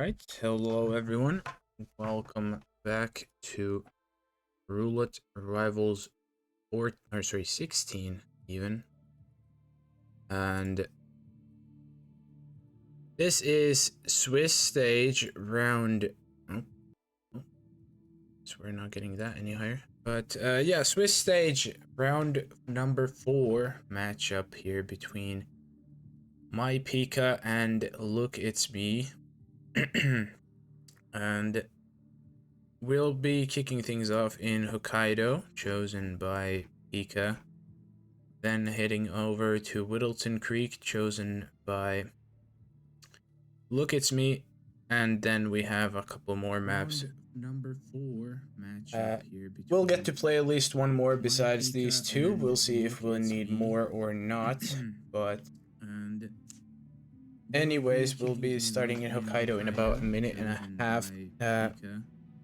Alright, hello everyone. Welcome back to Roulette Rivals 16 even. And this is Swiss stage round so we're not getting that any higher. But yeah, Swiss stage round number 4 matchup here between my Pika and LookitsME. And we'll be kicking things off in Hokkaido, chosen by Pika. Then heading over to Whittleton Creek, chosen by LookitsME. And then we have a couple more maps. Number 4 matchup here. We'll get to play at least one more besides these two. We'll see if we'll need more or not. But anyways, we'll be starting in Hokkaido in about a minute and a half.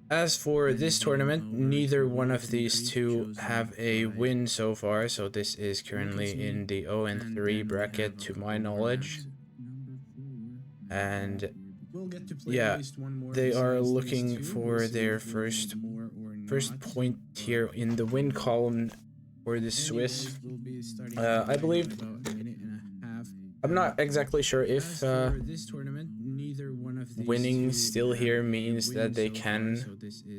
As for this tournament, neither one of these two have a win so far, so this is currently in the 0-3 bracket to my knowledge. And yeah, they are looking for their first point here in the win column for the Swiss. I believe, I'm not exactly sure if winning still here means that they can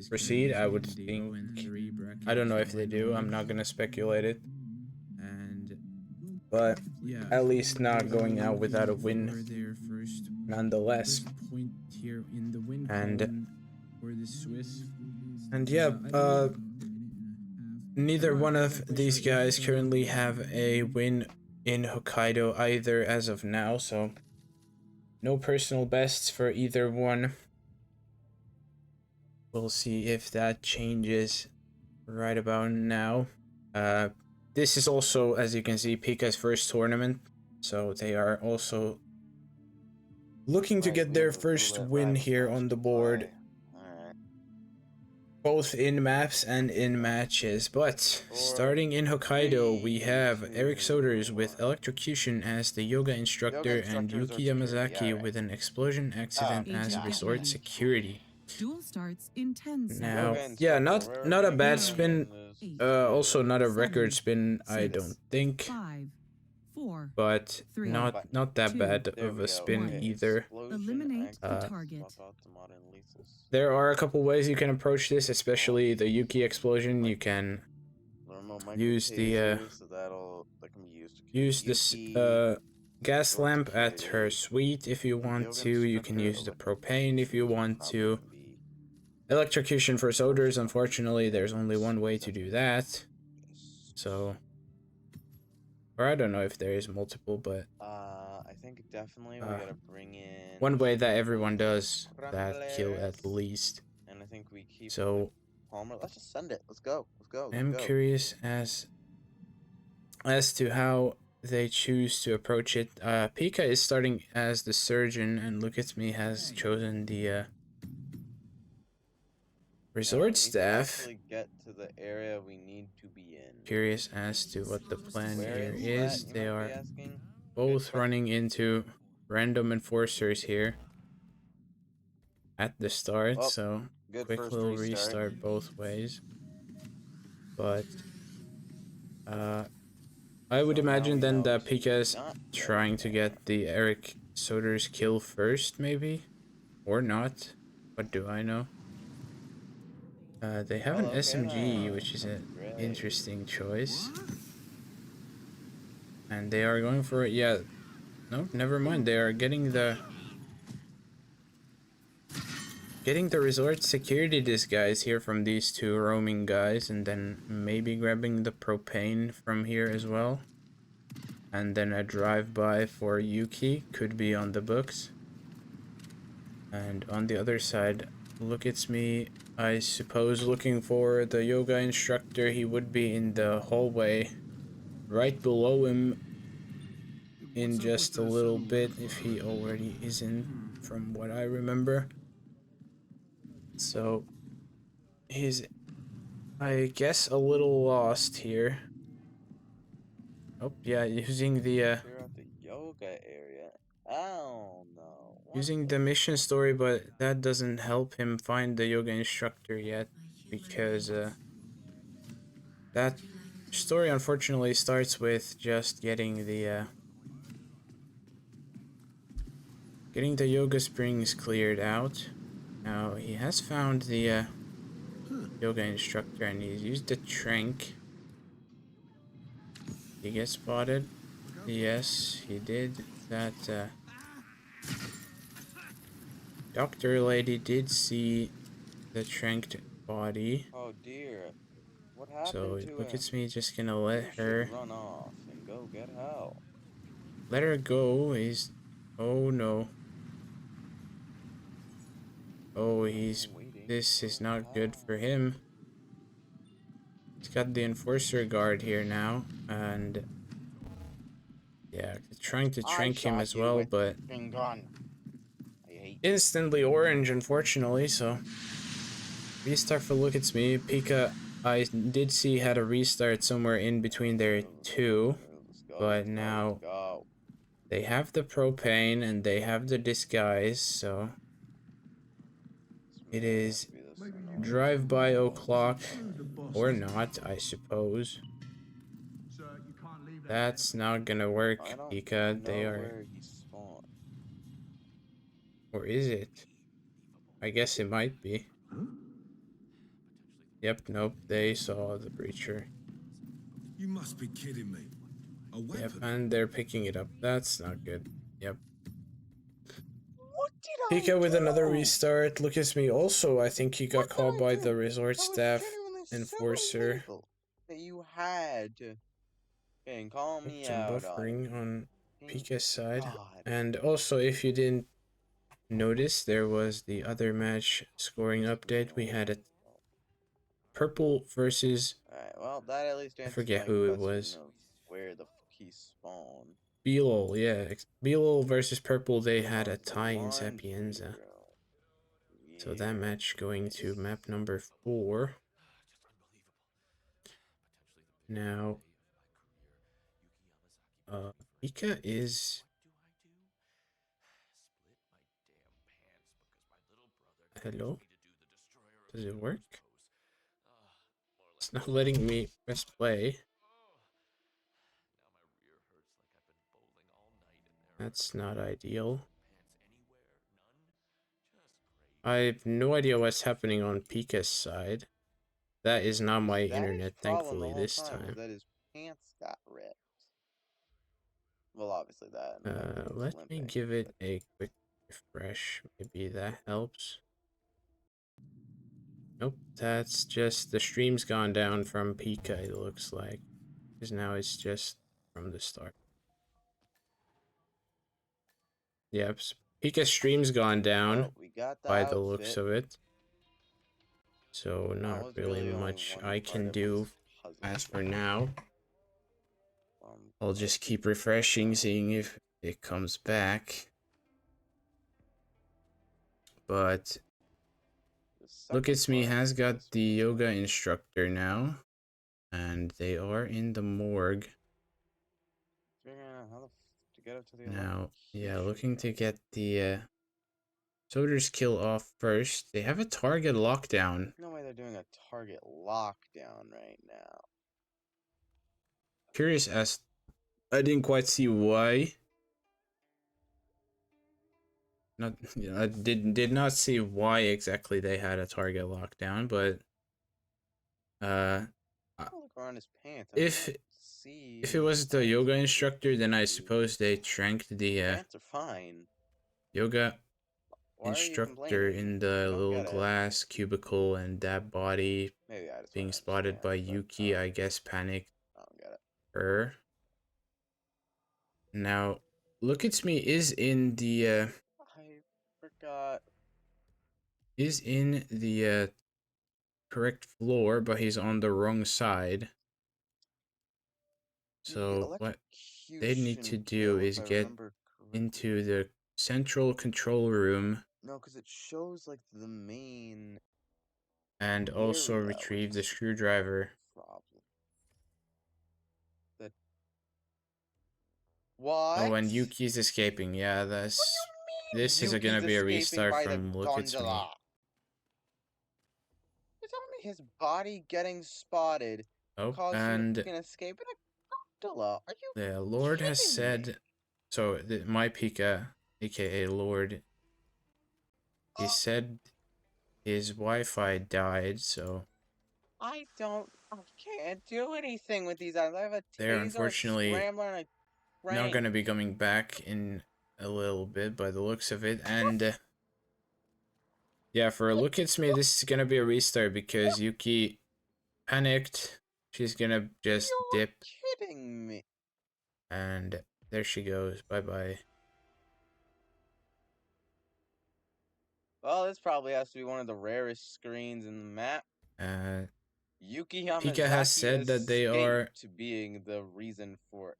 proceed. I would think, I don't know if they do, I'm not gonna speculate it, but at least not going out without a win nonetheless. And yeah, neither one of these guys currently have a win in Hokkaido either as of now, so no personal bests for either one. We'll see if that changes right about now. This is also, as you can see, Pika's first tournament, so they are also looking to get their first win here on the board, both in maps and in matches. But starting in Hokkaido, we have Eric Soders with Electrocution as the yoga instructor and Yuki Yamazaki with an explosion accident as resort security. Duel starts in 10 seconds. Now, yeah, not a bad spin, also not a record spin, I don't think. 5, 4, but 3, not that bad of a spin either. Eliminate the target. There are a couple ways you can approach this, especially the Yuki explosion. You can use the gas lamp at her suite if you want to. You can use the propane if you want to. Electrocution for Soders, unfortunately, there's only one way to do that. So, or I don't know if there is multiple, but I think definitely we gotta bring in one way that everyone does that kill at least. And I think we keep so Palmer. Let's just send it. Let's go. I'm curious as to how they choose to approach it. Pika is starting as the surgeon, and LookitsME has chosen the resort staff. Get to the area we need to be in. Curious as to what the plan here is. They are both running into random enforcers here at the start, so quick little restart both ways. But I would imagine then that Pika's trying to get the Eric Soders kill first, maybe, or not. What do I know? They have an SMG, which is an interesting choice. And they are going for it. Yeah, no, never mind. They are getting the resort security disguise here from these two roaming guys, and then maybe grabbing the propane from here as well. And then a drive-by for Yuki could be on the books. And on the other side, LookitsME, I suppose, looking for the yoga instructor. He would be in the hallway right below him in just a little bit, if he already isn't, from what I remember. So he's, I guess, a little lost here. Oh yeah, using the yoga area. Oh no. using the mission story, but that doesn't help him find the yoga instructor yet, because that story unfortunately starts with just getting the yoga springs cleared out. Now he has found the yoga instructor and he's used the trank. He gets spotted. Yes, he did. That doctor lady did see the tranked body. Oh dear. What So happened to look, him? it's me just gonna You should her run off and go get help. let her go. He's, oh no. Oh, he's, Waiting this is for not good for help. him. He's got the enforcer guard here now, and yeah, trying to I trank him shot as you well, with but the gun. I hate you. instantly orange, unfortunately. So restart for LookitsME. Pika, I did see had a restart somewhere in between there too, Let's go, but let's go, let's now go. they have the propane and they have the disguise, so it is drive-by o'clock, or not, I suppose. That's not gonna I work, don't Pika. They know are, where he spawned. or is it? I guess it might be. Yep, nope, they saw the breacher. You must be kidding me. A weapon? Yep, and they're picking it up. That's not good. Yep. What did I Pika with another do? restart. LookitsME also, I think he got What did called I by do? the resort That was staff genuinely so enforcer. illegal that you had to and call me Some out on it. buffering on Thank Pika's side. God. And also, if you didn't notice, there was the other match scoring update. We had a purple versus, Alright, well, that at least I answers forget my who it question was. of where the fuck he spawned. Beelol, yeah. Beelol versus purple, they had a So tie in 1-0. Sapienza. So that Yeah, match going to nice. map number 4. Now, Pika is... Hello? Does it work? It's not letting me press play. That's not ideal. I have no idea what's happening on Pika's side. That is not my That was internet, the problem the thankfully, whole this time, was time. that his pants got ripped. Well, obviously that, and the fact that he was Let me limping. give it a quick refresh. Maybe that helps. Nope, that's just the stream's gone down from Pika, it looks like. Because now it's just from the start. Yep, Pika's stream's gone down Well, we got the by the looks outfit. of it. So That not was really really only much one I part can of do this puzzle. as for now. I'll But just keep refreshing, seeing if it comes back. But the second LookitsME part has of got this the puzzle- yoga instructor now. And they are in the morgue. Figuring out how to get up to the Now, yeah, electrocution looking to room. get the Soder's kill off first. They have a target lockdown. No way they're doing a target lockdown right now. Curious as I didn't quite see why. Not, I did not see why exactly they had a target lockdown, but Look around his pants. if See it was the pants. yoga instructor, then I suppose they tranked the Pants are fine. yoga Why are you instructor complaining? in the I don't little get it. glass cubicle, and that body Maybe I just being don't spotted by understand, but Yuki, I guess, panicked I don't get it. her. Now, LookitsME I forgot. is in the correct floor, but he's on the wrong side. The So what they need to electrocution do kill, if is I get remember correctly. into the central control room No, because it shows like the main and also area, which retrieve the is screwdriver. the problem. What? Oh, and Yuki's escaping. Yeah, What do that's... you this is gonna Yuki's be a escaping restart by the from LookitsME. gondola. You're telling me his body getting spotted Oh, caused and Yuki to escape in a gondola? Are you the Lord has kidding me? said, so my Pika, aka Lord, he said his Wi-Fi died, so I can't do anything with these items. I have a they're taser, a unfortunately scrambler, and a not crank. gonna be coming back in a little bit by the looks of it. And yeah, for LookitsME, this is gonna be a restart because Yuki panicked. She's gonna just You're dip, kidding me. and there she goes. Bye bye. Well, this probably has to be one of the rarest screens in the map. Uh, Yuki Pika has Yamazaki said that they are escaped being the reason for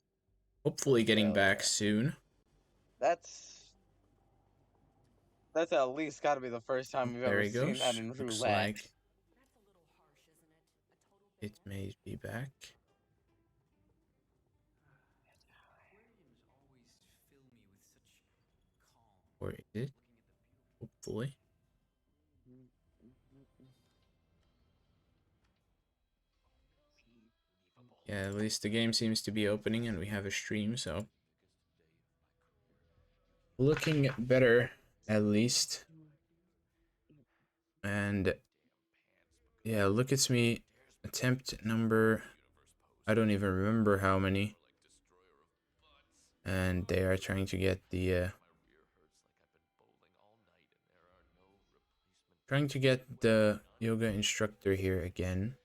hopefully getting back failure. soon. That's at least got to be the first time we've There ever he seen that goes. in Looks roulette. like it may be back. Or is it? Hopefully. Yeah, at least the game seems to be opening and we have a stream, so looking better at least. And yeah, LookitsME attempt number, I don't even remember how many. And they are trying to get the yoga instructor here again.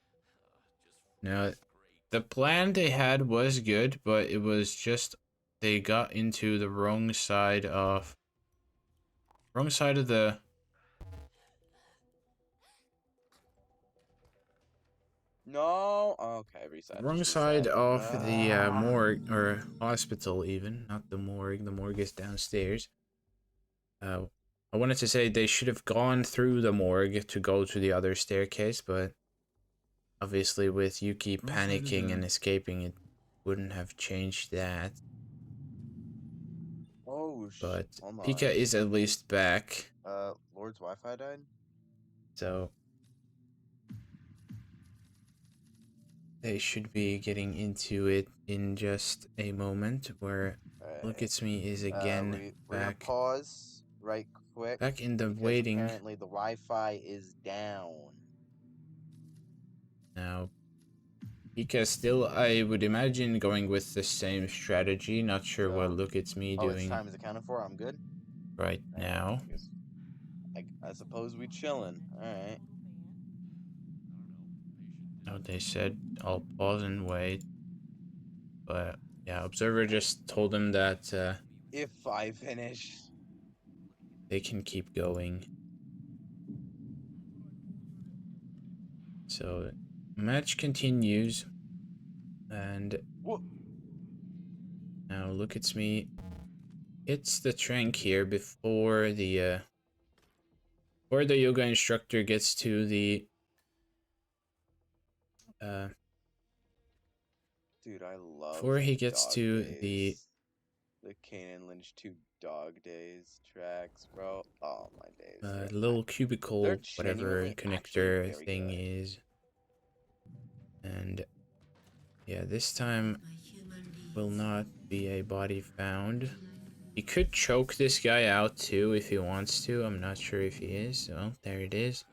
Now, the plan they had was good, but it was just they got into the wrong side of the No. Okay, reset. wrong Just side reset. of the morgue, or hospital even, not the morgue. The morgue is downstairs. I wanted to say they should have gone through the morgue to go to the other staircase, but obviously with Yuki panicking and escaping, it wouldn't have changed that. Oh, But hold on. Pika is at least back, Lord's Wi-Fi died? so they should be getting into it in just a moment, where LookitsME is again We're gonna pause right quick. back in the because waiting. apparently the Wi-Fi is down. Now, Pika still, I would imagine, going with the same strategy. Not sure what LookitsME Oh, its doing time is accounted for. I'm good. right now. I suppose we chilling. All right. Oh, they said I'll pause and wait. But yeah, Observer just told them that If I finish. they can keep going. So match continues, and now LookitsME hits the trank here before the yoga instructor gets to the Dude, I love before he gets Dog to Days. The Kane and Lynch 2 Dog Days tracks, bro. Oh, my days. little cubicle whatever genuinely connector very thing good. is. And yeah, this time will not be a body found. He could choke this guy out too if he wants to. I'm not sure if he is. So there it is.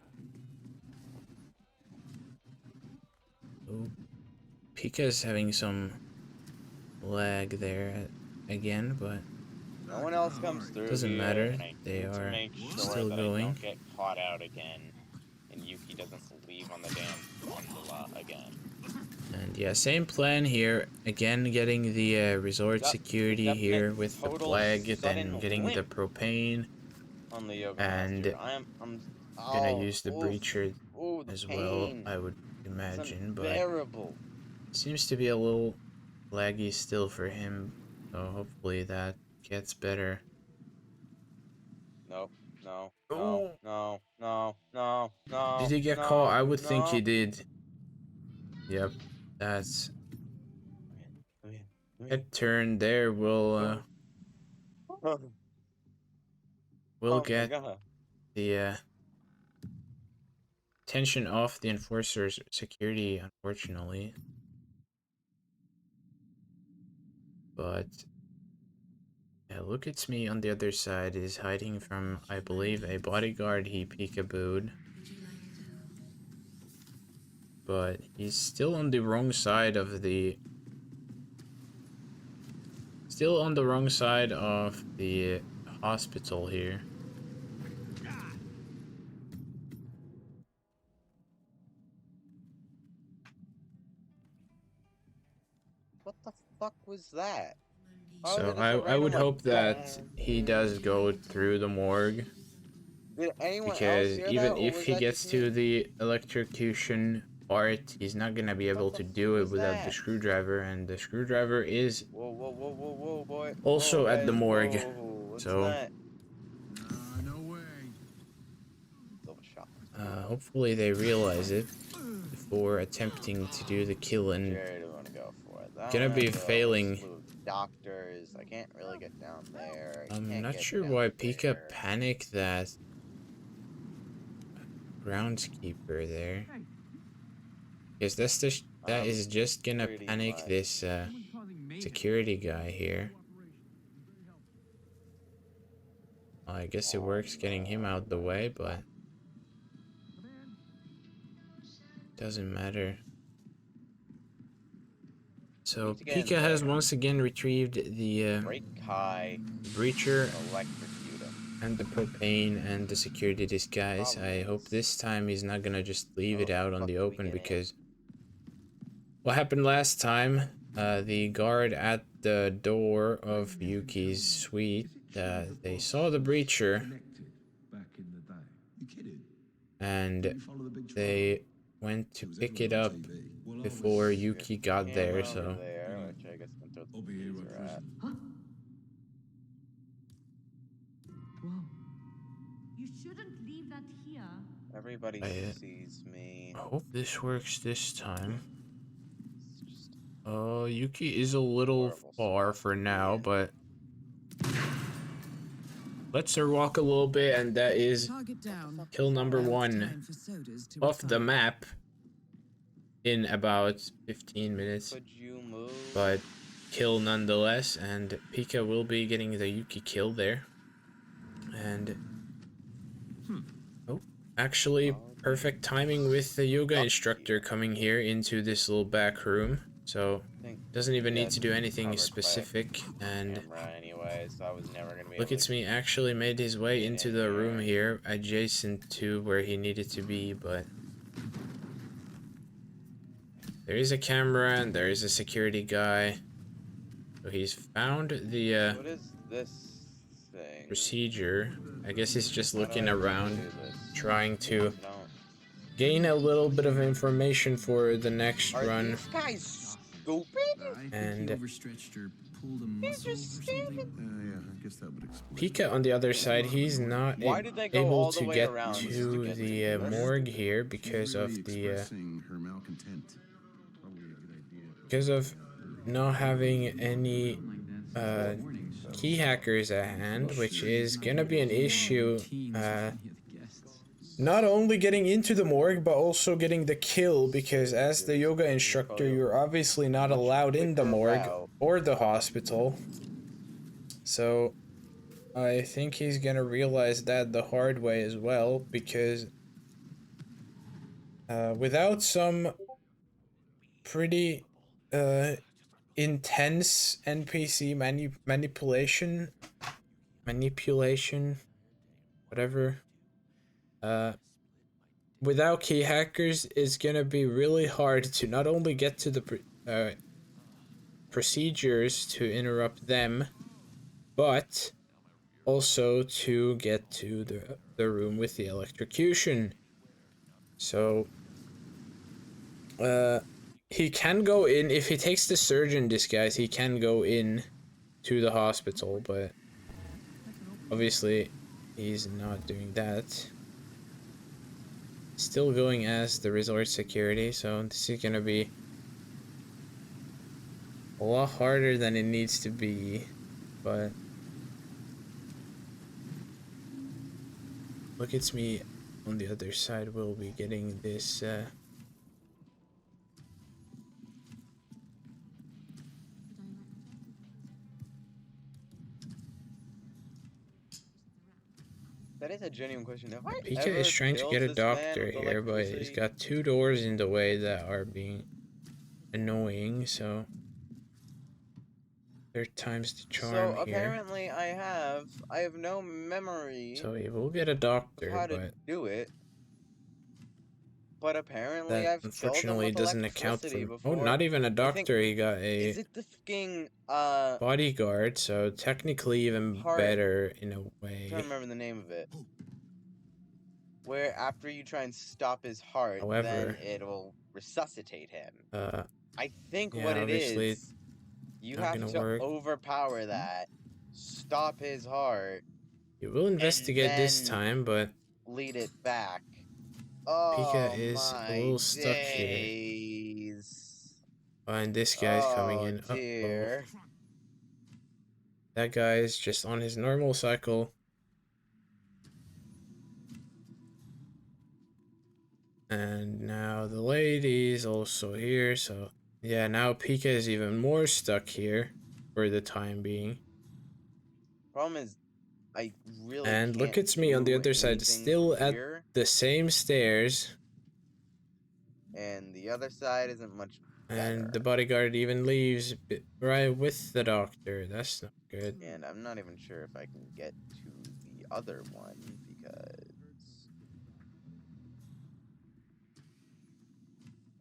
Oh, Pika's having some lag there again, but no one else comes through doesn't here, matter. and I They need to are make sure still that going. I don't get caught out again, and Yuki doesn't leave on the damn gondola again. And yeah, same plan here. Again, getting the resort security here with the flag, then getting the propane. On the Yoga And Master. I'm gonna use the breacher the as well, pain. I would imagine, but Unbearable. seems to be a little laggy still for him, so hopefully that gets better. Nope. No. Oh. No. No. No. No. Did he get caught? I would think he did. Yep, that's head turn there will will Oh my get god. the attention off the enforcer's security, unfortunately. But yeah, LookitsME on the other side is hiding from, I believe, a bodyguard he peekabooed. But he's still on the wrong side of the... Still on the wrong side of the hospital here. What the fuck was that? Why was So it just a I random would like hope that he does go through the morgue. Did anyone else Because hear that, even or if was he that gets just to me? the electrocution part, he's not gonna be able What the to fuck do it was without the that? screwdriver, and the screwdriver is Whoa, whoa, whoa, whoa, whoa, boy. Whoa, also at the guys. morgue. Whoa, what's So that? No way. Double shot. hopefully they realize it before attempting to do the kill, and Jared don't want to go for it. That gonna one be has a whole failing. slew of doctors. I can't really get down there. I I'm can't not get sure down why Pika there. panicked that groundskeeper there. Because that is just gonna Pretty panic much. this security guy here. Well, I guess it works getting him out the way, but doesn't matter. So Need to get in Pika has there. once again retrieved the Break high. breacher Electrocute him. and the propane and the security disguise. Problem I hope is- this time he's not gonna just leave it out on fuck the do we open, get in? because what happened last time, the guard at the door of Yuki's suite, they saw the breacher Back in the day. You kidding? and You follow the big trial? they went to was pick it everyone up on TV. Well, I before was- Yuki got Camera there, over so there, which I guess can throw I'll the be here taser at at. prison. Whoa. You shouldn't leave that here. Everybody I sees me. hope this works this time. It's just Yuki is a little horrible far spot for to be now, in. but lets her walk a little bit, and that is Target down. kill number Now it's 1 time for sodas to off the refill. map in about 15 minutes, Could you move? but kill nonetheless, and Pika will be getting the Yuki kill there. And oh, actually perfect timing with the yoga instructor coming here into this little back room, so doesn't even need to do anything specific. And Camera anyway, so I was never gonna be able to LookitsME actually made his way get into in the room here. here, adjacent to where he needed to be, but there is a camera and there is a security guy. So he's found the What is this thing? procedure. I guess he's just How do looking I around, do this? trying to I don't. gain a little bit of information for the next Are run. these guys stupid? And overstretched or pulled a They're muscle or just something. standing. Yeah, I guess that would explain. Pika on the other side, he's not Why did they go able all the to way get around just to to get the to this? morgue here because of the because of not having any key hackers at hand, which is gonna be an issue. Not only getting into the morgue, but also getting the kill, because as the yoga instructor, you're obviously not allowed in the morgue or the hospital. So I think he's gonna realize that the hard way as well, because without some pretty intense NPC manipulation, whatever, without key hackers, it's gonna be really hard to not only get to the procedures to interrupt them, but also to get to the room with the electrocution. So he can go in if he takes the surgeon disguise. He can go in to the hospital, but obviously he's not doing that. Still going as the resort security, so this is gonna be a lot harder than it needs to be, but LookitsME on the other side will be getting this That is a genuine question. Have I Pika is ever trying to killed get a this man doctor with here, but he's electricity? got 2 doors in the way that are being annoying, so third time's the So charm here. apparently I have no memory So he will get a of doctor, how to but do it. But apparently that I've killed him unfortunately with doesn't account electricity for... Oh, before. not even a I think, doctor, he got is a it the fucking, bodyguard, so technically even part, better in a I'm trying to way. remember the name of it. Where after you try and stop his heart, then However, it'll resuscitate him. uh, I think what yeah, it obviously it's is, you not have gonna to work. overpower that, stop his heart, You will and investigate this then time, but lead it back. Pika Oh is a my little stuck here. days. And this guy's coming Oh in. Uh-oh. dear. That guy is just on his normal cycle. And now the lady's also here, so... Yeah, now Pika is even more stuck here for the time being. Problem is, I really And can't LookitsME on the do other side, anything from still at here, the same stairs. and the other side isn't much And the better. bodyguard even leaves right with the doctor. That's not good. And I'm not even sure if I can get to the other one, because...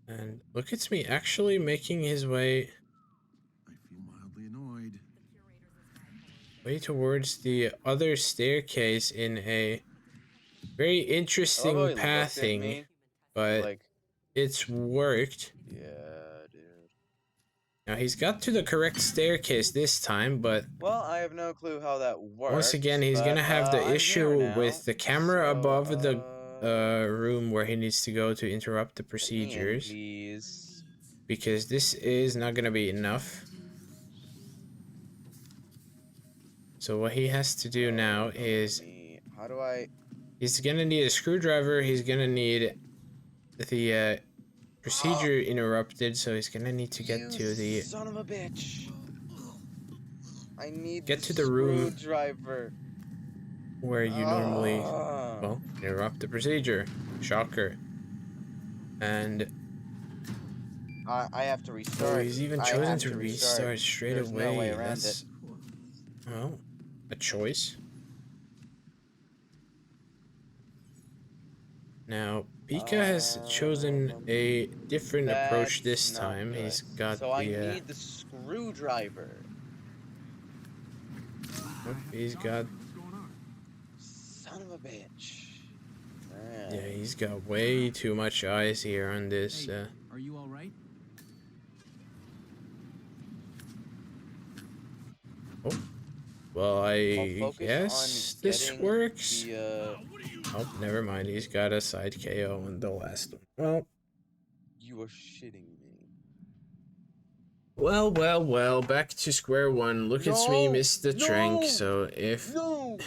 And LookitsME actually making his way I feel mildly annoyed. towards the other staircase in a very I love how interesting he looked at pathing, me. but Like, it's worked. yeah, dude. Now he's got to the correct staircase this time, but Well, I have no clue how that works. once again he's but, gonna have the I'm here issue now, with the camera so, above the room where he needs to go to interrupt the let me in, procedures, please. because this is not gonna be enough. So what he has to do now is How do I... he's gonna need a screwdriver, he's gonna need the procedure interrupted, so he's gonna need to get to the... son of a bitch! I need Get the to the room screwdriver. where you normally, well, interrupt the procedure. Shocker. And I have to restart. oh, he's even I chosen have to restart. restart straight There's away. no way around That's, well, a choice. Now, Pika has chosen a different approach this That's not time. good. He's got So I the, need the screwdriver. oh, he's got, Son of a bitch. yeah, he's got way too much eyes here on this, Hey, are you all right? oh, well, I'll I focus guess on this getting works. the, Oh, never mind. He's got a side KO on the last one. Well, you are shitting me. well. Back to square one. LookitsME missed the trank, No! so if... No!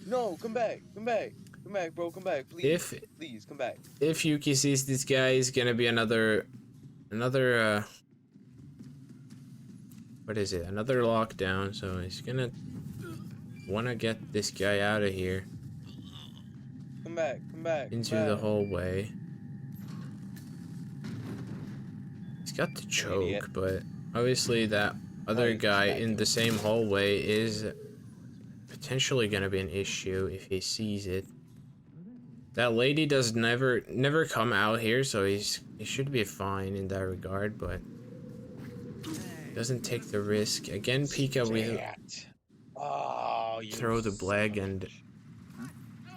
No, come back, come back. Come back, bro, come back, please. Please, come back. If Yuki sees this guy, he's gonna be another, what is it? Another lockdown, so he's gonna wanna get this guy out of here. Come back, come back. Into the hallway. He's got the choke, Idiot. but obviously that other he's guy back in to the it. same hallway is potentially gonna be an issue if he sees it. That lady does never come out here, so he should be fine in that regard, but doesn't take the risk. Again, Pika will throw the blag, and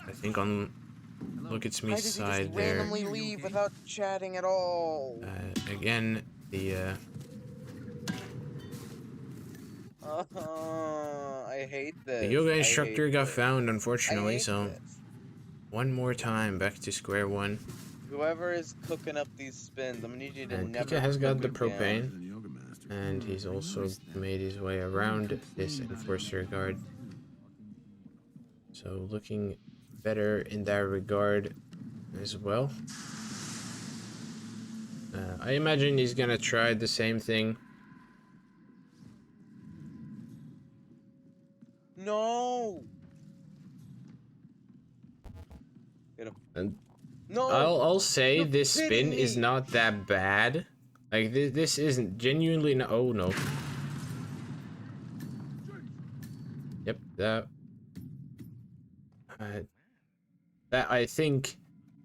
I think on LookitsMe's side there. Randomly leave without chatting at all. Again, the I hate this. the yoga I instructor hate got this. found, I unfortunately, hate so this. one more time back to square one. Whoever is cooking up these spins, I'm gonna need you to And never Pika has got the cook again. propane, and he's also made his way around this enforcer guard. So looking better in that regard as well. I imagine he's gonna try the same thing. No. Get him. And No. I'll say You're this spin kidding is me. not that bad. Like this isn't genuinely no. Oh no. Yep, that I think,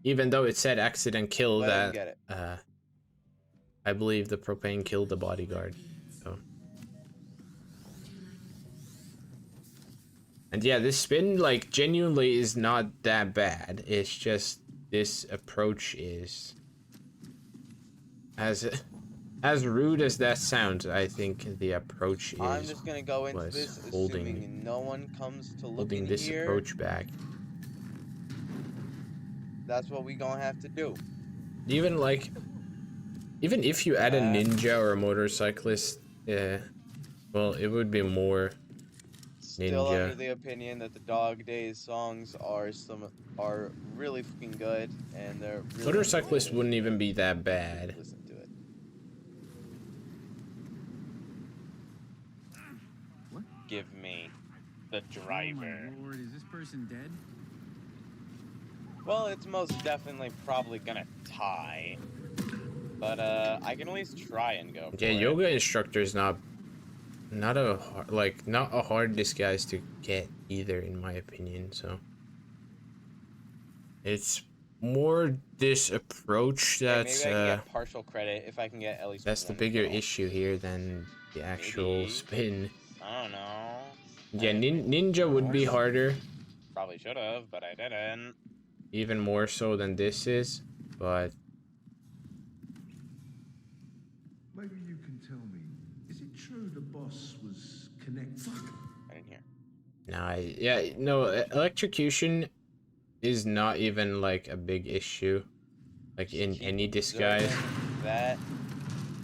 even though it said accident kill, Let him that get it. I believe the propane killed the bodyguard. So. And yeah, this spin, like, genuinely is not that bad. It's just this approach is as rude as that sounds. I think the approach is. I'm just gonna go into this assuming no one comes to look in this here. approach back. That's what we gonna have to do. Even if you add a ninja or a motorcyclist, well, it would be more Still ninja. under the opinion that the Dog Days songs are really fucking good, and they're really Motorcyclist wouldn't even be that bad. Listen to it. What? Give me the Oh driver. my lord, is this person dead? Well, it's most definitely probably gonna tie. But I can at least try and go for Yeah, it. yoga instructor is not a hard disguise to get either, in my opinion. So it's more this approach that's maybe I can get partial credit if I can get at least that's the one bigger kill. issue here than the actual Maybe. spin. I don't know. Yeah, ninja would be harder, Probably should have, but I didn't. even more so than this is, but Maybe you can tell me, is it true the boss was Fuck. I didn't hear. no, electrocution is not even like a big issue, like in Keep any disguise. observing that.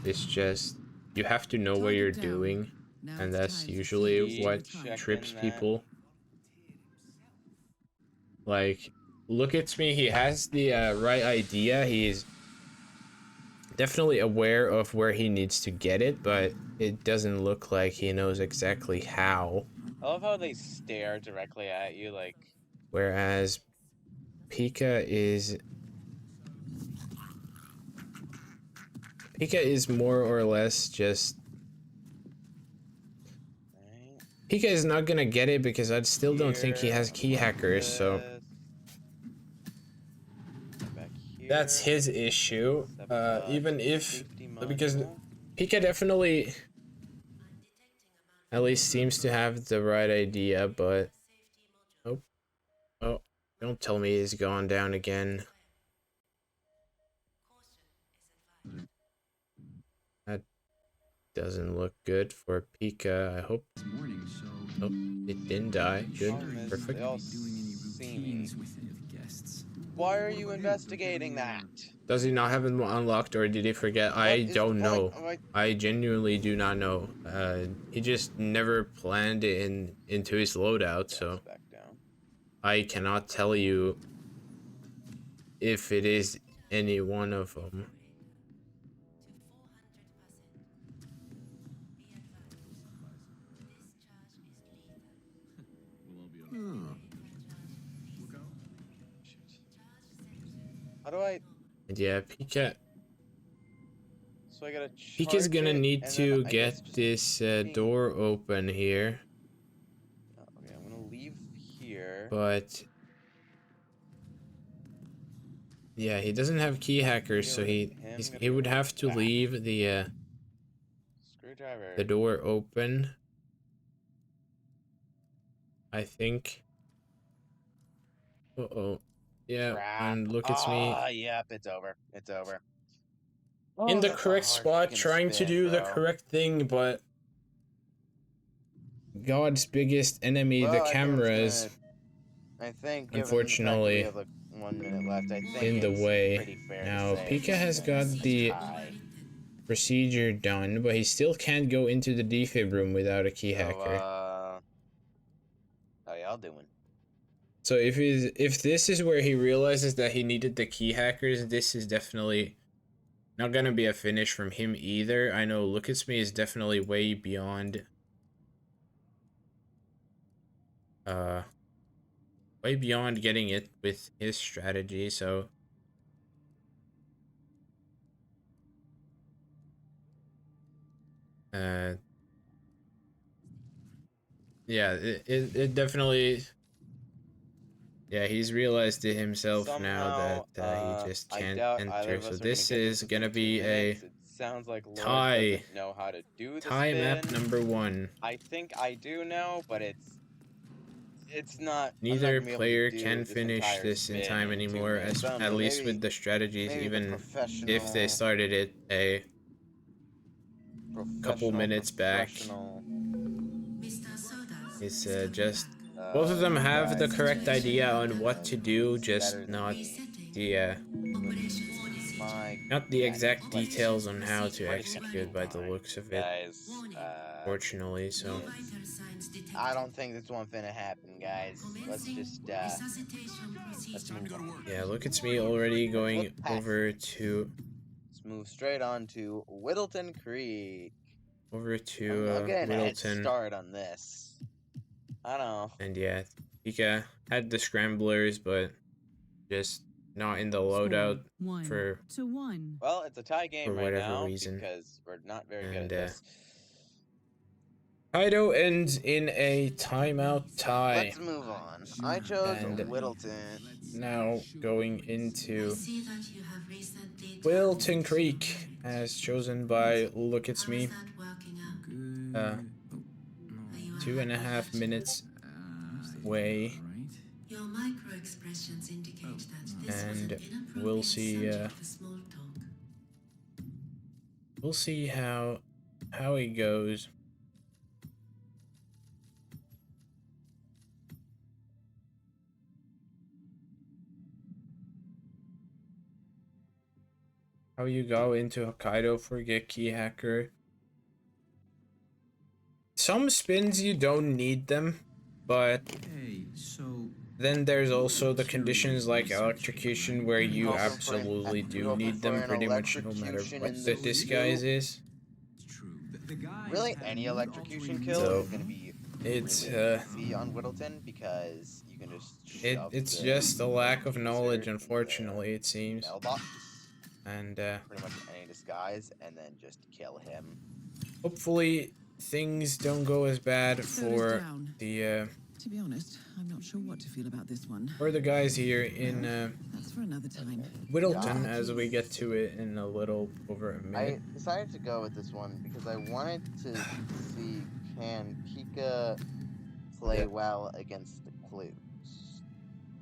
It's just you have to know what you're doing, Now and it's that's time to usually see what checking trips that. people. Like, LookitsME, he has the right idea. He's definitely aware of where he needs to get it, but it doesn't look like he knows exactly how. I love how they stare directly at you, like. Whereas Pika is more or less just. Right. Pika is not gonna get it because I still don't think he has key Like hackers, so. this. Back here. That's his issue, even if, Safety because module. Pika definitely at least seems to have the right idea, but oh, don't tell me he's gone down again. That doesn't look good for Pika. I hope. This morning, so Oh, it didn't die. Good, Problem is, perfect. they all doing any see me. routines with any of the guests. Why are you investigating that? Does he not have it unlocked, or did he forget? I What is don't the know. point? I genuinely do not know. He just never planned it into his loadout, so Back down. I cannot tell you if it is any one of them. How do I? And yeah, Pika. So I gotta. Pika's gonna charge it, need and to then I guess get just this ping. door open here, Okay, I'm gonna leave here. but yeah, he doesn't have key hackers, so he would have to leave the Screwdriver. door open. I think. Uh-oh. Yeah, Crap. and LookitsME Ah, yep, it's over. It's over. in Oh, the that's a correct hard spot, fucking trying to spin, do the bro. correct thing, but God's biggest enemy, Well, the I think I'm just cameras, I think, unfortunately, given the fact that we have like 1 minute left, I think in the it's way. pretty fair Now, to say Pika has got the tie. procedure done, but he still can't go into the defib room without a key So, hacker. how y'all doing? So if this is where he realizes that he needed the key hackers, this is definitely not gonna be a finish from him either. I know LookitsME is definitely way beyond getting it with his strategy, so yeah, it definitely, yeah, he's realized it himself now Somehow, that he just I can't doubt either enter. of So us are gonna this get is this gonna within 2 be a minutes. It sounds like Lord tie doesn't know how to do the map spin. number 1. I think I do know, but it's not. I'm not Neither gonna be able to player do can this finish entire this in spin time in 2 anymore, minutes. as I don't at know. least with the strategies, Maybe the even if they professional, started it a couple minutes back. professional. It's just both of them have the Guys, correct idea on what like, to do, it's just better than not me. the My exact let's details on how to we're just gonna execute move by the on, looks of it, guys. fortunately. So I don't think this one's gonna happen, guys. Let's just let's move on. yeah, LookitsME already Let's going look past over this. to Let's move straight on to Whittleton Creek. I'm getting a head Whittleton, start on this. I don't know. and yeah, Pika had the scramblers, but just not in the Score loadout 1-1. Well, it's a tie game right whatever now reason. because we're not very good And at this. Kaido ends in a timeout tie. Let's move on. I chose And Whittleton. now going into Wilton Creek, as chosen by LookitsME. 2.5 minutes away. And we'll see how it goes. How you go into Hokkaido for get key hacker. Some spins you don't need them, but Hey, so then there's also the conditions like electrocution where you Hoping for absolutely an- do hoping need for them an pretty much no matter electrocution what in the this disguise too. is. it's true. The guy Really, any electrocution kill So, is gonna be it's really easy on Whittleton because you can just shove it's the just a lack of diffuser knowledge, in the unfortunately, it seems. mailbox, And pretty much any disguise, and then just kill him. hopefully things don't go as bad for down. the To be honest, I'm not sure what to feel about this one. guys here in That's for another time. Whittleton, as we get to it in a little over a minute. I decided to go with this one because I wanted to see can Pika play well against the clues.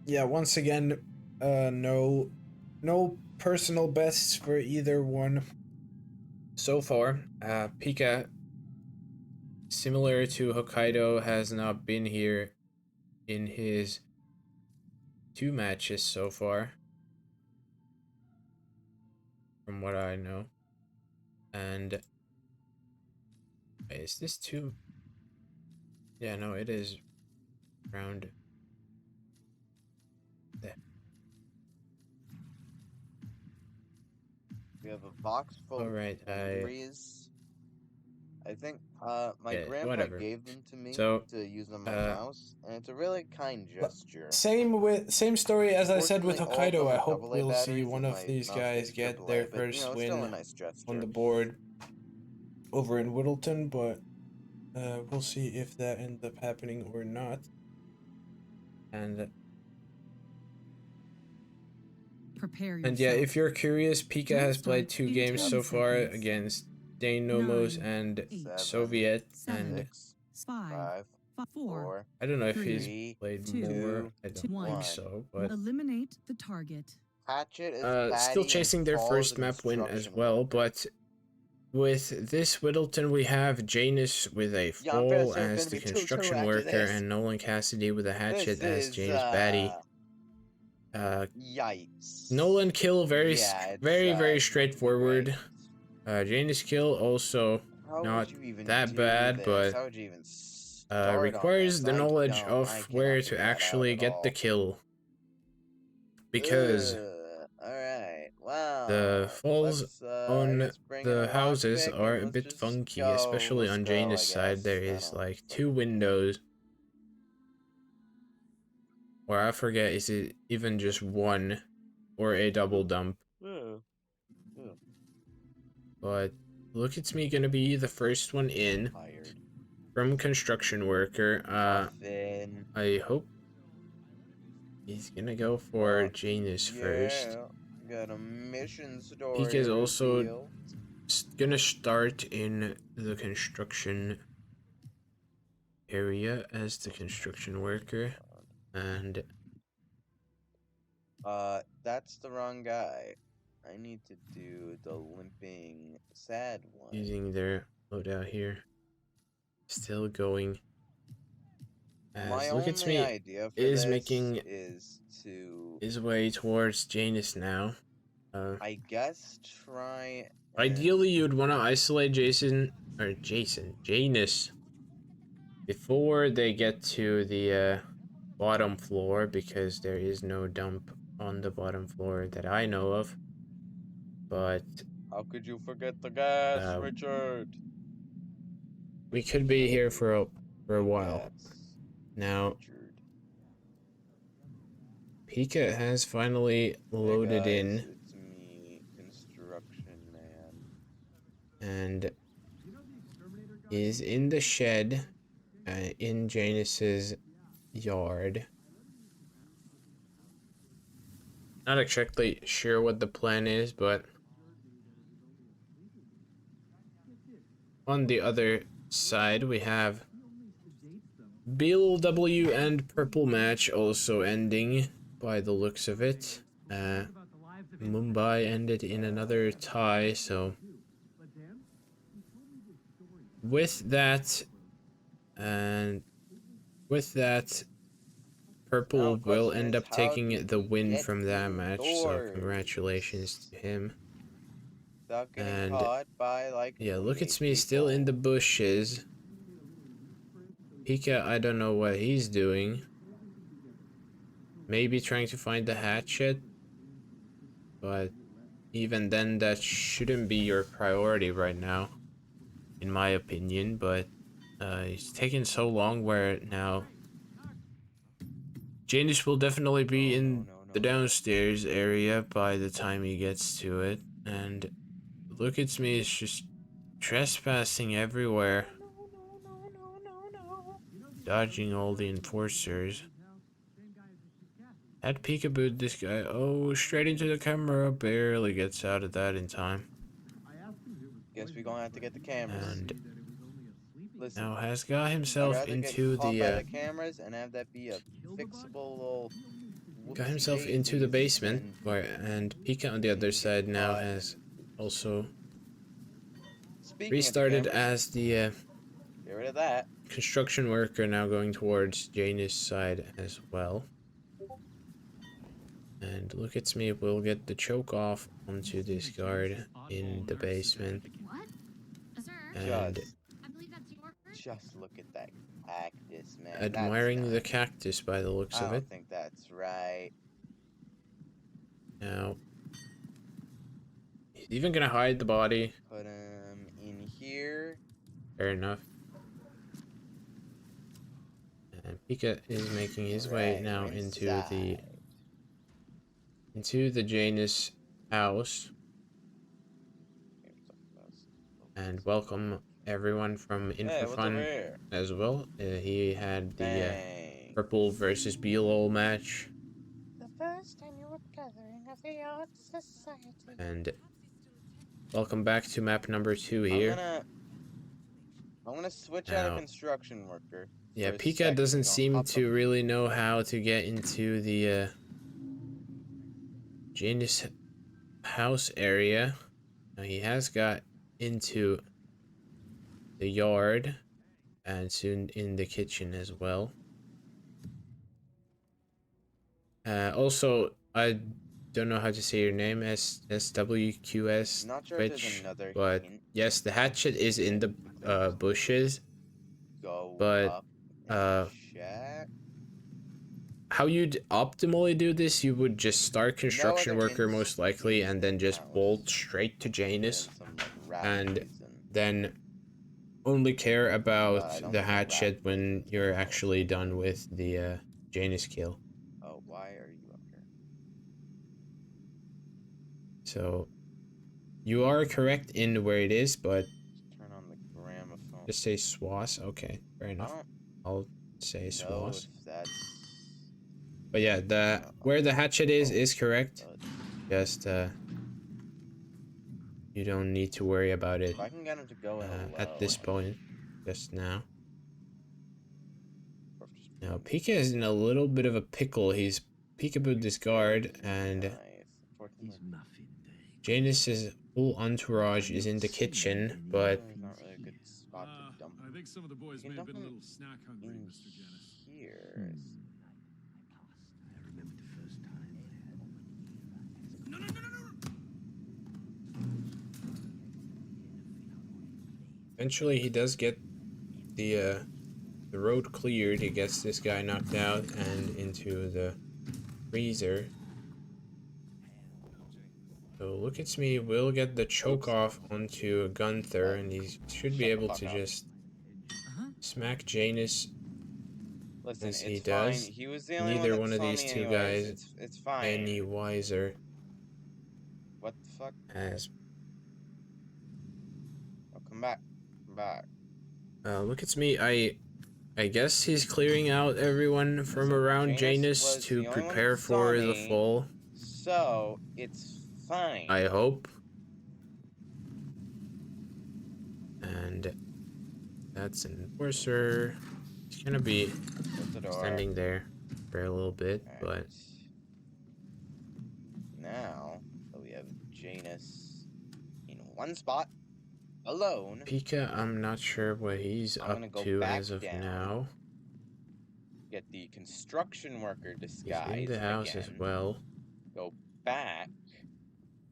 Yeah, once again, no personal bests for either one so far. Pika, similar to Hokkaido, has not been here in his 2 matches so far, from what I know. And wait, is this 2? Yeah, no, it is round there. We have a box full All right, of memories. I think my yeah, grandpa whatever. gave them to me So, to use on my mouse, and it's a really kind gesture. Same story as I said with Unfortunately, all Hokkaido. I of hope them are we'll AA see batteries, one and of my these mouse guys is get AAA, their but, first it's win still a nice gesture. on the board over in Whittleton, but we'll see if that ends up happening or not. And Prepare yourself. yeah, if you're curious, Pika You'll has played start 2 in games 10 so far seconds. against Dane Nomos 9, and 8, Soviet, 7, and 6, 5, 5, 4. 4, I don't know if 3, he's played 2, more. I don't 1. think so, but Eliminate the target. Hatchet is still baddie chasing and their Paul's first an map win as instruction well. marker. But with this Whittleton, we have Janus with a Yeah, I'm pretty fall sure it's as gonna the be 2-2 construction after worker, this. and Nolan Cassidy with a hatchet This as is James Batty. yikes. Nolan kill very Yeah, very it's not gonna be straightforward. great. Janus kill also How not would you even that do bad, this? but How would you even start start on requires this. the I knowledge don't- I of cannot where figure to that out actually at get the all. kill. Because Alright, the well, falls let's, I on guess bring in a the houses lockpick are and a let's bit just funky, go. especially Let's on go, Jaina's I side. There guess. is like 2 windows. Or I forget, is it even just one or a double dump? Yeah. But LookitsME gonna be the first one in Tired. from construction worker. Muffin. I hope he's gonna go for Janus first. Yeah. Got a mission story. Peak is also reveal. gonna start in the construction area as the construction worker, and That's the wrong guy. I need to do the limping sad one. using their loadout here. Still going. My As only LookitsME idea for is this making is to, his way towards Janus now. I guess, try and... Ideally, you'd want to isolate Janus before they get to the bottom floor, because there is no dump on the bottom floor that I know of. But How could you forget the gas, Richard? we could be here for a while. Gas, Now, Richard. Pika has finally loaded Hey in, guys, it's me, Construction Man. and is in the shed in Janus's yard. Not exactly sure what the plan is, but on the other side we have BLW and Purple match also ending by the looks of it. Mumbai ended in another tie, so with that, Purple will end up taking the win from that match, so congratulations to him. And yeah, LookitsME still in the bushes. Pika, I don't know what he's doing. Maybe trying to find the hatchet, but even then, that shouldn't be your priority right now, in my opinion. But it's taking so long, where now Janus will definitely be in the downstairs area by the time he gets to it, and LookitsME is just trespassing everywhere, dodging all the enforcers. Had peekabooed this guy. Oh, straight into the camera. Barely gets out of that in time. Guess we're gonna have to get the cameras. And listen, now has got himself into the cameras and have that be a fixable little got himself into the basement, and Pika on the other side now has also restarted as the get rid of that. construction worker, now going towards Janus' side as well. And LookitsME will get the choke off onto this guard in the basement. What? Sir? And I believe that's your just look at that cactus, man. admiring the cactus by the looks of it. I don't think that's right. Now, he's even gonna hide the body. Put him in here. Fair enough. And Pika is making his way now into the Janus house. And welcome everyone from InfoFun as well. He had the Purple versus BLO match. The first annual gathering of the Art Society. And welcome back to map number 2 here. I'm gonna switch out a construction worker. Yeah, Pika doesn't seem to really know how to get into the Janus house area. Now he has got into the yard and soon in the kitchen as well. Also, I don't know how to say your name, SWQS Twitch, but yes, the hatchet is in the bushes, but Check. how you'd optimally do this, you would just start construction No other worker most likely, insects and then in just house, bolt straight to other Janus, than some, like, and rat poison. then only care But I about don't the think the rat hatchet when poison's you're gonna help. actually done with the Janus kill. Oh, why are you up here? So you are correct in where it is, but Just turn on the gramophone. just say swas. Okay, fair I enough. don't I'll say know swas. if that's. But yeah, where the hatchet is correct. But Just you don't need to worry about it if I can get him to go in a low, at this point. Just now. or just Now one Pika is in a little bit of a pickle. He's peekaboo discard, and nice. He's Unfortunately, muffin day. Janus's full entourage is in the kitchen, but there's not really a good spot to dump I think some of the boys You may can have been a dump little snack hungry, in Mr. Janus. here. I remember the first time. No, no, no, no, no! eventually he does get the road cleared. He gets this guy knocked out and into the freezer. So LookitsME will get the choke off onto Gunther, and he should be Shut the able fuck to up. just smack Janus. Listen, As it's he fine. does. He was the only Neither one one that of saw these me two anyways. guys It's fine. any wiser What the fuck? as Oh, come back. Come back. LookitsME. I guess he's clearing out everyone from Listen, around Janus Janus was to the only one prepare that saw for the me, fall. So it's fine. I hope. And that's an enforcer. He's gonna be Close the door. standing there for a little bit, but Alright. Now that we have Janus in one spot, alone, Pika, I'm not sure what he's I'm gonna up go to back as of down. now. Get the construction worker He's disguise in the house again. as well. Go back.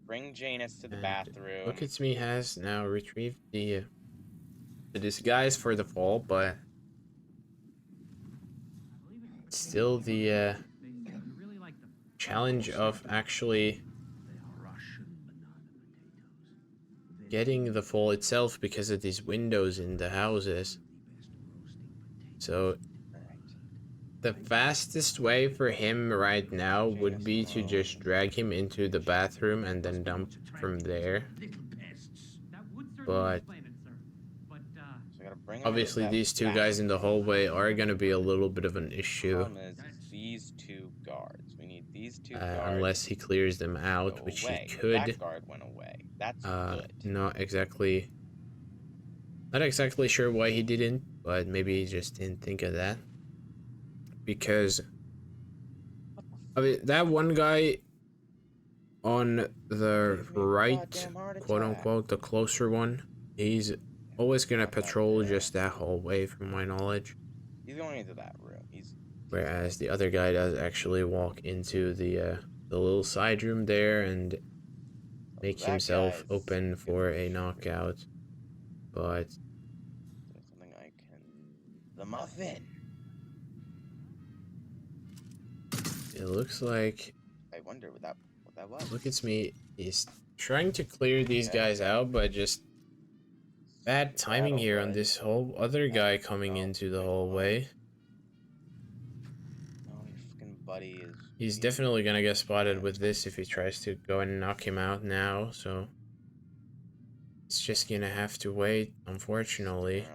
Bring Janus to the And bathroom. LookitsME has now retrieved the disguise for the fall, but still the challenge of actually getting the fall itself because of these windows in the houses. So the fastest way for him right now would be to just drag him into the bathroom and then dump from there. But So I gotta bring him obviously into that these two guys in the hallway are going to be a little bit of an issue. Problem is these two guards. We need these two guards. Unless he clears them out, go which away. he could. That guard went away. That's good. Not exactly sure why he didn't, but maybe he just didn't think of that. Because I mean, that one guy on the right, quote unquote, the closer one, he's always gonna patrol just that hallway from my knowledge. He's going into that room. Whereas the other guy does actually walk into the little side room there and make himself open for a knockout. But there's something I can. The muffin. it looks like I wonder what that was. LookitsME is trying to clear these guys out, but just bad timing here on this whole other guy coming into the hallway. Oh, your fucking buddy is. He's definitely gonna get spotted with this if he tries to go and knock him out now, so it's just gonna have to wait, unfortunately.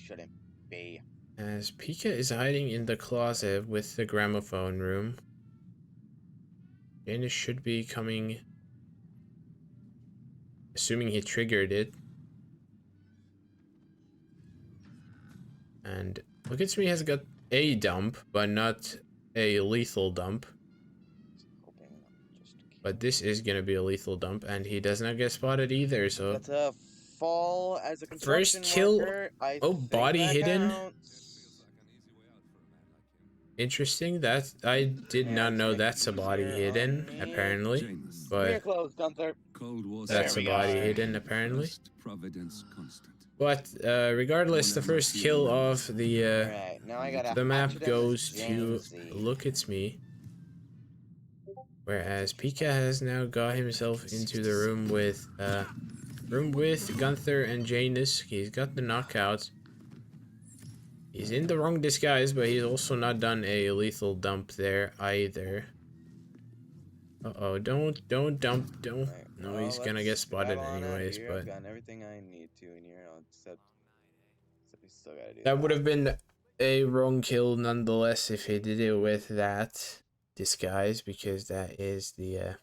Shouldn't be. As Pika is hiding in the closet with the gramophone room. Janus should be coming, assuming he triggered it. And LookitsME has got a dump, but not a lethal dump. But this is gonna be a lethal dump, and he does not get spotted either, so That's a fall as a construction first kill. worker. I Oh, think body that hidden. counts. interesting. That I did Yeah, not let's know make it that's a body easier hidden, on me. apparently. Janus. Come here But close, Gunther. Cold War There that's a we body go. hidden, apparently. First Providence constant. But regardless, the first kill of Alright, now I gotta the map hatchet in this goes to Jamesy. LookitsME. Whereas Pika has now got himself into the room with Gunther and Janus. He's got the knockout. He's in the wrong disguise, but he's also not done a lethal dump there either. Uh-oh, don't dump, don't. Right, No, well, he's gonna get let's spotted skedaddle on out anyways, here. but I've gotten everything I need to in here, except we still gotta do that would have been a wrong kill nonetheless if he did it with that disguise, because that is the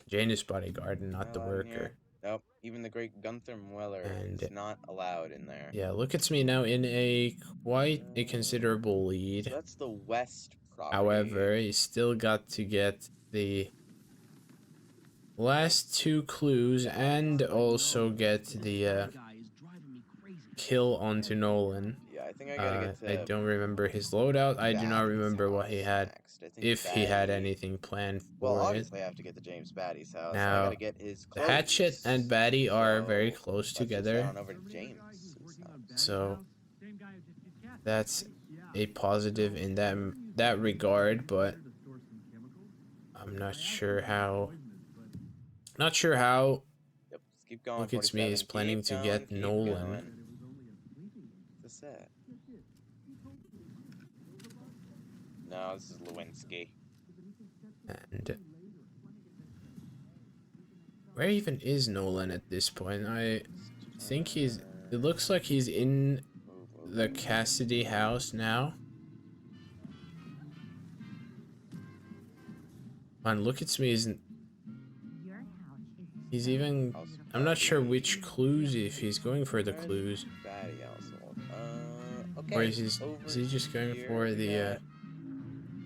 Janus bodyguard and Am I not the allowed in here? worker. Nope, even the great Gunther Mueller And is not allowed in there. yeah, LookitsME now in a quite a considerable So lead. that's the west property. However, he's still got to get the last two clues and also get the kill onto Nolan. Yeah, I think I gotta get to I don't remember his loadout. I do not Batty's remember what he house had, next. I think if he had Batty- anything planned Well, for it. obviously I have to get to James Batty's house. I Now, gotta get his the clothes. hatchet and Batty are very So, close let's just head together, on over to James's house. so that's a positive in that regard. But I'm not sure how. Not sure how Yep, just keep going. LookitsME is 47. planning Keep to going, get keep Nolan. going. What's that? No, this is Lewinsky. And where even is Nolan at this point? I think he's. It looks like he's in the Cassidy house now. On LookitsME isn't. He's even. I'm not sure which clues, if he's going for the clues, Batty household. Okay. or is he just going here for we the got-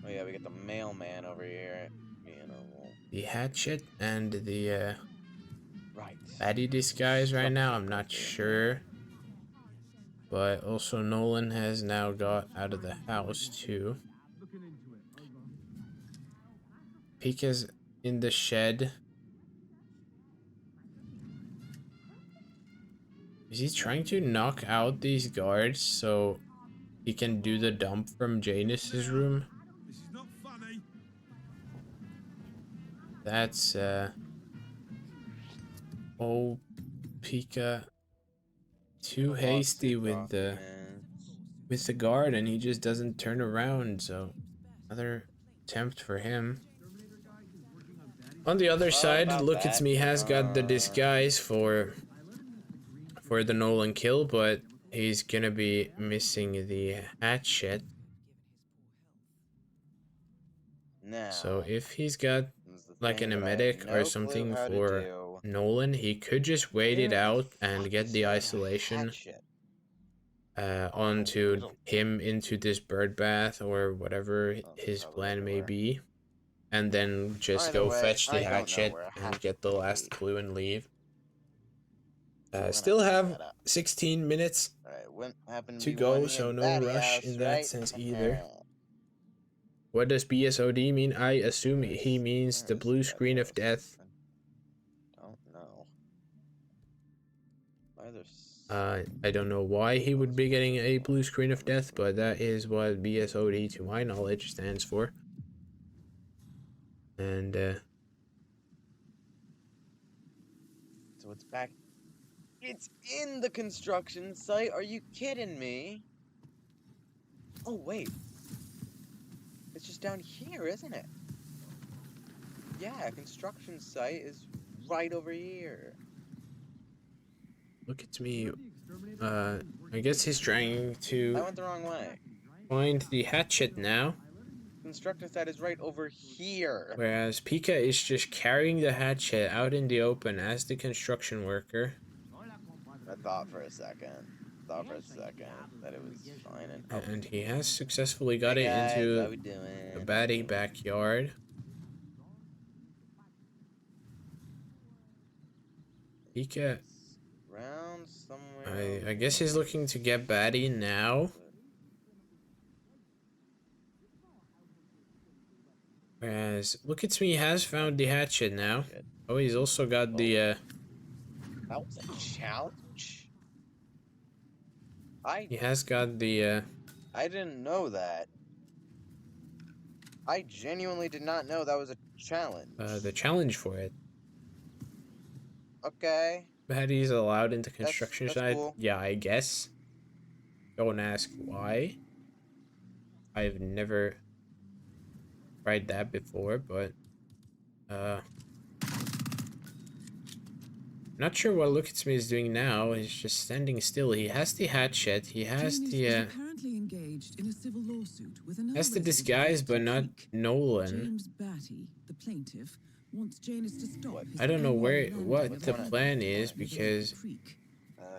Oh yeah, we got the mailman over here. the hatchet and the Right. Batty disguise right now? I'm not sure. But also Nolan has now got out of the house too. Pika's in the shed. Is he trying to knock out these guards so he can do the dump from Janus's room? This is not funny. That's oh, Pika too hasty with the guard, and he just doesn't turn around, so another attempt for him. On the other side, LookitsME has got the disguise for the Nolan kill, but he's gonna be missing the hatchet. Now, So if he's got this is the like thing an that I have emetic no or clue something how to for do. Nolan, he could just wait it Where the out and fuck get is the that isolation hatchet? onto little- him into this bird bath or whatever his probably plan may everywhere. be, and then just Either go way, fetch I the don't know hatchet where a and hatchet get the could last be. clue and leave. So we're gonna Still have to have set up. 16 minutes Alright, what happened to be go, one near so the no Batty rush house, in that right? sense either. What does BSOD mean? I assume he means the Where's blue Batty screen of house? death. I don't know. Why are there I don't know why he would be getting a blue screen of death, but that is what BSOD, to my knowledge, stands for. And, So it's back. It's in the construction site. Are you kidding me? Oh, wait. It's just down here, isn't it? Yeah, construction site is right over here. LookitsME. I guess he's trying I to went the wrong way. find the hatchet now, Construction site is right over here. whereas Pika is just carrying the hatchet out in the open as the construction worker. I thought for a second that it was fine. And he has successfully got Hey it guys, how we into doing? the Batty backyard. Pika, Round somewhere. I guess he's looking to get Batty now. Because LookitsME has found the hatchet now. Shit. Oh, he's also got the That was a challenge? he has got the I didn't know that. I genuinely did not know that was a challenge. the challenge for it. Okay. But he's allowed into construction That's site. cool. Yeah, I guess. Don't ask why. I've never tried that before, but not sure what LookitsME is doing now. He's just standing still. He has the hatchet. He has Janus the is apparently engaged in a civil lawsuit with another has the resident disguise, of but not Creek. Nolan. James Batty, the plaintiff, wants Janus to stop What? his I don't know where annual what landing the of plan land is at River because Creek.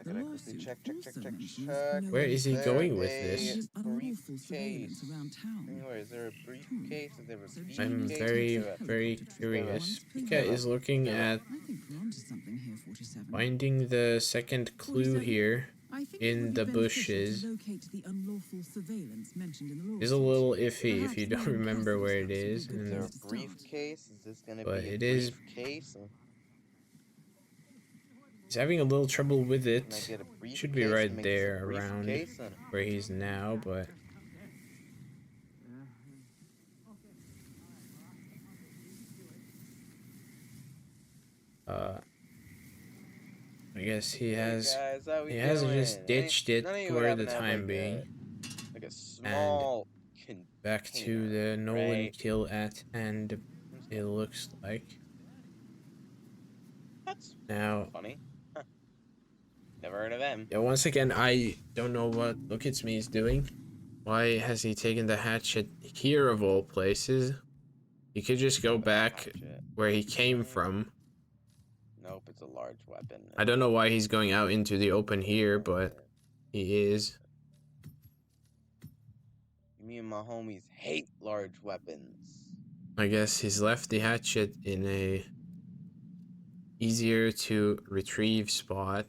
The Gotta quickly lawsuit check. also mentions where Nolan is he Is going there with this? and his unlawful briefcase? surveillance around town. Anyway, is there a briefcase? Is there a So briefcase? I'm Janus very, takes a very helicopter trip curious. once per Pika year. is looking at I think we're onto something here, 47. finding the second clue 47? here I think it in would the be beneficial bushes. to locate the unlawful surveillance mentioned in the lawsuit. It's a little iffy if you Perhaps don't Madam remember where it Cassidy's is, house would be a Is good there place a to start. briefcase? Is this gonna but be a it is. briefcase? He's having a little trouble with Can I it. get a briefcase? Should be and right make this a there around briefcase? where he's now, but I guess he has Hey guys, how we he has doing? just ditched it None of you for happen the to have, time like being. like a small Back to container, the Nolan right? kill at hand, it looks like. That's Now, funny. Huh. Never heard of them. yeah, once again, I don't know what LookitsME is doing. Why has he taken the hatchet here of all places? He could just go back Hatchet. where he came from. Nope, it's a large weapon. I don't know why he's going out into the open here, but he is. Me and my homies hate large weapons. I guess he's left the hatchet in a easier to retrieve spot.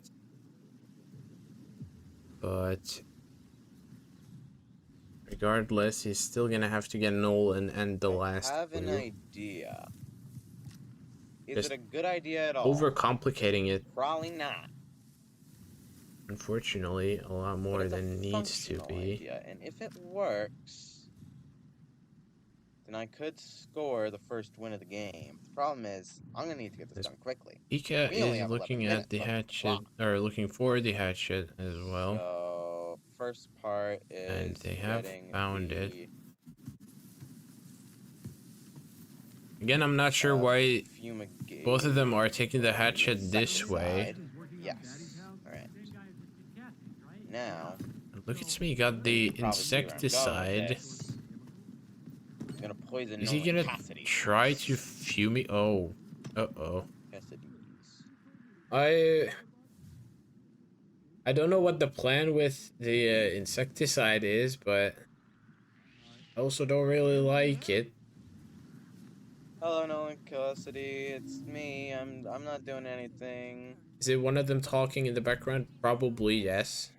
But regardless, he's still gonna have to get Nolan and the last I have an clue. idea. Is Just it a good idea at all? Overcomplicating it, Probably not. unfortunately, a lot But more it's a than needs to functional be. idea, and if it works, then I could score the first win of the game. The problem is, I'm gonna need to get this This done quickly. Pika We only is have 11 looking minutes at the left on the hatchet, clock. or looking for the hatchet as well. So, first part is And they have getting found it. the Again, I'm not sure why fumigate. both of them are taking the hatchet this way. Yes. Alright. Now, LookitsME got the probably see where I'm going with insecticide. this. He's gonna poison Is he Nolan gonna Cassidy. try to fumigate? Oh. Uh-oh. Cassidy's. I don't know what the plan with the insecticide is, but I also don't really like it. Hello, Nolan Cassidy. It's me. I'm not doing anything. Is it one of them talking in the background? Probably yes.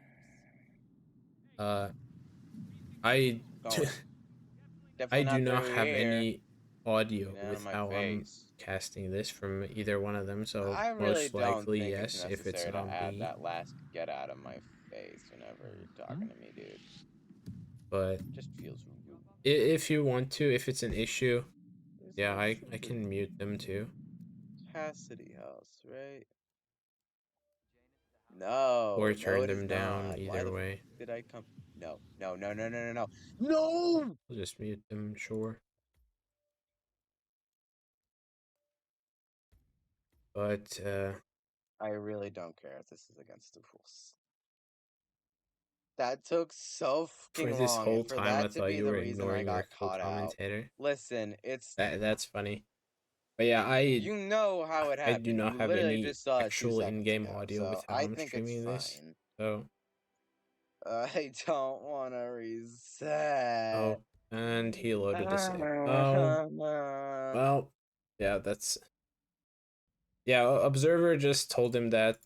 I Going. I Definitely do not through have here. any audio Get out of with my how I'm face. casting this from either one of them, so I really most don't likely think yes it's if it's necessary to on add me. that last "get out of my face" whenever you're talking to me, dude. But It just feels rude. if you want to, if it's an issue, There's yeah, no I sugar. can mute them too. Cassidy house, right? No, Or no, turn it is them down, not. Why either the way. f did I come? No, no, no, no, no, no, no, no! I'll just mute them, sure. But I really don't care if this is against the rules. That took so for fucking this long, whole and for time I that to thought be you the were reason I ignoring your got caught out. co-commentator. Listen, it's That's funny. But yeah, you know how it I do happened. not You have literally any just saw it 2 actual seconds in-game ago, audio so with how I I'm think it's streaming this. fine. So, I don't want to reset. oh, and he loaded the save. Oh, well, yeah, that's... Yeah, Observer just told him that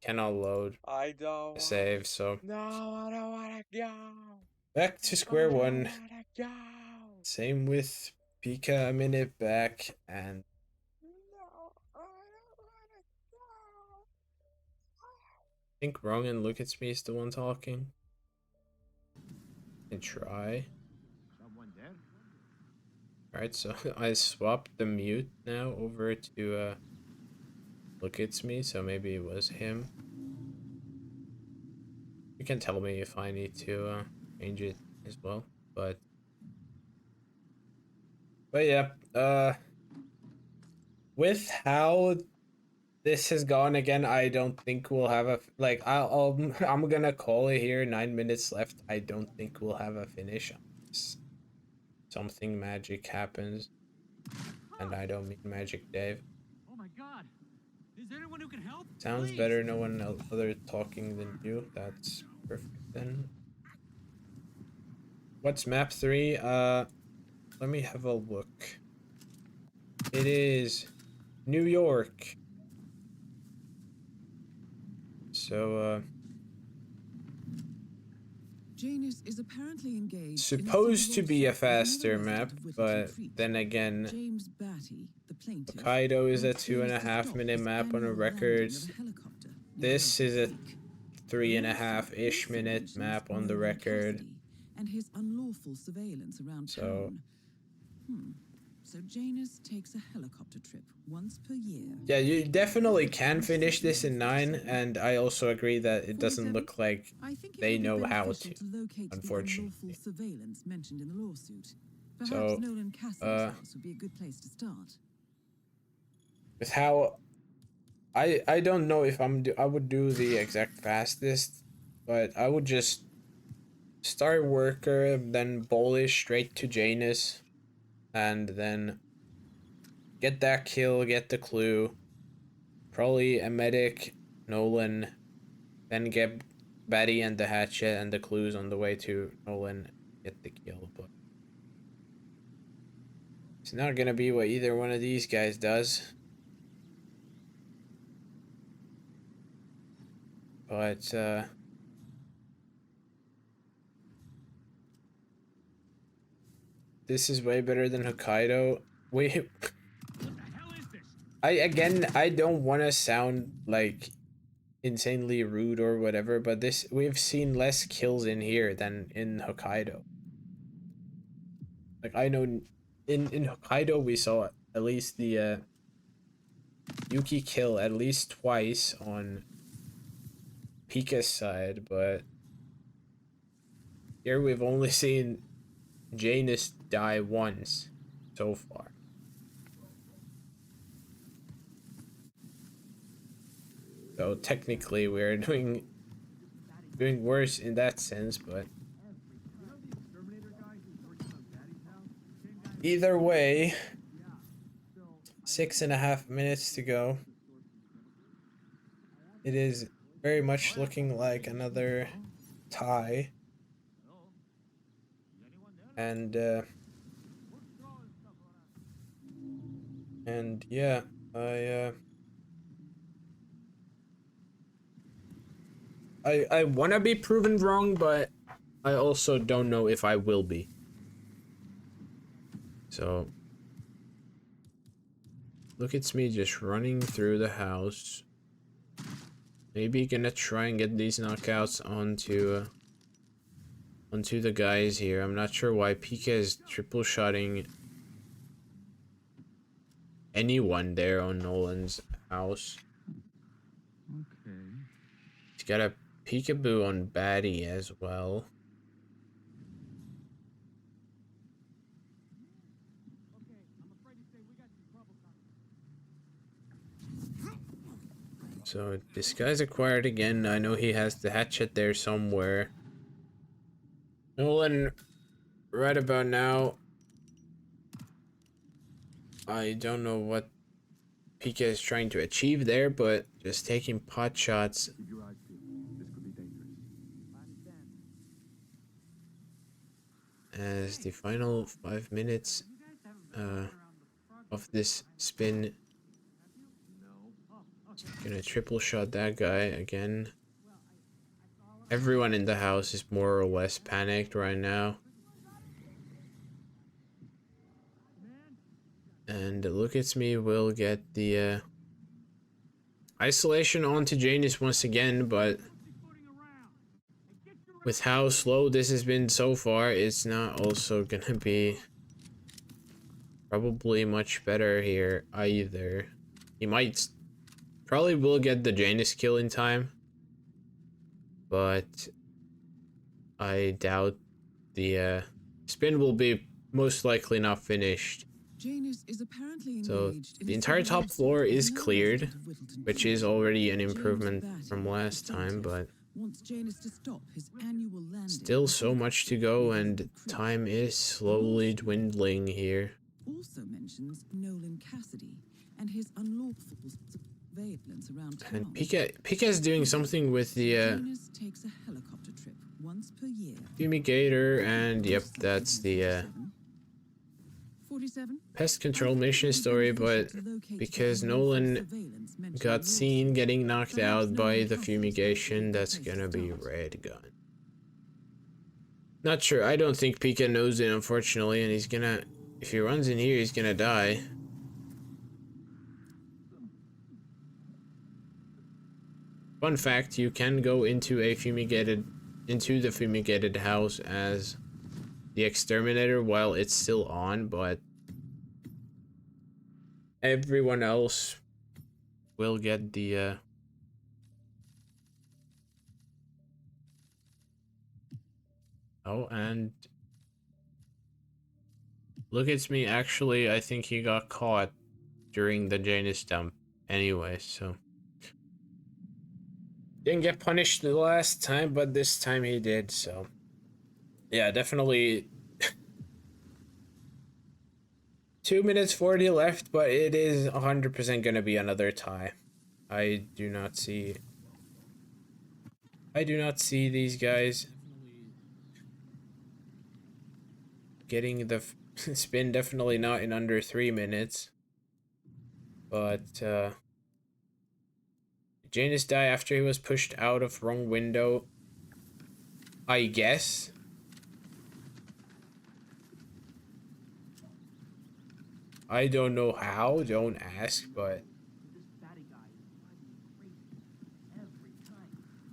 cannot load I don't the save, so... No, I don't wanna go. Back to square one. I don't wanna go. Same with Pika a minute back, and No, I don't wanna go. I think Wrong and LookitsME is the one talking. And try. Alright, so I swapped the mute now over to LookitsME, so maybe it was him. You can tell me if I need to change it as well, but yeah, with how this has gone again, I don't think we'll have a like. I'm gonna call it here. 9 minutes left. I don't think we'll have a finish unless something magic happens, and I don't mean Magic Dave. Oh my god. Is there anyone who can help? Sounds Please. better. No one other talking than you. That's perfect then. What's map 3? Let me have a look. It is New York. So Janus is apparently engaged. supposed to be a faster map, but then again, James Batty, the plaintiff, Hokkaido is a wants Janus to 2.5 stop minute this map on a annual record. landing of a helicopter This near is a Lake. 3.5-ish minute map on the record. And his unlawful surveillance around So town. So Janus takes a helicopter trip once per year. yeah, you definitely can finish this in 9, and I also agree that it doesn't look like I think it they would be know how beneficial to, locate the unfortunately. unlawful surveillance mentioned in the lawsuit. Perhaps So, Nolan Cassie's house would be a good place to start. with how I don't know if I would do the exact fastest, but I would just start worker, then bullish straight to Janus, and then get that kill, get the clue, probably a medic, Nolan, then get Batty and the hatchet and the clues on the way to Nolan, get the kill, but it's not gonna be what either one of these guys does. But this is way better than Hokkaido. Wait, I don't want to sound like insanely rude or whatever, but we've seen less kills in here than in Hokkaido. Like I know in Hokkaido we saw at least the Yuki kill at least twice on Pika's side, but here we've only seen Janus die once so far. So technically we're doing worse in that sense, but either way, 6.5 minutes to go. It is very much looking like another tie. And yeah, I want to be proven wrong, but I also don't know if I will be. So LookitsME just running through the house. Maybe gonna try and get these knockouts onto the guys here. I'm not sure why Pika is triple shotting anyone there on Nolan's house. Okay. He's got a peekaboo on Batty as well. So this guy's acquired again. I know he has the hatchet there somewhere. Nolan, right about now, I don't know what Pika is trying to achieve there, but just taking pot shots. Keep your eyes peeled. This could be dangerous. As the final 5 minutes of this spin, gonna triple shot that guy again. Everyone in the house is more or less panicked right now. And LookitsME will get the isolation onto Janus once again, but with how slow this has been so far, it's not also gonna be probably much better here either. He might probably will get the Janus kill in time, but I doubt the spin will be most likely not finished. Janus is apparently So engaged in the a entire civil top lawsuit floor with is another cleared, resident of Whittleton which is Court. already an James improvement Batty, from the last time, plaintiff, but wants Janus to stop his annual landing still of so much to helicopters go, in and Golden Creek. time is slowly dwindling here. Also mentions Nolan Cassidy and his unlawful surveillance around town. And Pika's doing something with the Janus takes a helicopter trip once per year. fumigator, and yep, that's the 47. pest control mission story, but because Nolan got seen getting knocked out by the fumigation, that's gonna be red gun. Not sure, I don't think Pika knows it, unfortunately, and he's gonna, if he runs in here, he's gonna die. Fun fact, you can go into the fumigated house as the exterminator while it's still on, but everyone else will get the oh, and LookitsME, actually, I think he got caught during the Janus dump anyway, so didn't get punished the last time, but this time he did, so yeah, definitely 2 minutes 40 left, but it is 100% gonna be another tie. I do not see these guys getting the spin, definitely not in under 3 minutes. But did Janus die after he was pushed out of wrong window? I guess. I don't know how, don't ask, but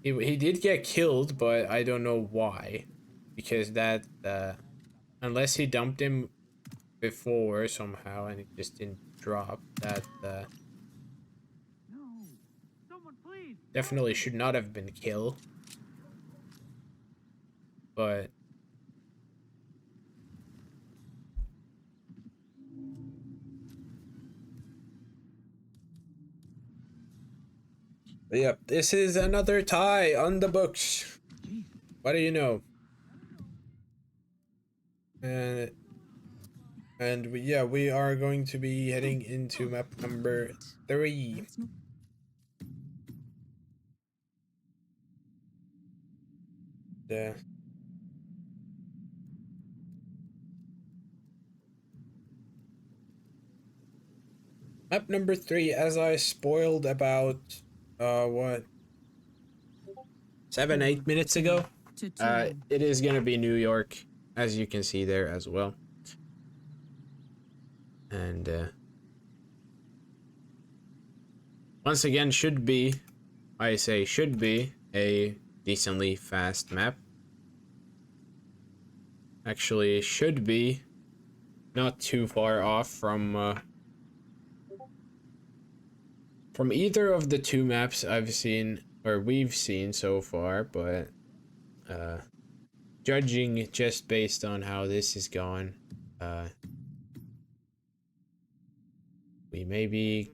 he did get killed, but I don't know why. Because that unless he dumped him before somehow and it just didn't drop, that No! Someone please! definitely should not have been killed. But yep, this is another tie on the books. What do you know? Yeah, we are going to be heading into map number 3. That's not The map number 3, as I spoiled about what, 7-8 minutes ago, it is gonna be New York, as you can see there as well. And once again, should be, I say should be, a decently fast map. Actually, should be not too far off from either of the two maps I've seen, or we've seen so far, but judging just based on how this is gone, we may be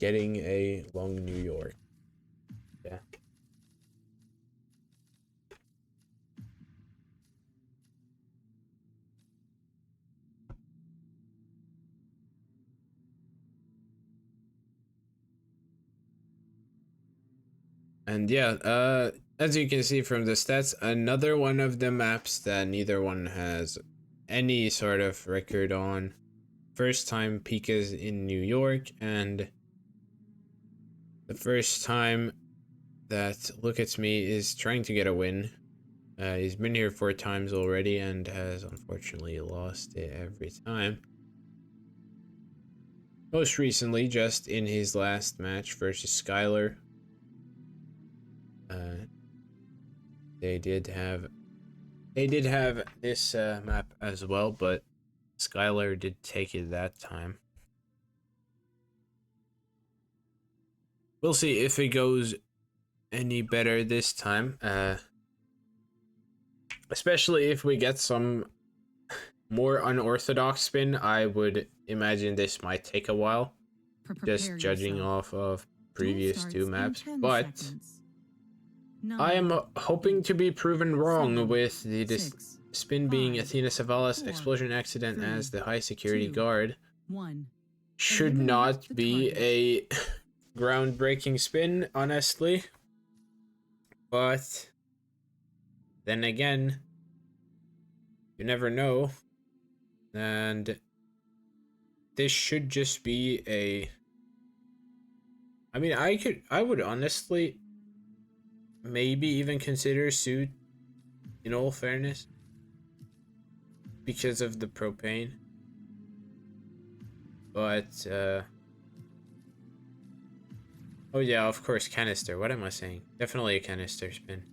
getting a long New York. Yeah. And yeah, as you can see from the stats, another one of the maps that neither one has any sort of record on. First time Pika's in New York, and the first time that LookitsME is trying to get a win. He's been here 4 times already and has unfortunately lost it every time. Most recently, just in his last match versus Skylar, they did have this map as well, but Skylar did take it that time. We'll see if it goes any better this time, especially if we get some more unorthodox spin. I would imagine this might take a while, just judging off of previous two maps, but I am hoping to be proven wrong with the spin being Athena Savalas explosion accident as the high security guard. Should not be a groundbreaking spin, honestly, but then again, you never know, and this should just be a, I mean, I would honestly maybe even consider suit, in all fairness, because of the propane, but oh yeah, of course, canister. What am I saying? Definitely a canister spin.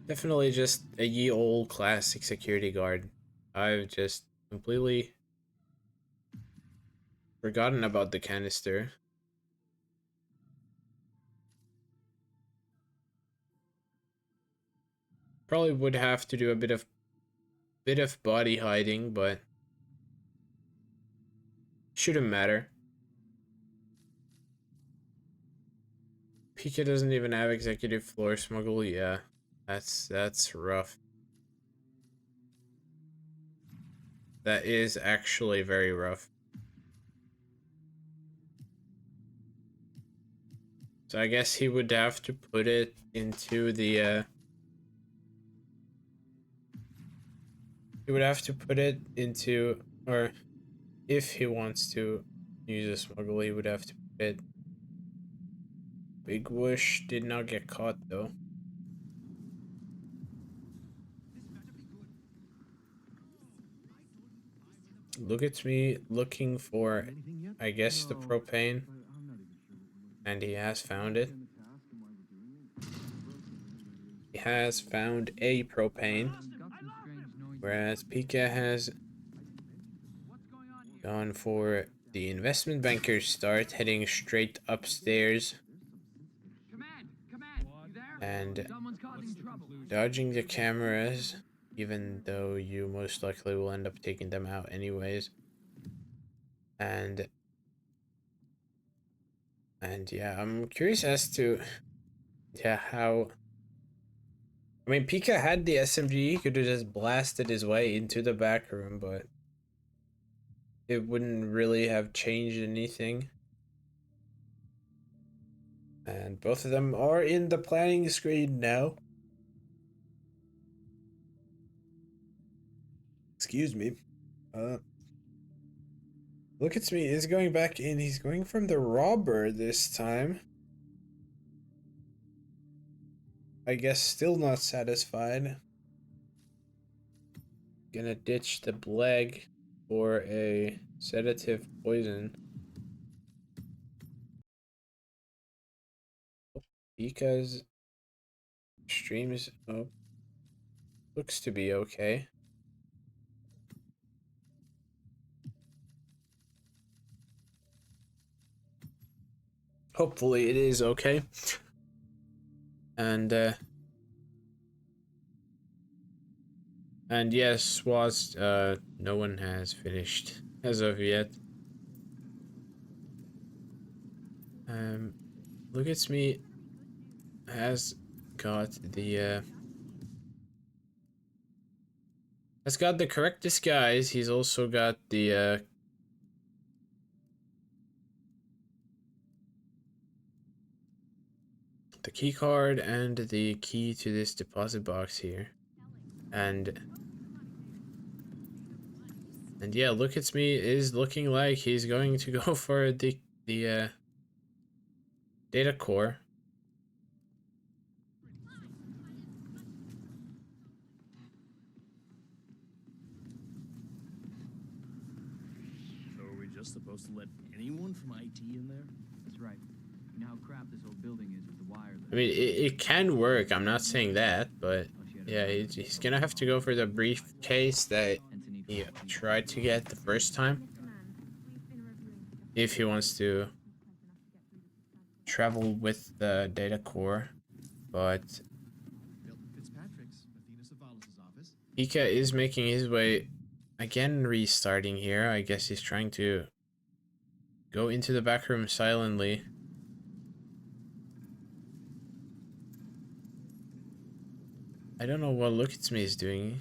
Definitely just a ye old classic security guard. I've just completely forgotten about the canister. Probably would have to do a bit of body hiding, but shouldn't matter. Pika doesn't even have executive floor smuggle. Yeah, that's rough. That is actually very rough. So I guess he would have to put it into the he would have to put it into, or if he wants to use a smuggle, he would have to put it. Big Whoosh did not get caught though. LookitsME looking for, I guess, the propane, and he has found it. He has found a propane, whereas Pika has gone for the investment banker's start, heading straight upstairs and dodging the cameras, even though you most likely will end up taking them out anyways. And yeah, I'm curious as to how, I mean, Pika had the SMG, he could have just blasted his way into the back room, but it wouldn't really have changed anything. And both of them are in the planning screen now. Excuse me. LookitsME is going back in. He's going from the robber this time. I guess still not satisfied. Gonna ditch the Bleg for a sedative poison. Because streams, oh, looks to be okay. Hopefully it is okay. And yes, was no one has finished as of yet. LookitsME has got the correct disguise. He's also got the key card and the key to this deposit box here. And yeah, LookitsME is looking like he's going to go for the data core. just supposed to let anyone from IT in there? That's right. You know how crap this old building is with the wire. I mean, it can work. I'm not saying that, but yeah, he's gonna have to go for the briefcase that he tried to get the first time if he wants to travel with the data core. But Fitzpatrick's, Athena Savalas' office. Pika is making his way again, restarting here. I guess he's trying to go into the back room silently. I don't know what LookitsME is doing.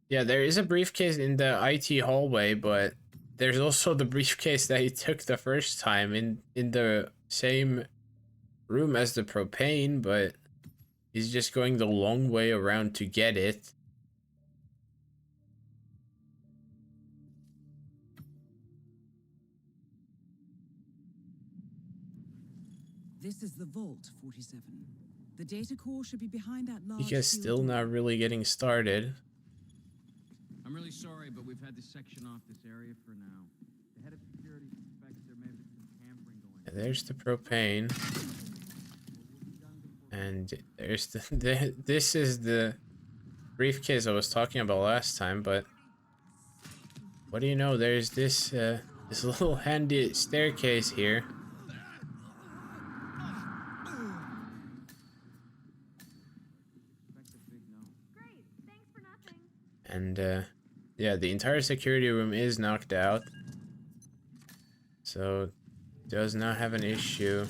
Yeah, there is a briefcase in the IT hallway, but there's also the briefcase that he took the first time in the same room as the propane, but he's just going the long way around to get it. This is the vault, 47. The data core should be behind that large Pika's steel still door. not really getting started. I'm really sorry, but we've had to section off this area for now. The head of security suspects there may have been some tampering going on. There's the propane. And there's the this is the briefcase I was talking about last time, but what do you know, there's this this little handy staircase here. Great, thanks for nothing. And yeah, the entire security room is knocked out, so does not have an issue.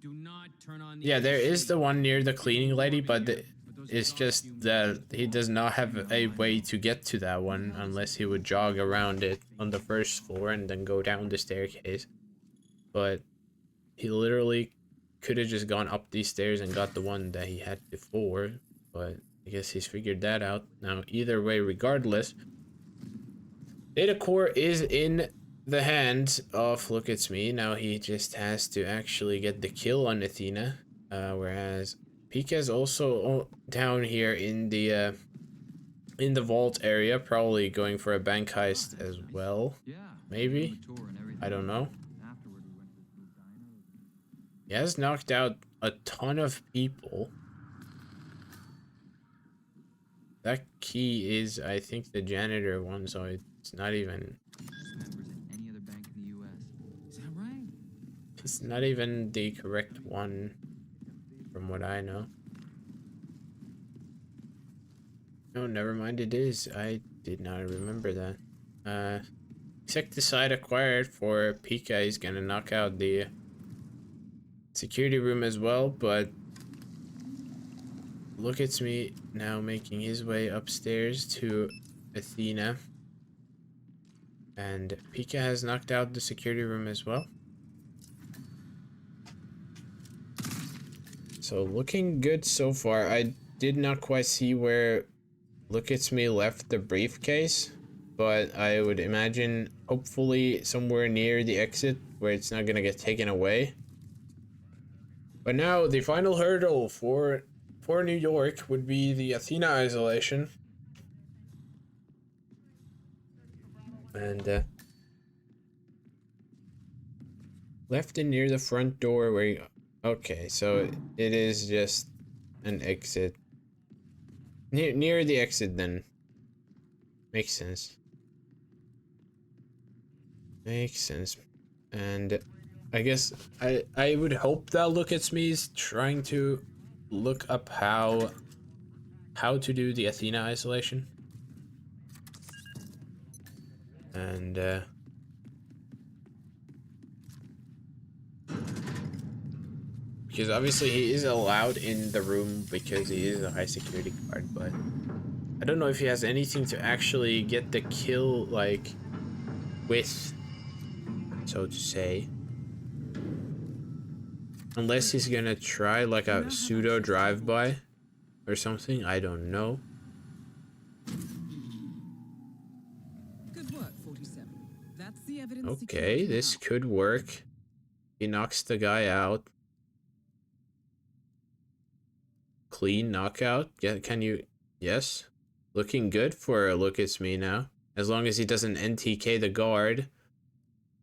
Do not turn on the Yeah, there is AC. the one near the cleaning lady, but it's just that he does not have a way to get to that one unless he would jog around it on the first floor and then go down the staircase. But he literally could have just gone up these stairs and got the one that he had before, but I guess he's figured that out. Now, either way, regardless, data core is in the hands of LookitsME. Now he just has to actually get the kill on Athena, whereas Pika is also down here in the vault area, probably going for a bank heist as well. Yeah. Maybe, I don't know. Afterward, we went to this little diner. He has knocked out a ton of people. That key is, I think, the janitor one, so it's not even... Members at any other bank in the U.S. Is that right? It's not even the correct one, from what I know. No, never mind, it is. I did not remember that. Insecticide acquired for Pika is gonna knock out the security room as well, but LookitsME now making his way upstairs to Athena. And Pika has knocked out the security room as well. So looking good so far. I did not quite see where LookitsME left the briefcase, but I would imagine hopefully somewhere near the exit where it's not gonna get taken away. But now the final hurdle for New York would be the Athena isolation. And left and near the front door where you, okay, so it is just an exit. Near the exit then. Makes sense. Makes sense. And I guess I would hope that LookitsME is trying to look up how to do the Athena isolation. And because obviously he is allowed in the room because he is a high security guard, but I don't know if he has anything to actually get the kill, like, with, so to say. Unless he's gonna try like a pseudo drive-by or something, I don't know. Good work, 47. That's the evidence. Okay, security this now. could work. He knocks the guy out. Clean knockout. Yeah, can you? Yes. Looking good for LookitsME now. As long as he doesn't NTK the guard.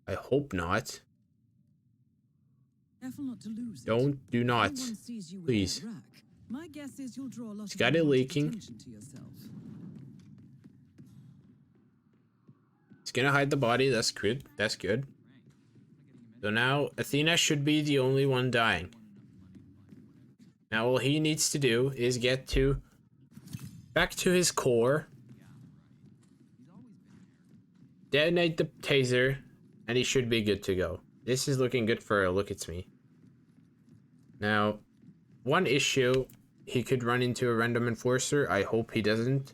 I hope not. Careful not to lose it. Do not. If anyone sees you with Please. that rack, my guess is you'll draw a lot He's of got it unwanted leaking. attention to yourself. He's gonna hide the body. That's good. That's good. So now Athena should be the only one dying. Now all he needs to do is get back to his core, detonate the taser, and he should be good to go. This is looking good for LookitsME. Now, one issue, he could run into a random enforcer. I hope he doesn't.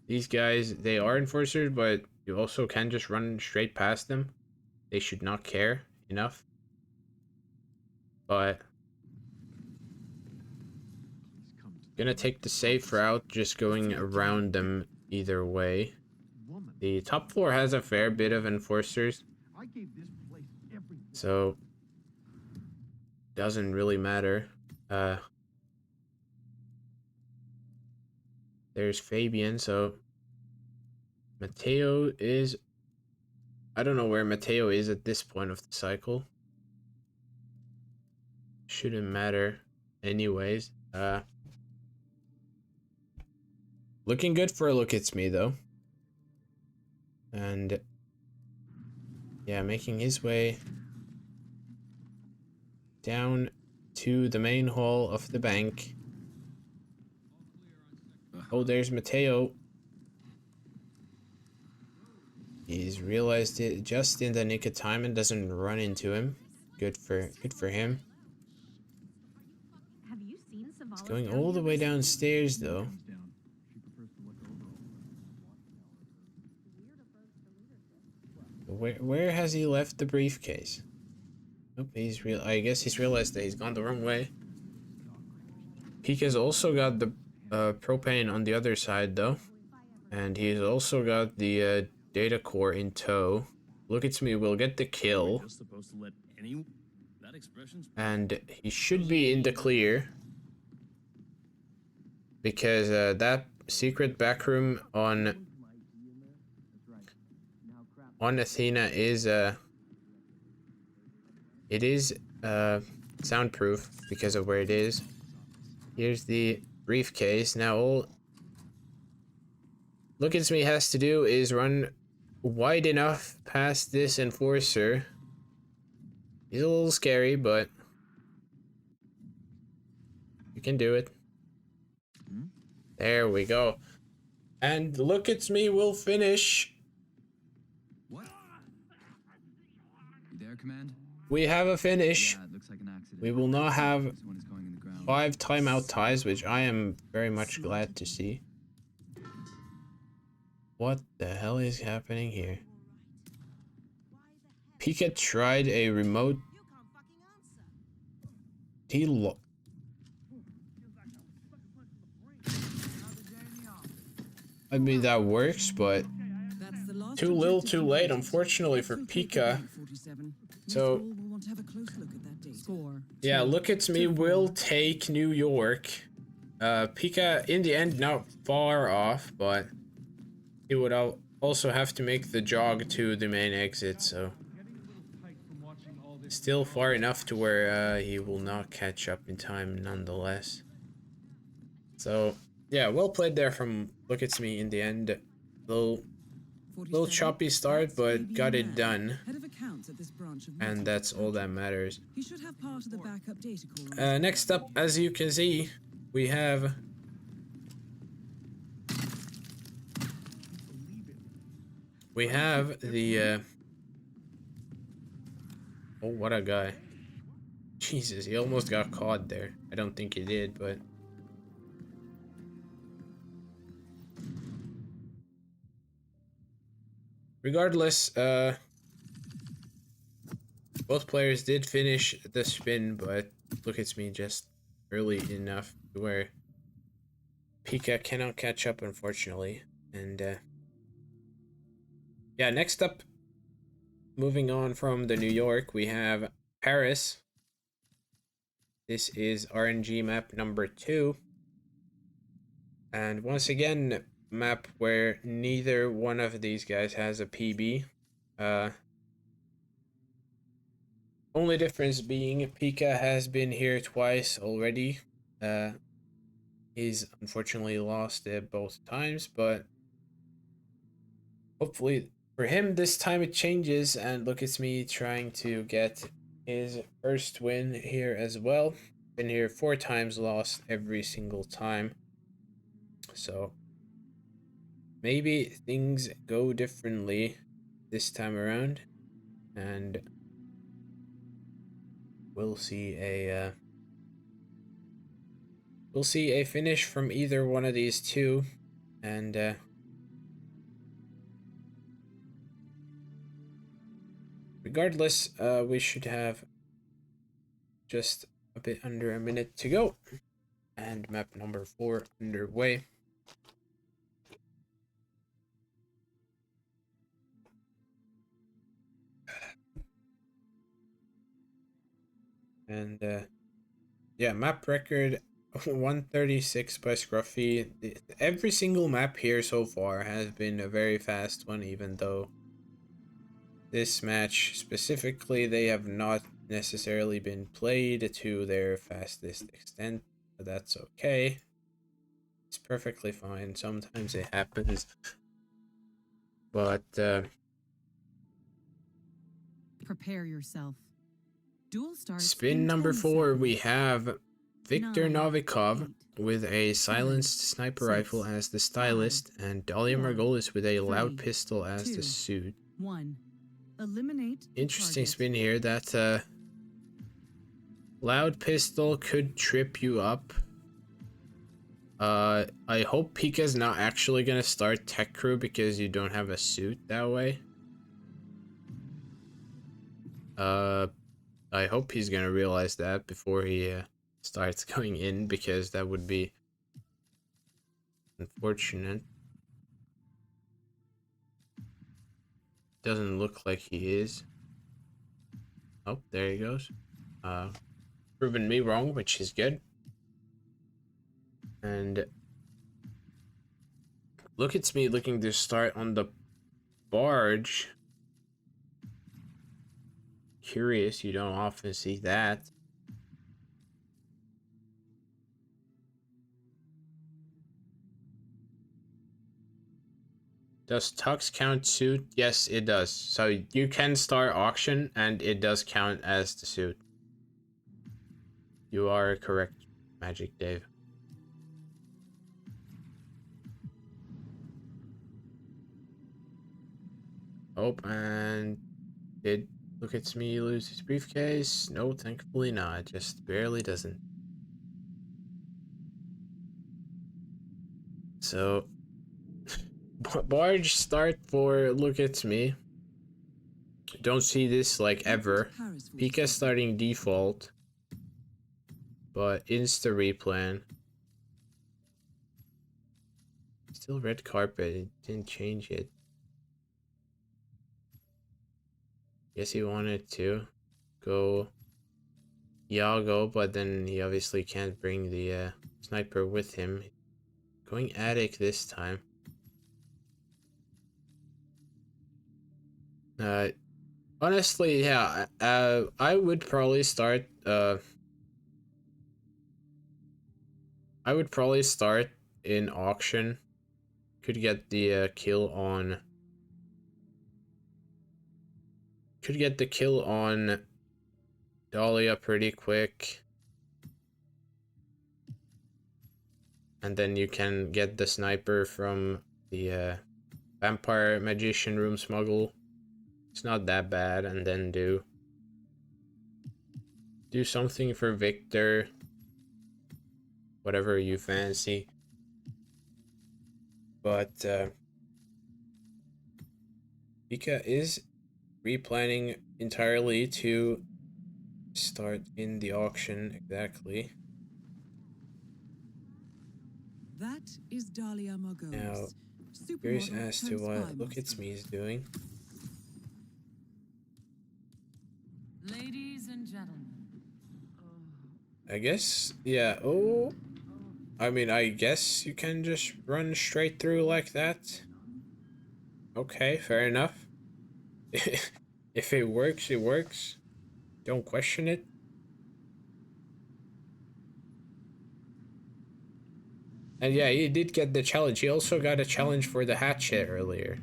These guys, they are enforcers, but you also can just run straight past them. They should not care enough. But gonna take the safe route, just going around them either way. The top floor has a fair bit of enforcers, so doesn't really matter. There's Fabian, so Mateo is... I don't know where Mateo is at this point of the cycle. Shouldn't matter anyways. Looking good for LookitsME though. And yeah, making his way down to the main hall of the bank. Oh, there's Mateo. He's realized it just in the nick of time and doesn't run into him. Good for him. Have you seen Savalas He's going down all the here way recently? downstairs though. Where has he left the briefcase? Nope, I guess he's realized that he's gone the wrong way. Pika's also got the propane on the other side though. And he's also got the data core in tow. LookitsME will get the kill. And he should be in the clear. Because that secret backroom on Athena is it is soundproof because of where it is. Here's the briefcase. Now all LookitsME has to do is run wide enough past this enforcer. He's a little scary, but you can do it. There we go. And LookitsME will finish. What? You there, Command? We have a finish. Yeah, it looks like an accident. We will not have This one is going in the ground. 5 timeout ties, which I am very much glad to see. What the hell is happening here? Pika tried a remote. I mean, that works, but That's the last too little objective too late, completed. unfortunately for Exfiltrate Pika. Bank 47. So, Next call, we'll want to have a close look at that data. Score. yeah, LookitsME will take New York. Pika, in the end, not far off, but he would also have to make the jog to the main exit, so still far enough to where he will not catch up in time nonetheless. So, yeah, well played there from LookitsME in the end. Little choppy start, but got it done. Head of accounts at this branch of And that's all that matters. He should have part of the backup data core. Next up, as you can see, we have the oh, what a guy. Jesus, he almost got caught there. I don't think he did, but regardless, both players did finish the spin, but LookitsME just early enough to where Pika cannot catch up, unfortunately. And yeah, next up, moving on from the New York, we have Paris. This is RNG map number 2. And once again, map where neither one of these guys has a PB. Only difference being Pika has been here twice already. He's unfortunately lost it both times, but hopefully for him this time it changes, and look, it's me trying to get his first win here as well. Been here 4 times, lost every single time. So maybe things go differently this time around, and we'll see a finish from either one of these two, and regardless, we should have just a bit under a minute to go, and map number 4 underway. And yeah, map record 136 by Scruffy. Every single map here so far has been a very fast one, even though this match specifically they have not necessarily been played to their fastest extent, but that's okay. It's perfectly fine. Sometimes it happens. But Prepare yourself. Duel starts spin in number 10 4, seconds. we have Victor 9, Novikov 8, with a 7, silenced sniper 6, rifle as the stylist, 5, and Dahlia 4, Margolis with a loud 3, pistol as 2, the suit. 1. Eliminate the Interesting target. spin here. That loud pistol could trip you up. I hope Pika's not actually gonna start Tech Crew because you don't have a suit that way. I hope he's gonna realize that before he starts going in, because that would be unfortunate. Doesn't look like he is. Oh, there he goes. Proving me wrong, which is good. And LookitsME looking to start on the barge. Curious, you don't often see that. Does Tux count suit? Yes, it does. So you can start auction and it does count as the suit. You are correct, Magic Dave. Oh, and did LookitsME lose his briefcase? No, thankfully not. Just barely doesn't. So, barge start for LookitsME. Don't see this like ever. Pika starting default, but insta replan. Still red carpet. It didn't change it. Guess he wanted to go Yago, but then he obviously can't bring the sniper with him. Going attic this time. Honestly, yeah. I would probably start. I would probably start in auction. Could get the kill on. Could get the kill on Dahlia pretty quick. And then you can get the sniper from the vampire magician room smuggle. It's not that bad, and then do something for Victor. Whatever you fancy. But Pika is replanning entirely to start in the auction exactly. That is Dahlia Margolis. Now, curious Supermodel as to turned what spy LookitsME is doing. Ladies and gentlemen. I guess, yeah. Oh, I mean, I guess you can just run straight through like that. Okay, fair enough. If it works, it works. Don't question it. And yeah, he did get the challenge. He also got a challenge for the hatchet earlier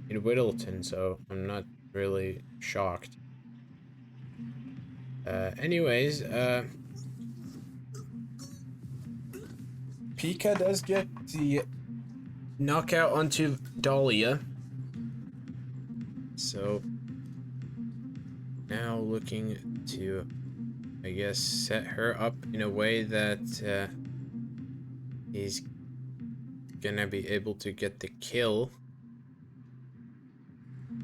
in Whittleton, so I'm not really shocked. Anyways, Pika does get the knockout onto Dahlia. So now looking to, I guess, set her up in a way that he's gonna be able to get the kill.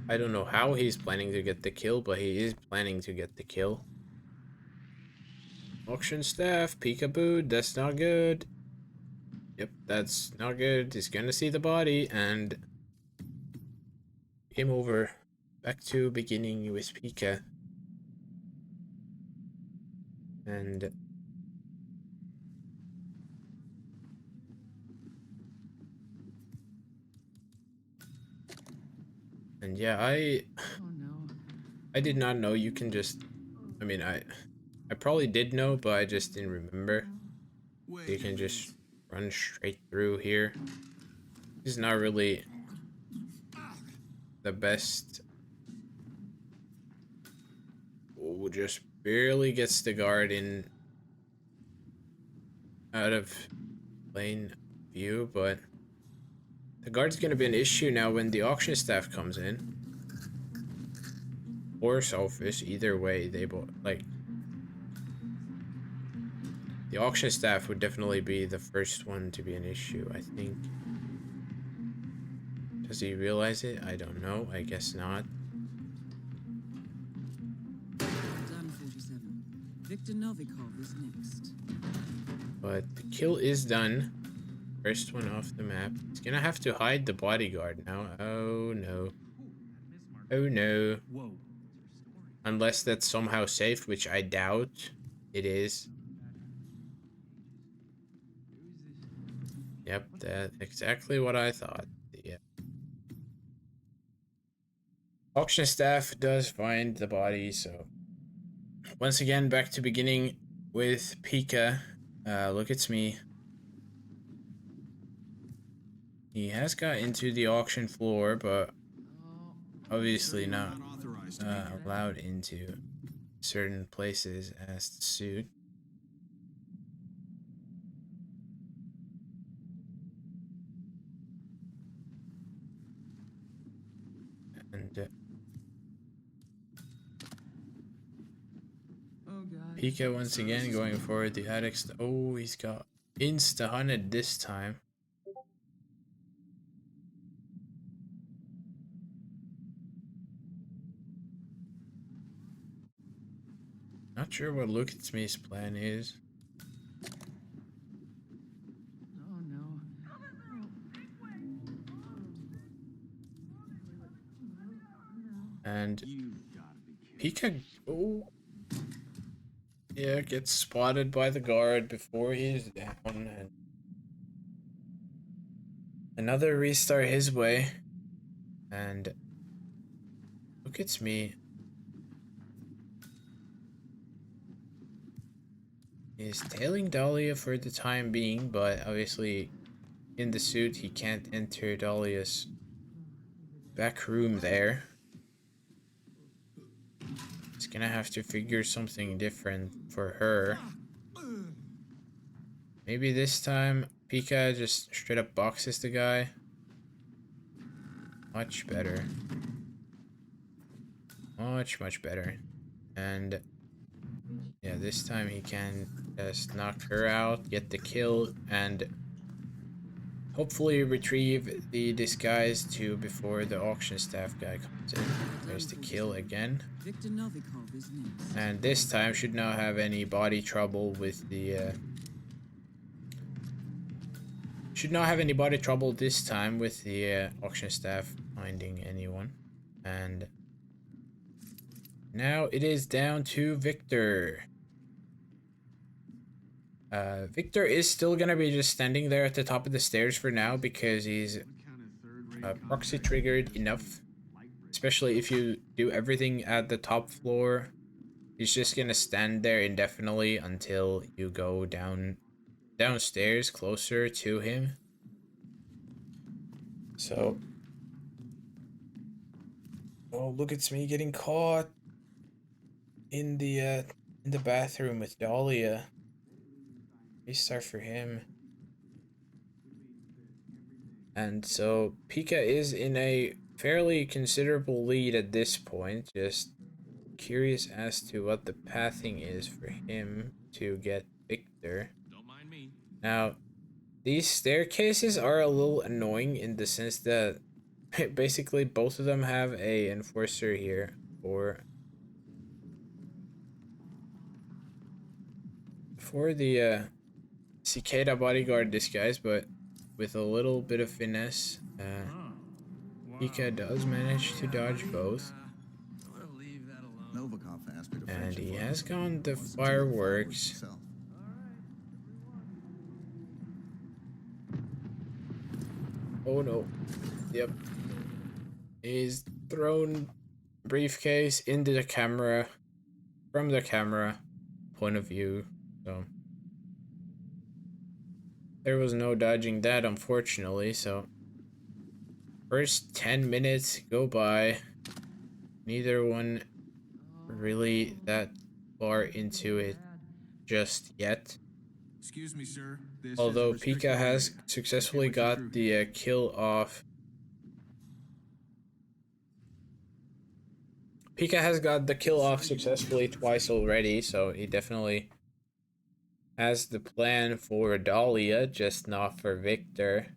I don't know how he's planning to get the kill, but he is planning to get the kill. Auction staff, peekaboo, that's not good. Yep, that's not good. He's gonna see the body, and game over. Back to beginning with Pika. And yeah, Oh no. I did not know you can just, I mean, I probably did know, but I just didn't remember. You can just run straight through here. This is not really the best. Oh, just barely gets the guard in out of plain view, but the guard's gonna be an issue now when the auction staff comes in. Or Selfish, either way, they both, like, the auction staff would definitely be the first one to be an issue, I think. Does he realize it? I don't know. I guess not. Done, 47. Victor Novikov is next. But the kill is done. First one off the map. He's gonna have to hide the bodyguard now. Oh no. Oh no. Whoa. Unless that's somehow safe, which I doubt it is. Yep, that's exactly what I thought. Yeah. Auction staff does find the body, so once again back to beginning with Pika. LookitsME. He has got into the auction floor, but obviously not allowed into certain places as the suit. And Pika once again going for the addicts. Oh, he's got insta-hunted this time. Not sure what LookitsMe's plan is. Oh no. And Pika, oh, yeah, gets spotted by the guard before he's down, and another restart his way. And LookitsME is tailing Dahlia for the time being, but obviously in the suit he can't enter Dahlia's back room there. He's gonna have to figure something different for her. Maybe this time Pika just straight up boxes the guy. Much better. Much better. And yeah, this time he can just knock her out, get the kill, and hopefully retrieve the disguise too before the auction staff guy comes in. There's the kill again. Victor Novikov is next. And this time should not have any body trouble with the should not have any body trouble this time with the auction staff finding anyone. And now it is down to Victor. Victor is still gonna be just standing there at the top of the stairs for now because he's proxy triggered enough. Especially if you do everything at the top floor, he's just gonna stand there indefinitely until you go downstairs closer to him. So, oh, look, it's me getting caught in the bathroom with Dahlia. Restart for him. And so Pika is in a fairly considerable lead at this point. Just curious as to what the pathing is for him to get Victor. Don't mind me. Now, these staircases are a little annoying in the sense that basically both of them have a enforcer here for the cicada bodyguard disguise, but with a little bit of finesse, Pika does manage to dodge both. Novikov asked me to And fetch he it. has gone the Wasn't too fireworks. himself. Oh no. Yep. He's thrown briefcase into the camera from the camera point of view. So there was no dodging that, unfortunately. So first 10 minutes go by. Neither one really that far into it just yet. Excuse me, sir. This Although is a restricted Pika has area. successfully Can't put you got through the kill off. Pika has got the kill off successfully twice already, so he definitely has the plan for Dahlia, just not for Victor.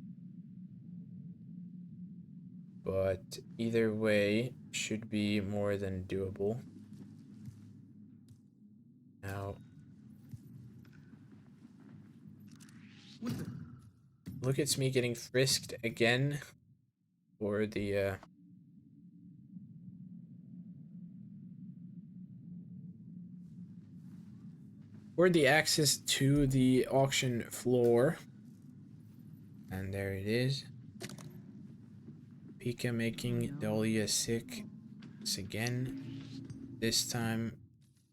But either way, should be more than doable. Now, look, it's me getting frisked again for the access to the auction floor. And there it is. Pika making Dahlia sick once again. This time,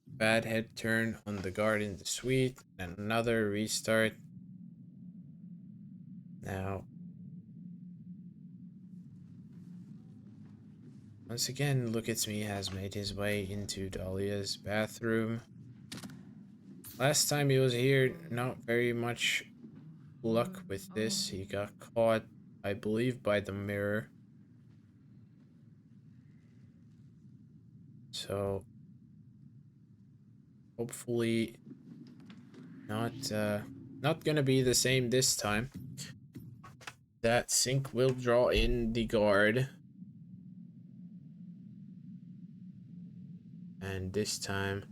bad head turn on the guard in the suite. And another restart. Now, once again, LookitsME has made his way into Dahlia's bathroom. Last time he was here, not very much luck with this. He got caught, I believe, by the mirror. So hopefully not gonna be the same this time. That sink will draw in the guard. And this time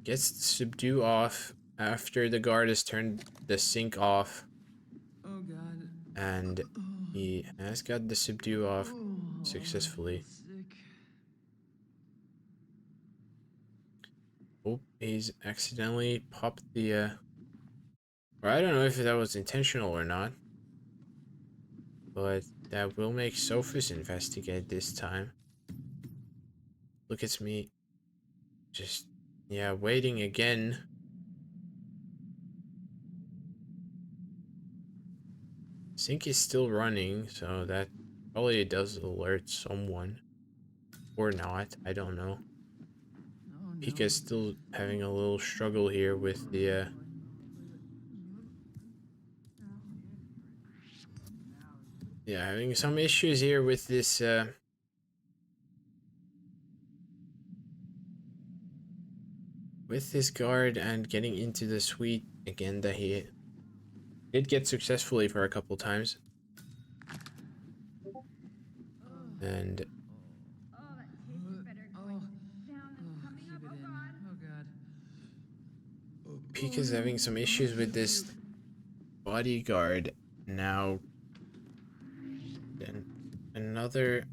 gets the subdue off after the guard has turned the sink off. Oh God. And he has got the subdue off successfully. Sick. Oh, he's accidentally popped the or I don't know if that was intentional or not. But that will make Sophus investigate this time. LookitsME just, yeah, waiting again. Sync is still running, so that probably does alert someone. Or not, I don't know. Pika's still having a little struggle here with the yeah, having some issues here with this guard and getting into the suite again that he did get successfully for a couple times. And Oh, that tastes better going down than coming up. Oh God. Oh God. Pika's having some issues with this bodyguard now. Then another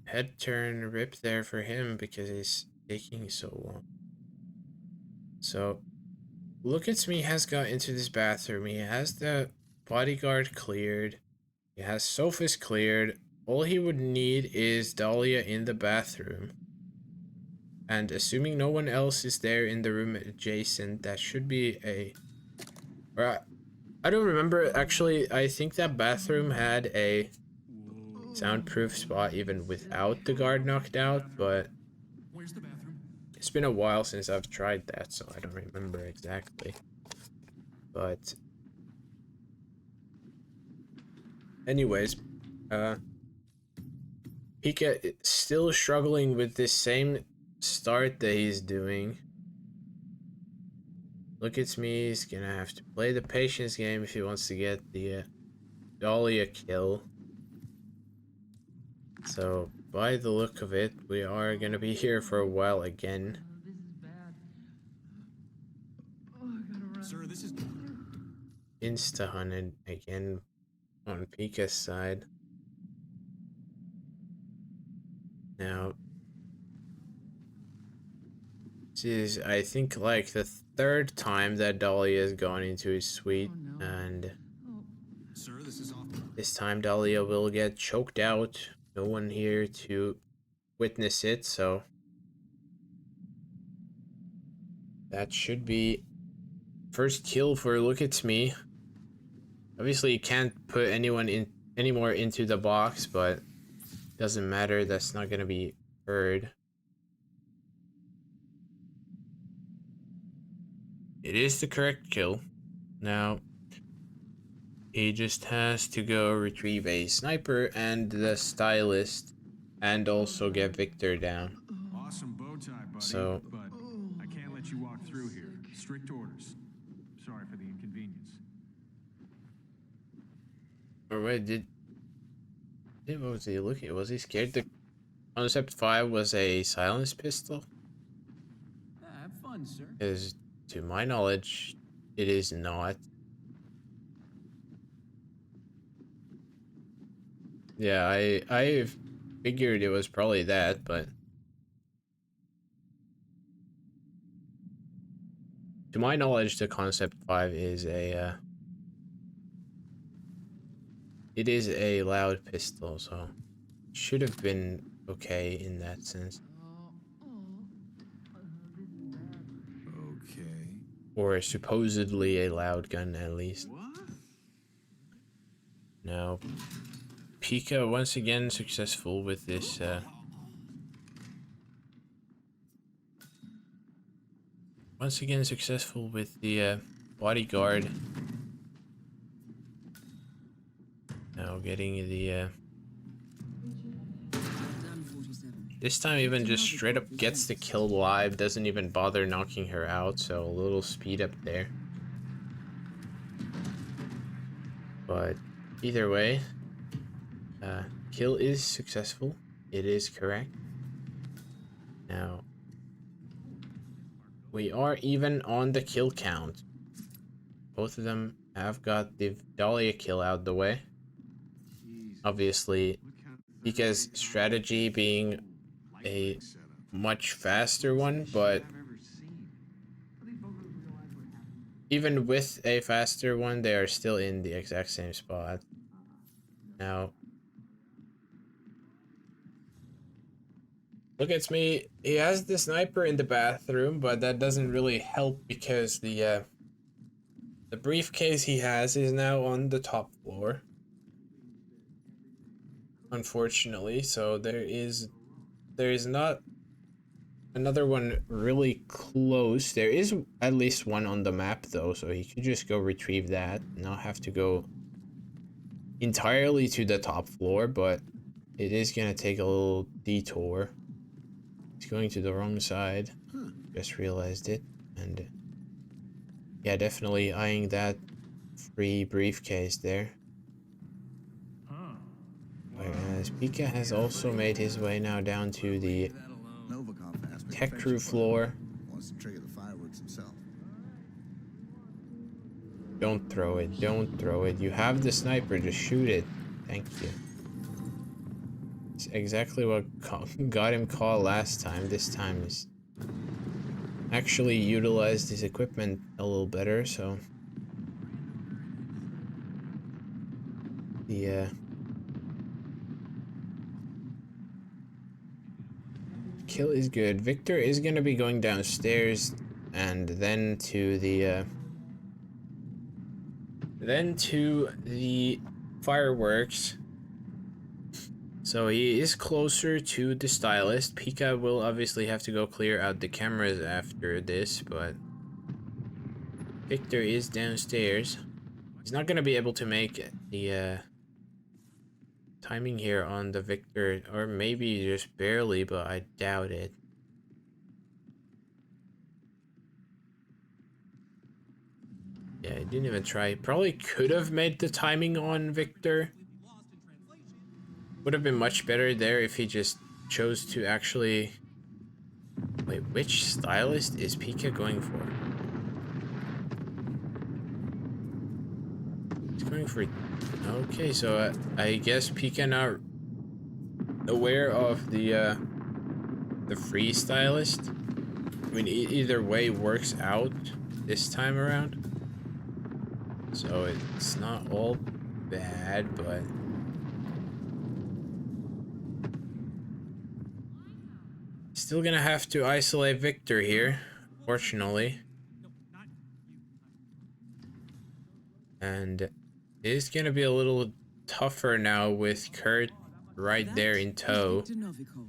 head turn rip there for him because he's taking so long. So LookitsME has got into this bathroom. He has the bodyguard cleared. He has sofas cleared. All he would need is Dahlia in the bathroom. And assuming no one else is there in the room adjacent, that should be a... I don't remember, actually. I think that bathroom had a soundproof spot even without the guard knocked out, but Where's the bathroom? it's been a while since I've tried that, so I don't remember exactly. But anyways, Pika is still struggling with this same start that he's doing. LookitsME is gonna have to play the patience game if he wants to get the Dahlia kill. So, by the look of it, we are gonna be here for a while again. This is bad. Oh, I gotta run. Sir, this is... Insta-hunted again on Pika's side. Now, this is, I think, like the third time that Dahlia has gone into his suite, Oh, no. and Sir, this is off. this time Dahlia will get choked out. No one here to witness it, so that should be first kill for LookitsME. Obviously, you can't put anyone in anymore into the box, but doesn't matter. That's not gonna be heard. It is the correct kill. Now, he just has to go retrieve a sniper and the stylist, and also get Victor down. Awesome bow tie, buddy. So- But I can't let you walk through here. Strict orders. Sorry for the inconvenience. Or wait, what was he looking at? Was he scared? The Concept 5 was a silenced pistol? Have fun, sir. Because, to my knowledge, it is not. Yeah, I figured it was probably that, but to my knowledge, the Concept 5 is a it is a loud pistol, so it should have been okay in that sense. Okay. Or supposedly a loud gun, at least. What? Now, Pika once again successful with this once again successful with the bodyguard. Now getting the Done 47. this time even just straight up gets the kill live, doesn't even bother knocking her out, so a little speed up there. But either way, kill is successful. It is correct. Now, we are even on the kill count. Both of them have got the Dahlia kill out the way. Obviously, Pika's strategy being a much faster one, but even with a faster one, they are still in the exact same spot. Now, LookitsME, he has the sniper in the bathroom, but that doesn't really help because the briefcase he has is now on the top floor. Unfortunately, so there is not another one really close. There is at least one on the map though, so he could just go retrieve that, not have to go entirely to the top floor, but it is gonna take a little detour. He's going to the wrong side. Just realized it, and yeah, definitely eyeing that free briefcase there. Whereas Pika has also made his way now down to the tech crew floor. Wants to trigger the fireworks himself. Don't throw it, don't throw it. You have the sniper, just shoot it. Thank you. It's exactly what got him caught last time. This time is actually utilize this equipment a little better, so the kill is good. Victor is gonna be going downstairs and then to the fireworks. So he is closer to the stylist. Pika will obviously have to go clear out the cameras after this, but Victor is downstairs. He's not gonna be able to make the timing here on the Victor, or maybe just barely, but I doubt it. Yeah, he didn't even try. He probably could have made the timing on Victor. Would have been much better there if he just chose to actually... Wait, which stylist is Pika going for? He's going for... Okay, so I guess Pika not aware of the free stylist. I mean, either way works out this time around. So it's not all bad, but... Still gonna have to isolate Victor here, fortunately. And it is gonna be a little tougher now with Kurt right there in tow. Victor Novikov,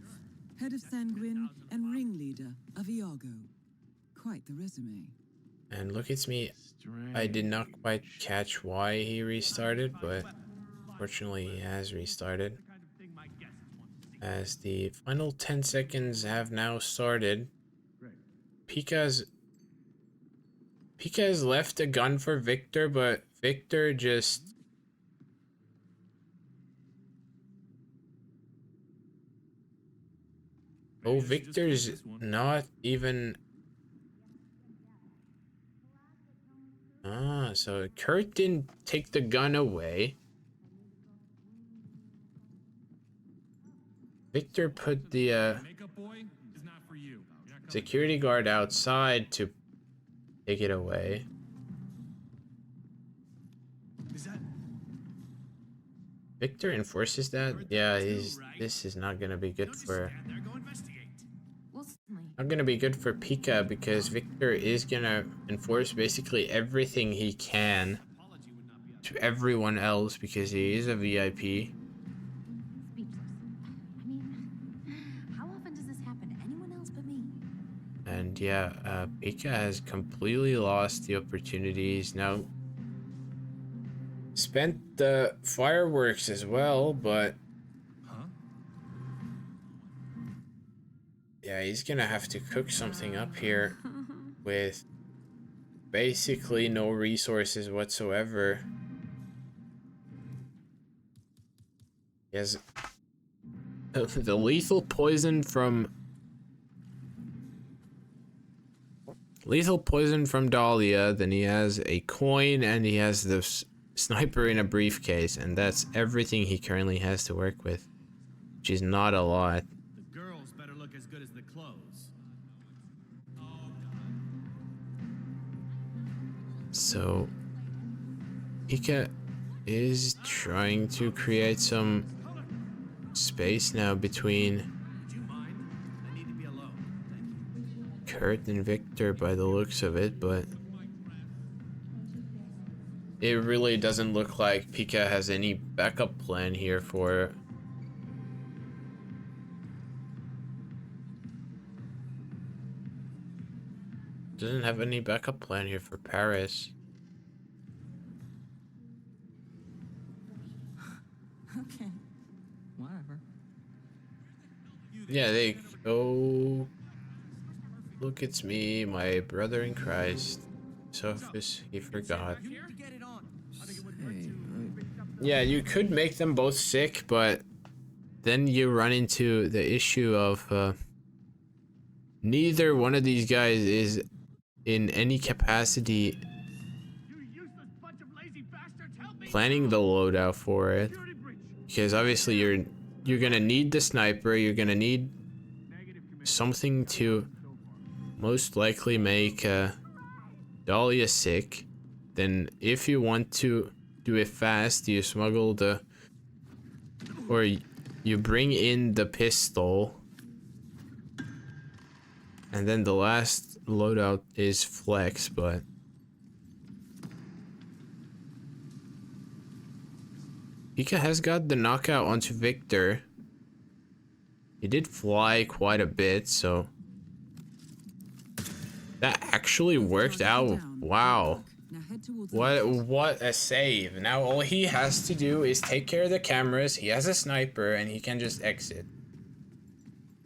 head of Sanguine and ringleader of Iago. Quite the resume. And LookitsME, I did not quite catch why he restarted, but fortunately he has restarted. As the final 10 seconds have now started, Pika's left a gun for Victor, but Victor just... Oh, Victor's not even... Ah, so Kurt didn't take the gun away. Victor put the security guard outside to take it away. Victor enforces that? Yeah, this is not gonna be good for... Not gonna be good for Pika, because Victor is gonna enforce basically everything he can to everyone else because he is a VIP. And yeah, Pika has completely lost the opportunities. Now, spent the fireworks as well, but yeah, he's gonna have to cook something up here with basically no resources whatsoever. He has the lethal poison from Dahlia, then he has a coin, and he has the sniper in a briefcase, and that's everything he currently has to work with, which is not a lot. The girls better look as good as the clothes. So Pika is trying to create some space now between Kurt and Victor by the looks of it, but it really doesn't look like Pika has any backup plan here for... Doesn't have any backup plan here for Paris. Okay. Whatever. Yeah, they go. LookitsME, my brother in Christ. Sophus, he forgot. Yeah, you could make them both sick, but then you run into the issue of neither one of these guys is in any capacity planning the loadout for it, because obviously you're gonna need the sniper, you're gonna need something to most likely make Dahlia sick. Then if you want to do it fast, you smuggle the, or you bring in the pistol, and then the last loadout is flex. But Pika has got the knockout onto Victor. He did fly quite a bit, so that actually worked out. Wow. What a save. Now all he has to do is take care of the cameras. He has a sniper and he can just exit.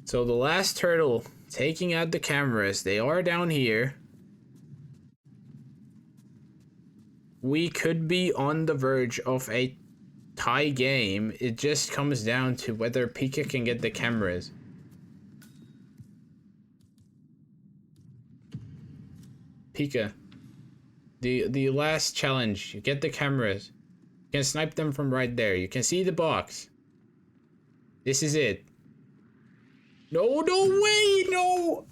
So the last turtle taking out the cameras, they are down here. We could be on the verge of a tie game. It just comes down to whether Pika can get the cameras. Pika, the last challenge, you get the cameras. You can snipe them from right there. You can see the box. This is it. No, no way, no!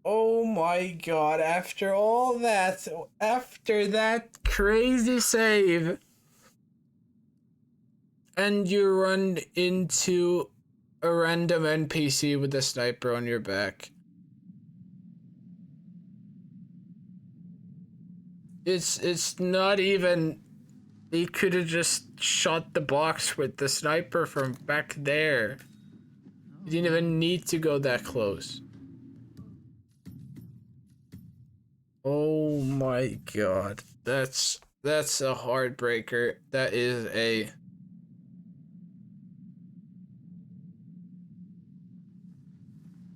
Oh my god, after all that, after that crazy save, and you run into a random NPC with a sniper on your back. It's not even, he could have just shot the box with the sniper from back there. You didn't even need to go that close. Oh my god. That's a heartbreaker. That is a...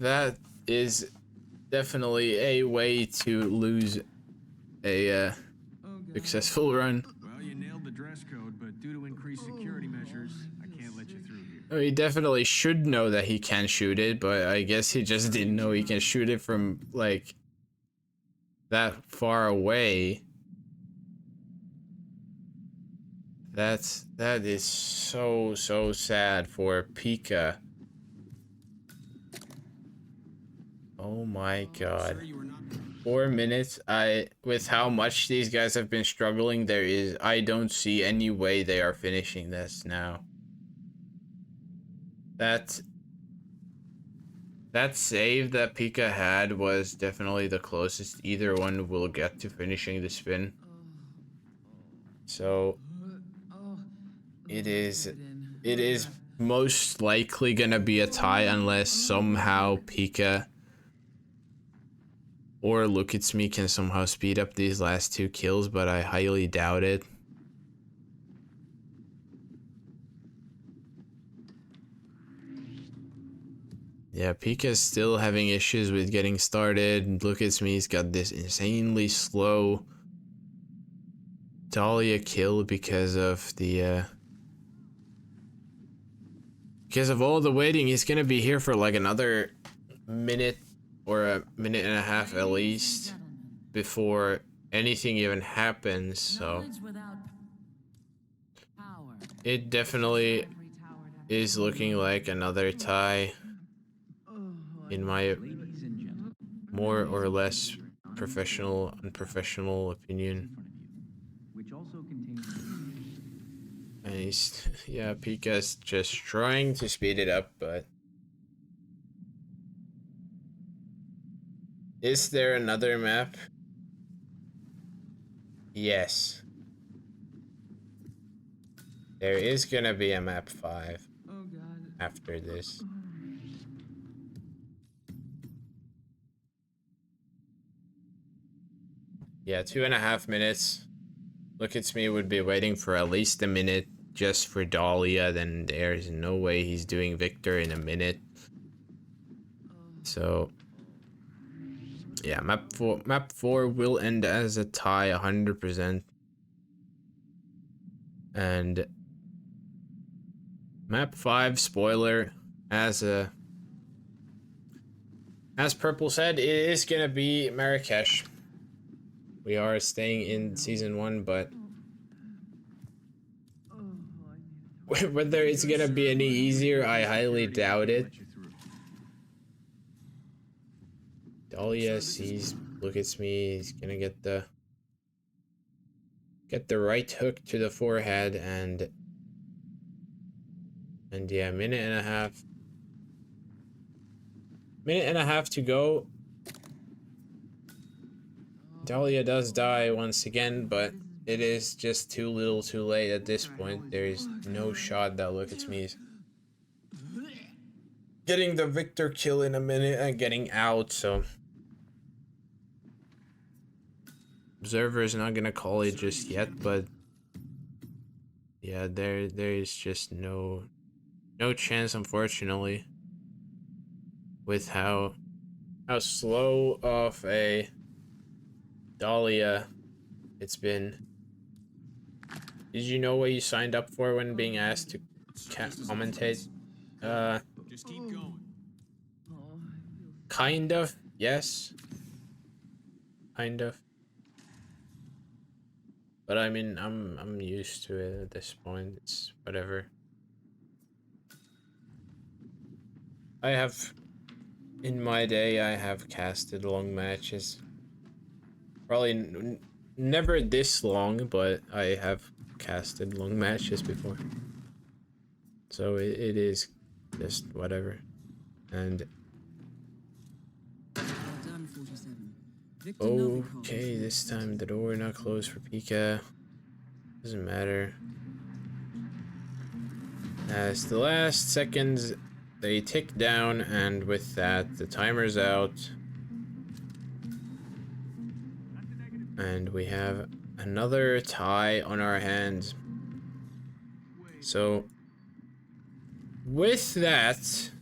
That is definitely a way to lose a successful run. Well, you nailed the dress code, but due to increased security measures, I can't let you through here. Oh, he definitely should know that he can shoot it, but I guess he just didn't know he can shoot it from, like, that far away. That is so sad for Pika. Oh my god. 4 minutes. With how much these guys have been struggling, I don't see any way they are finishing this now. That save that Pika had was definitely the closest either one will get to finishing the spin. So it is most likely gonna be a tie unless somehow Pika or LookitsME can somehow speed up these last 2 kills, but I highly doubt it. Yeah, Pika's still having issues with getting started. LookitsME's got this insanely slow Dahlia kill because of the because of all the waiting. He's gonna be here for like another minute or a minute and a half at least before anything even happens, so it definitely is looking like another tie in my more or less unprofessional opinion. And he's, yeah, Pika's just trying to speed it up, but is there another map? Yes. There is gonna be a map 5 after this. Yeah, 2.5 minutes. LookitsME would be waiting for at least a minute just for Dahlia, then there's no way he's doing Victor in a minute. So yeah, map 4 will end as a tie 100%. And map 5, spoiler, as Purple said, it is gonna be Marrakesh. We are staying in season 1, but Whether it's gonna be any easier, I highly doubt it. Let you through. Dahlia sees, look at me, he's gonna get the right hook to the forehead, and yeah, minute and a half to go. Dahlia does die once again, but it is just too little too late at this point. There is no shot that Look at Me's getting the victor kill in a minute and getting out, so Observer is not gonna call it just yet, but yeah, there is just no chance, unfortunately, with how slow of a Dahlia it's been. Did you know what you signed up for when being asked to commentate? Just keep going. Kind of, yes. Kind of. But I mean, I'm used to it at this point. It's whatever. I have, in my day, I have casted long matches. Probably never this long, but I have casted long matches before. So it is just whatever. And Well done, 47. Victor Novikov okay, is this next. time the door not closed for Pika. Doesn't matter. As the last seconds they tick down, and with that the timer's out. And we have another tie on our hands. So with that, Jesus.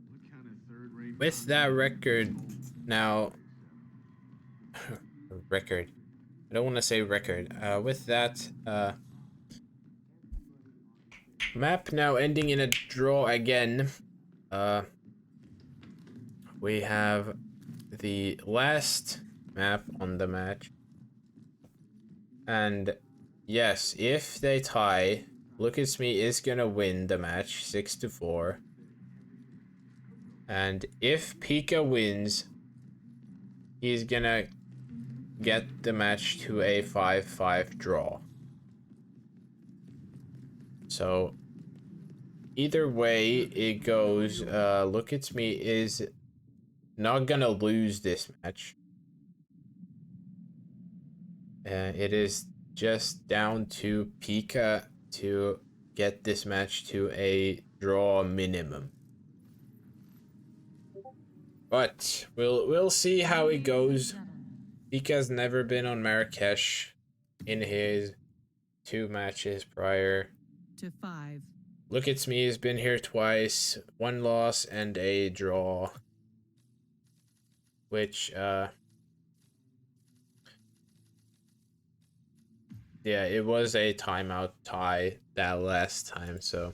What kind of third-rate with that record now record. I don't want to say record. With that map now ending in a draw again. We have the last map on the match. And yes, if they tie, LookitsME is gonna win the match 6-4. And if Pika wins, he's gonna get the match to a 5-5 draw. So either way it goes, LookitsME is not gonna lose this match. It is just down to Pika to get this match to a draw minimum. But we'll see how it goes. Pika's never been on Marrakesh in his 2 matches prior. To 5. LookitsME has been here twice, 1 loss and a draw. Which, yeah, it was a timeout tie that last time, so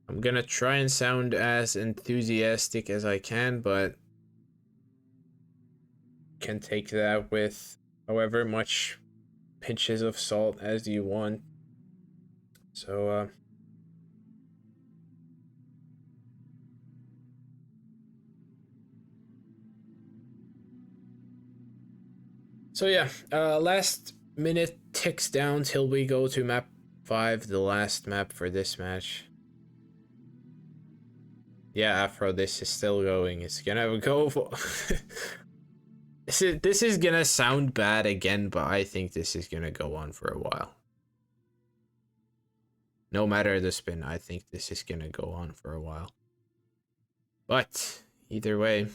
I'm gonna try and sound as enthusiastic as I can, but can take that with however much pinches of salt as you want. So, yeah, last minute ticks down till we go to map 5, the last map for this match. Yeah, Afro, this is still going. It's gonna go for... This is gonna sound bad again, but I think this is gonna go on for a while. No matter the spin, I think this is gonna go on for a while. But either way,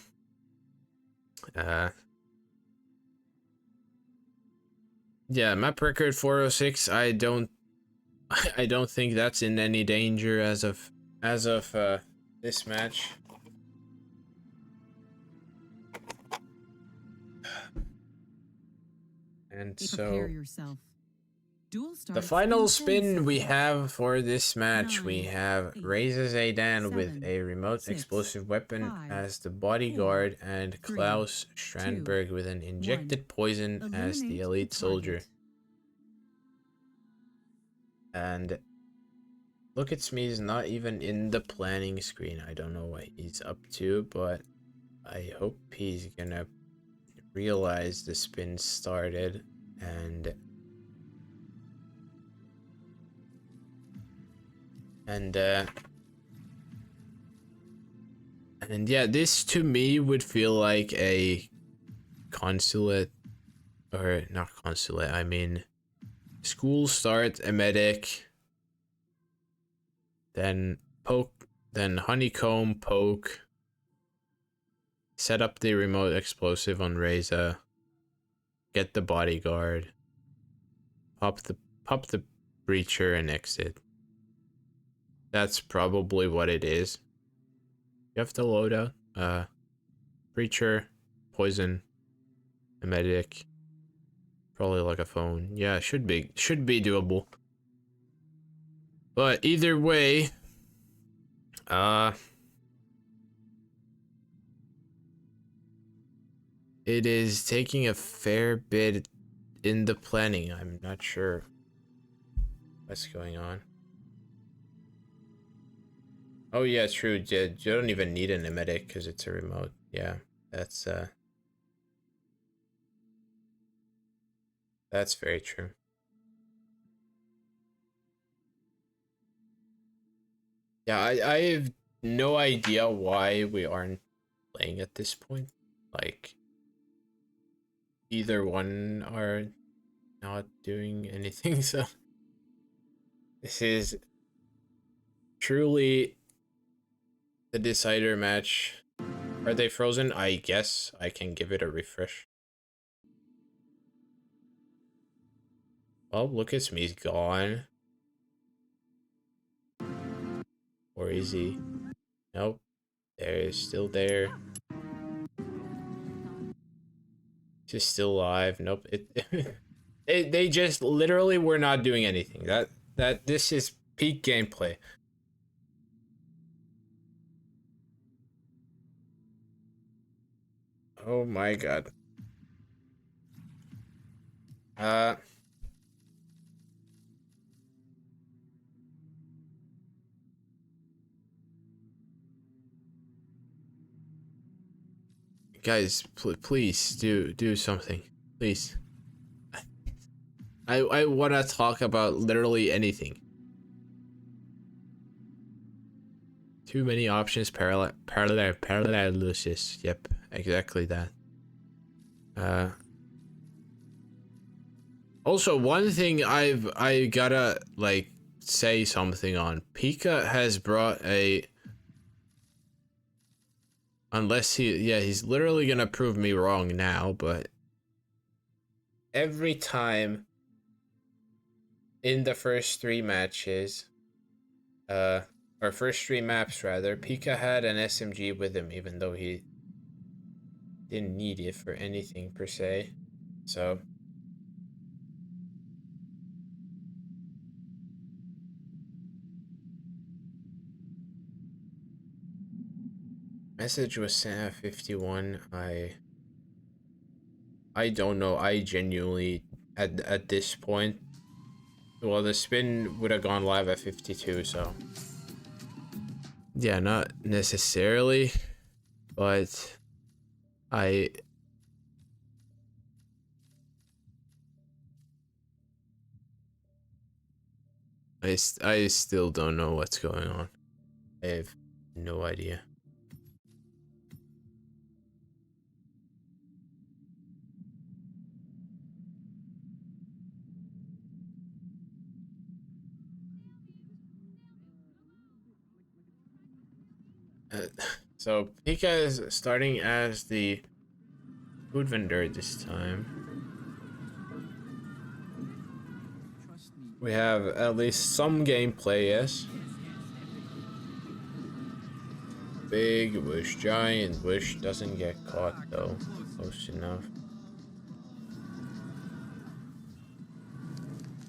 yeah, map record 406. I don't think that's in any danger as of this match. And Prepare so yourself. Duel The starts final in 10 spin we seconds. have for this match, we 9, have 8, Raises Aidan with 7, a remote 6, explosive weapon 5, as the bodyguard, 4, and 3, Klaus 2, Strandberg with an 1. injected poison as the Eliminate elite the soldier. target. And LookitsME is not even in the planning screen. I don't know what he's up to, but I hope he's gonna realize the spin started and yeah, this to me would feel like a consulate, or not consulate, I mean school start, a medic, then poke, then honeycomb, poke, set up the remote explosive on Reza, get the bodyguard, pop the breacher and exit. That's probably what it is. You have the loadout, breacher, poison, a medic, probably like a phone. Yeah, should be doable. But either way, it is taking a fair bit in the planning. I'm not sure what's going on. Oh yeah, true. You don't even need an medic because it's a remote. Yeah, that's very true. Yeah, I have no idea why we aren't playing at this point. Like, either one are not doing anything, so this is truly the decider match. Are they frozen? I guess I can give it a refresh. Well, LookitsMe's gone. Or is he? Nope. They're still there. Just still alive. Nope. They just literally were not doing anything. This is peak gameplay. Oh my god. Guys, please do something, please. I want to talk about literally anything. Too many options. Paralysis. Yep, exactly that. Also, one thing I gotta like say something on. Pika has brought a. Unless he's literally gonna prove me wrong now, but every time in the first 3 matches, or first 3 maps rather, Pika had an SMG with him, even though he didn't need it for anything per se. So message was sent at 51. I don't know. I genuinely at this point, well, the spin would have gone live at 52, so yeah, not necessarily, but I still don't know what's going on. I have no idea. So Pika is starting as the food vendor this time. We have at least some gameplay, yes. Big bush, giant bush, doesn't get caught though. Close enough.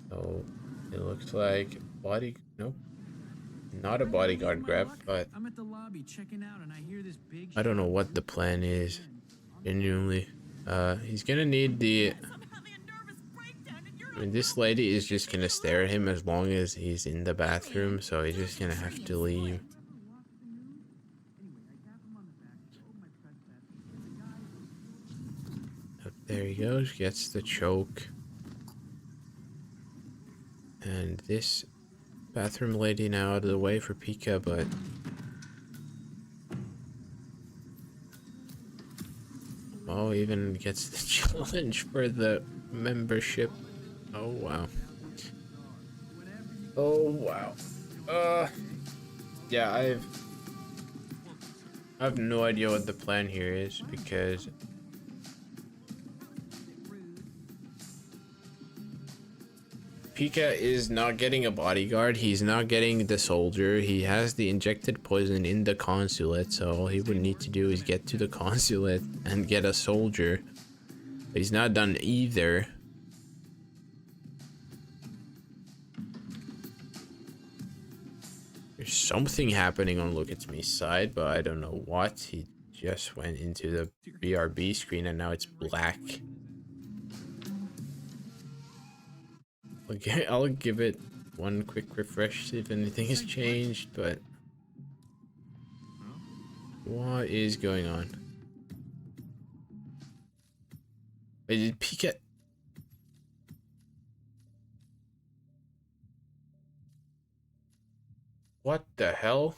So So it looks like nope, not a bodyguard grab, but I'm at the lobby checking out and I hear this big I don't know what the plan is. Genuinely. He's gonna need the... I mean, this lady is just gonna stare at him as long as he's in the bathroom, so he's just gonna have to leave. Oh, there he goes, gets the choke. And this bathroom lady now out of the way for Pika, but... Oh, even gets the challenge for the membership. Oh, wow. Oh, wow. Yeah, I have no idea what the plan here is, because Pika is not getting a bodyguard, he's not getting the soldier, he has the injected poison in the consulate, so all he would need to do is get to the consulate and get a soldier. But he's not done either. There's something happening on LookitsMe's side, but I don't know what. He just went into the BRB screen and now it's black. Okay, I'll give it one quick refresh, see if anything has changed, but... What is going on? Wait, did Pika... What the hell?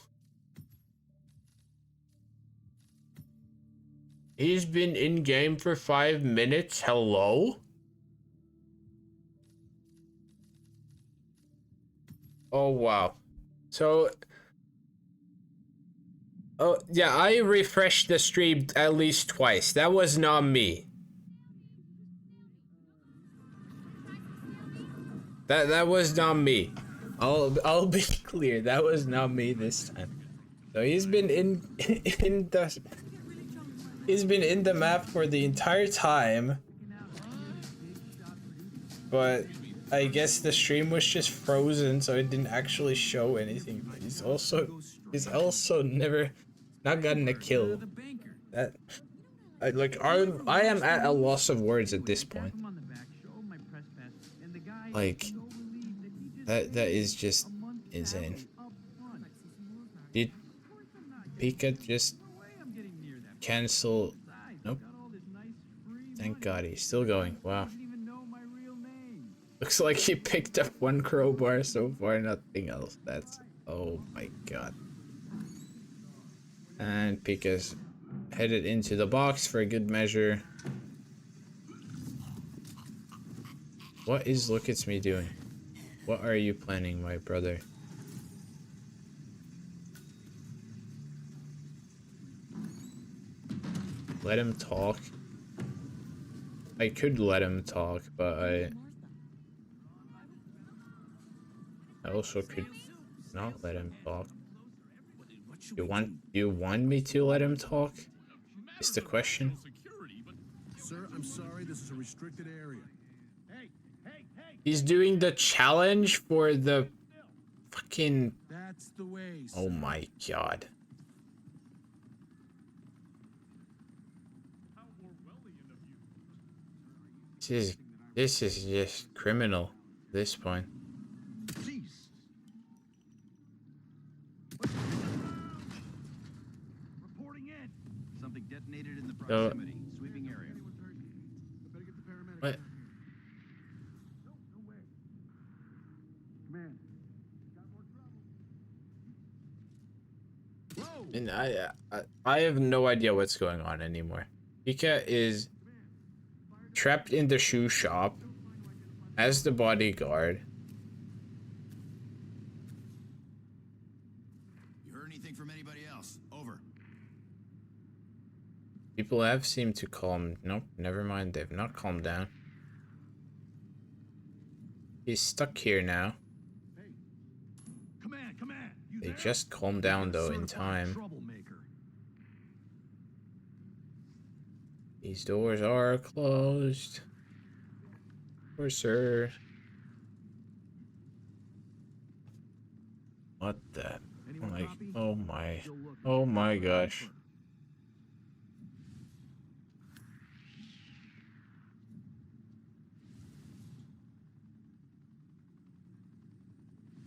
He's been in game for 5 minutes? Hello? Oh, wow. So... Oh, yeah, I refreshed the stream at least twice. That was not me. That was not me. I'll be clear. That was not me this time. So he's been in the map for the entire time. But I guess the stream was just frozen, so it didn't actually show anything. But he's also never not gotten a kill. That I am at a loss of words at this point. Like that is just insane. Did Pika just cancel? Nope. Thank God he's still going. Wow. Looks like he picked up one crowbar so far, nothing else. That's... Oh my God. And Pika's headed into the box for a good measure. What is LookitsME doing? What are you planning, my brother? Let him talk. I could let him talk, but I also could not let him talk. You want me to let him talk? Is the question. Sir, I'm sorry, this is a restricted area. He's doing the challenge for the fucking... That's the way, sir. Oh my God. This is just criminal at this point. Reporting in. Something detonated in the So, proximity. Sweeping area. what? And I have no idea what's going on anymore. Pika is trapped in the shoe shop as the bodyguard. You heard anything from anybody else? Over. People have seemed to calm... Nope, never mind. They've not calmed down. He's stuck here now. They just calmed down though in time. These doors are closed. For sir. What the? Anyone Like, copy? oh my. Still looking. Oh my gosh.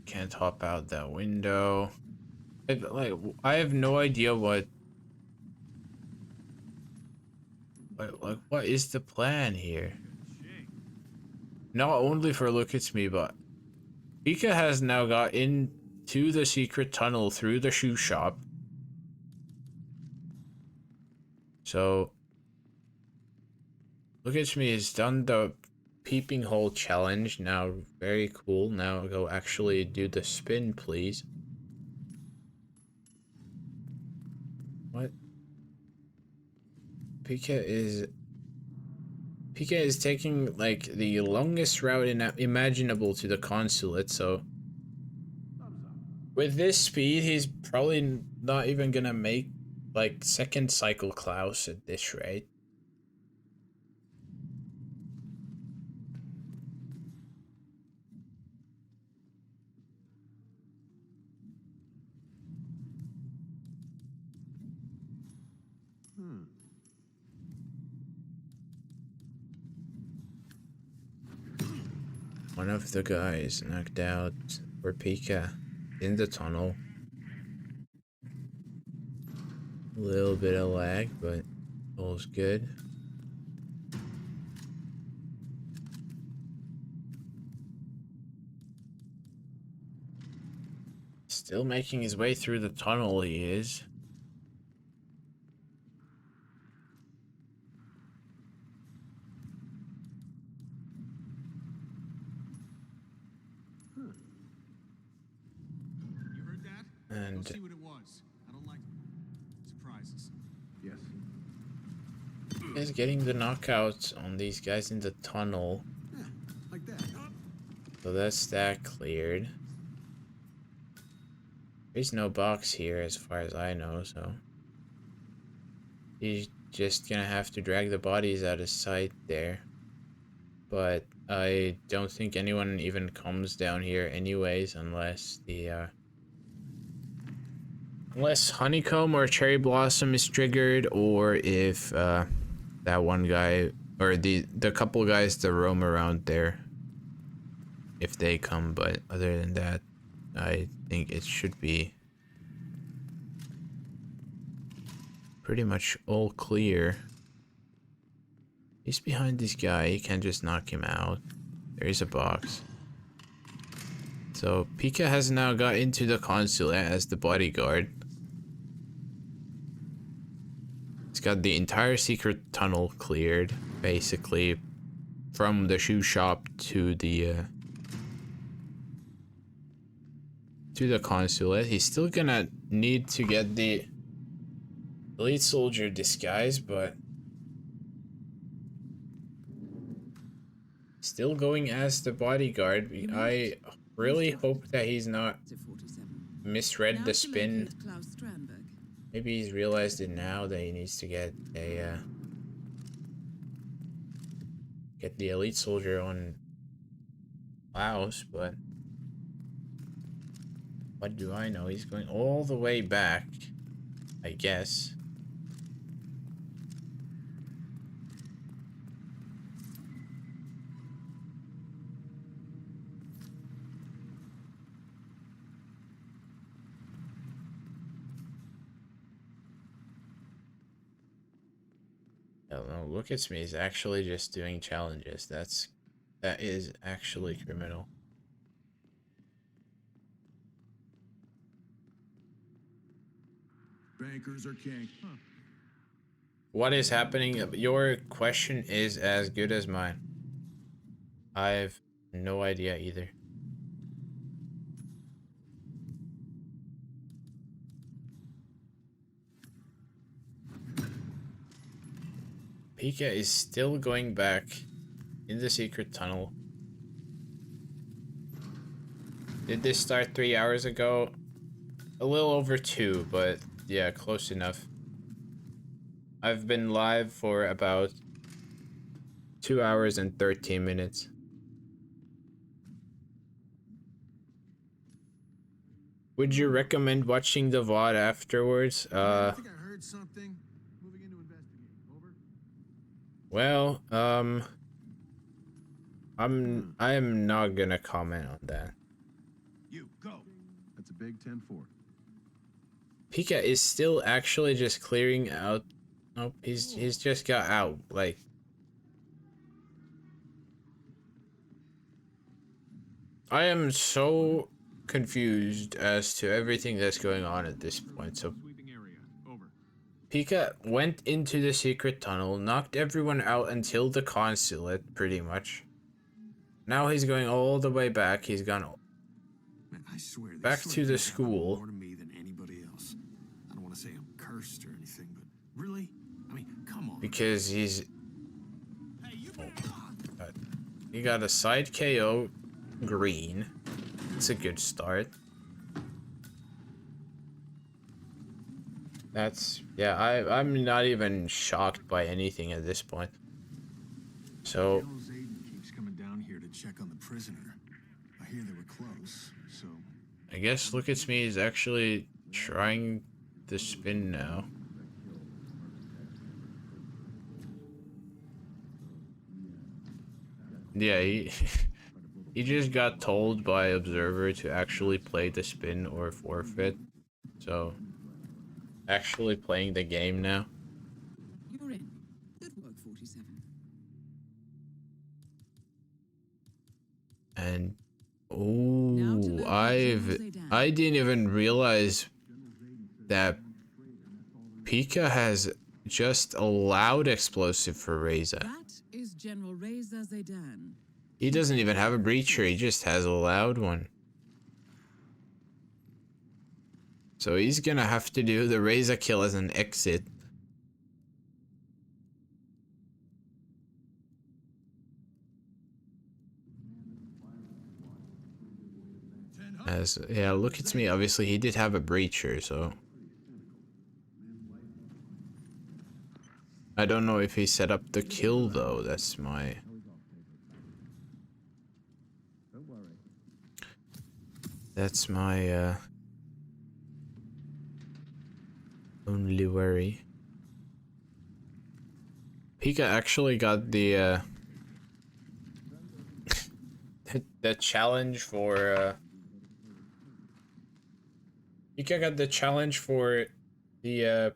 Can't hop out that window. I have no idea what is the plan here? Not only for LookitsME, but Pika has now got into the secret tunnel through the shoe shop. So LookitsME has done the peeping hole challenge. Now, very cool. Now go actually do the spin, please. What? Pika is taking like the longest route imaginable to the consulate, so with this speed he's probably not even gonna make like second cycle Klaus at this rate. One of the guys knocked out for Pika in the tunnel. A little bit of lag, but all's good. Still making his way through the tunnel, he is. You heard that? And Go see what it was. I don't like surprises. Yes. is getting the knockouts on these guys in the tunnel. Yeah, like that. So that's that cleared. There's no box here as far as I know, so he's just gonna have to drag the bodies out of sight there. But I don't think anyone even comes down here anyways, unless the unless Honeycomb or Cherry Blossom is triggered, or if that one guy or the couple guys that roam around there, if they come. But other than that, I think it should be pretty much all clear. He's behind this guy, he can't just knock him out. There is a box. So Pika has now got into the consulate as the bodyguard. He's got the entire secret tunnel cleared, basically, from the shoe shop to the consulate. He's still gonna need to get the elite soldier disguise, but still going as the bodyguard. I really hope that he's not misread the spin. Maybe he's realized it now that he needs to get a get the elite soldier on Klaus, but what do I know? He's going all the way back, I guess. I don't know. LookitsME is actually just doing challenges. That is actually criminal. Bankers are king. Huh. What is happening? Your question is as good as mine. I've no idea either. Pika is still going back in the secret tunnel. Did this start 3 hours ago? A little over 2, but yeah, close enough. I've been live for about 2 hours and 13 minutes. Would you recommend watching the VOD afterwards? I think I heard something. Moving in to investigate. Over. Well, I am not gonna comment on that. You go. That's a big 10-4. Pika is still actually just clearing out. Nope, he's just got out. Like, I am so confused as to everything that's going on at this point. So Sweeping area. Over. Pika went into the secret tunnel, knocked everyone out until the consulate, pretty much. Now he's going all the way back. He's gone Man, I swear, back to the school. more to me than anybody else. I don't want to say I'm cursed or anything, but really? I mean, come on. Because he's... He got a side KO green. It's a good start. That's... Yeah, I'm not even shocked by anything at this point. So... General Zayden keeps coming down here to check on the prisoner. I hear they were close, so... I guess LookitsME is actually trying to spin now. Yeah, he just got told by Observer to actually play the spin or forfeit. So, actually playing the game now. You're in. Good work, 47. And Now to oh, locate I didn't even realize that Pika has just allowed explosive for Reza. That is General Reza Zaydan. He doesn't even have a breacher, he just has a loud one. So he's gonna have to do the Reza kill as an exit. As, yeah, LookitsME, obviously he did have a breacher, so... I don't know if he set up the kill though, that's my... That's my, only worry. Pika actually got the, the challenge for, Pika got the challenge for the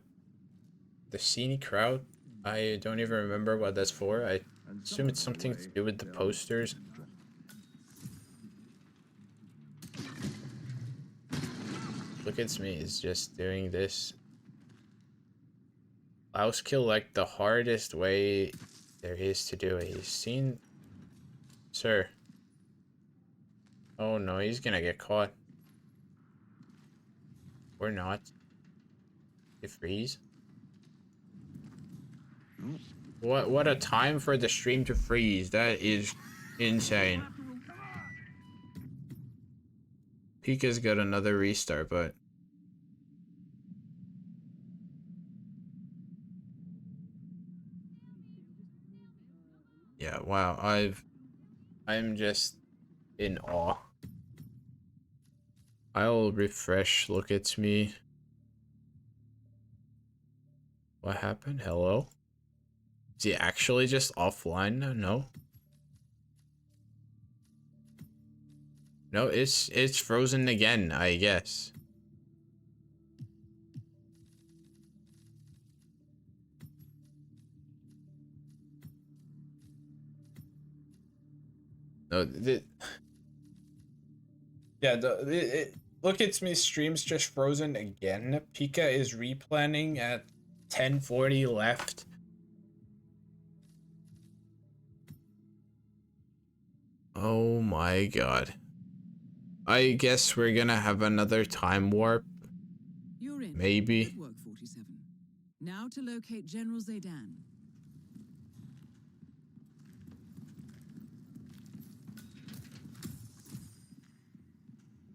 scenic route. I don't even remember what that's for. I assume it's something to do with the posters. LookitsME is just doing this Louse kill like the hardest way there is to do it. He's seen... Sir. Oh no, he's gonna get caught. Or not. It freeze. What a time for the stream to freeze. That is insane. Pika's got another restart, but... Yeah, wow, I'm just in awe. I'll refresh LookitsME. What happened? Hello? Is he actually just offline now? No. No, it's frozen again, I guess. No, LookitsME stream's just frozen again. Pika is replanning at 10:40 left. Oh my god. I guess we're gonna have another time warp. You're in. Maybe. Good work, 47. Now to locate General Zaydan.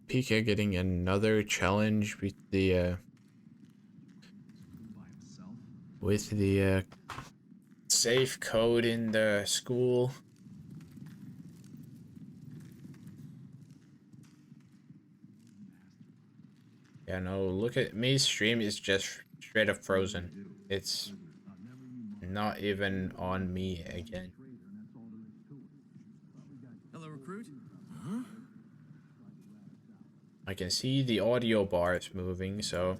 Pika getting another challenge with the safe code in the school. Yeah, no, look at me's stream is just straight up frozen. It's not even on me again. Hello, recruit. I can see the audio bars moving, so.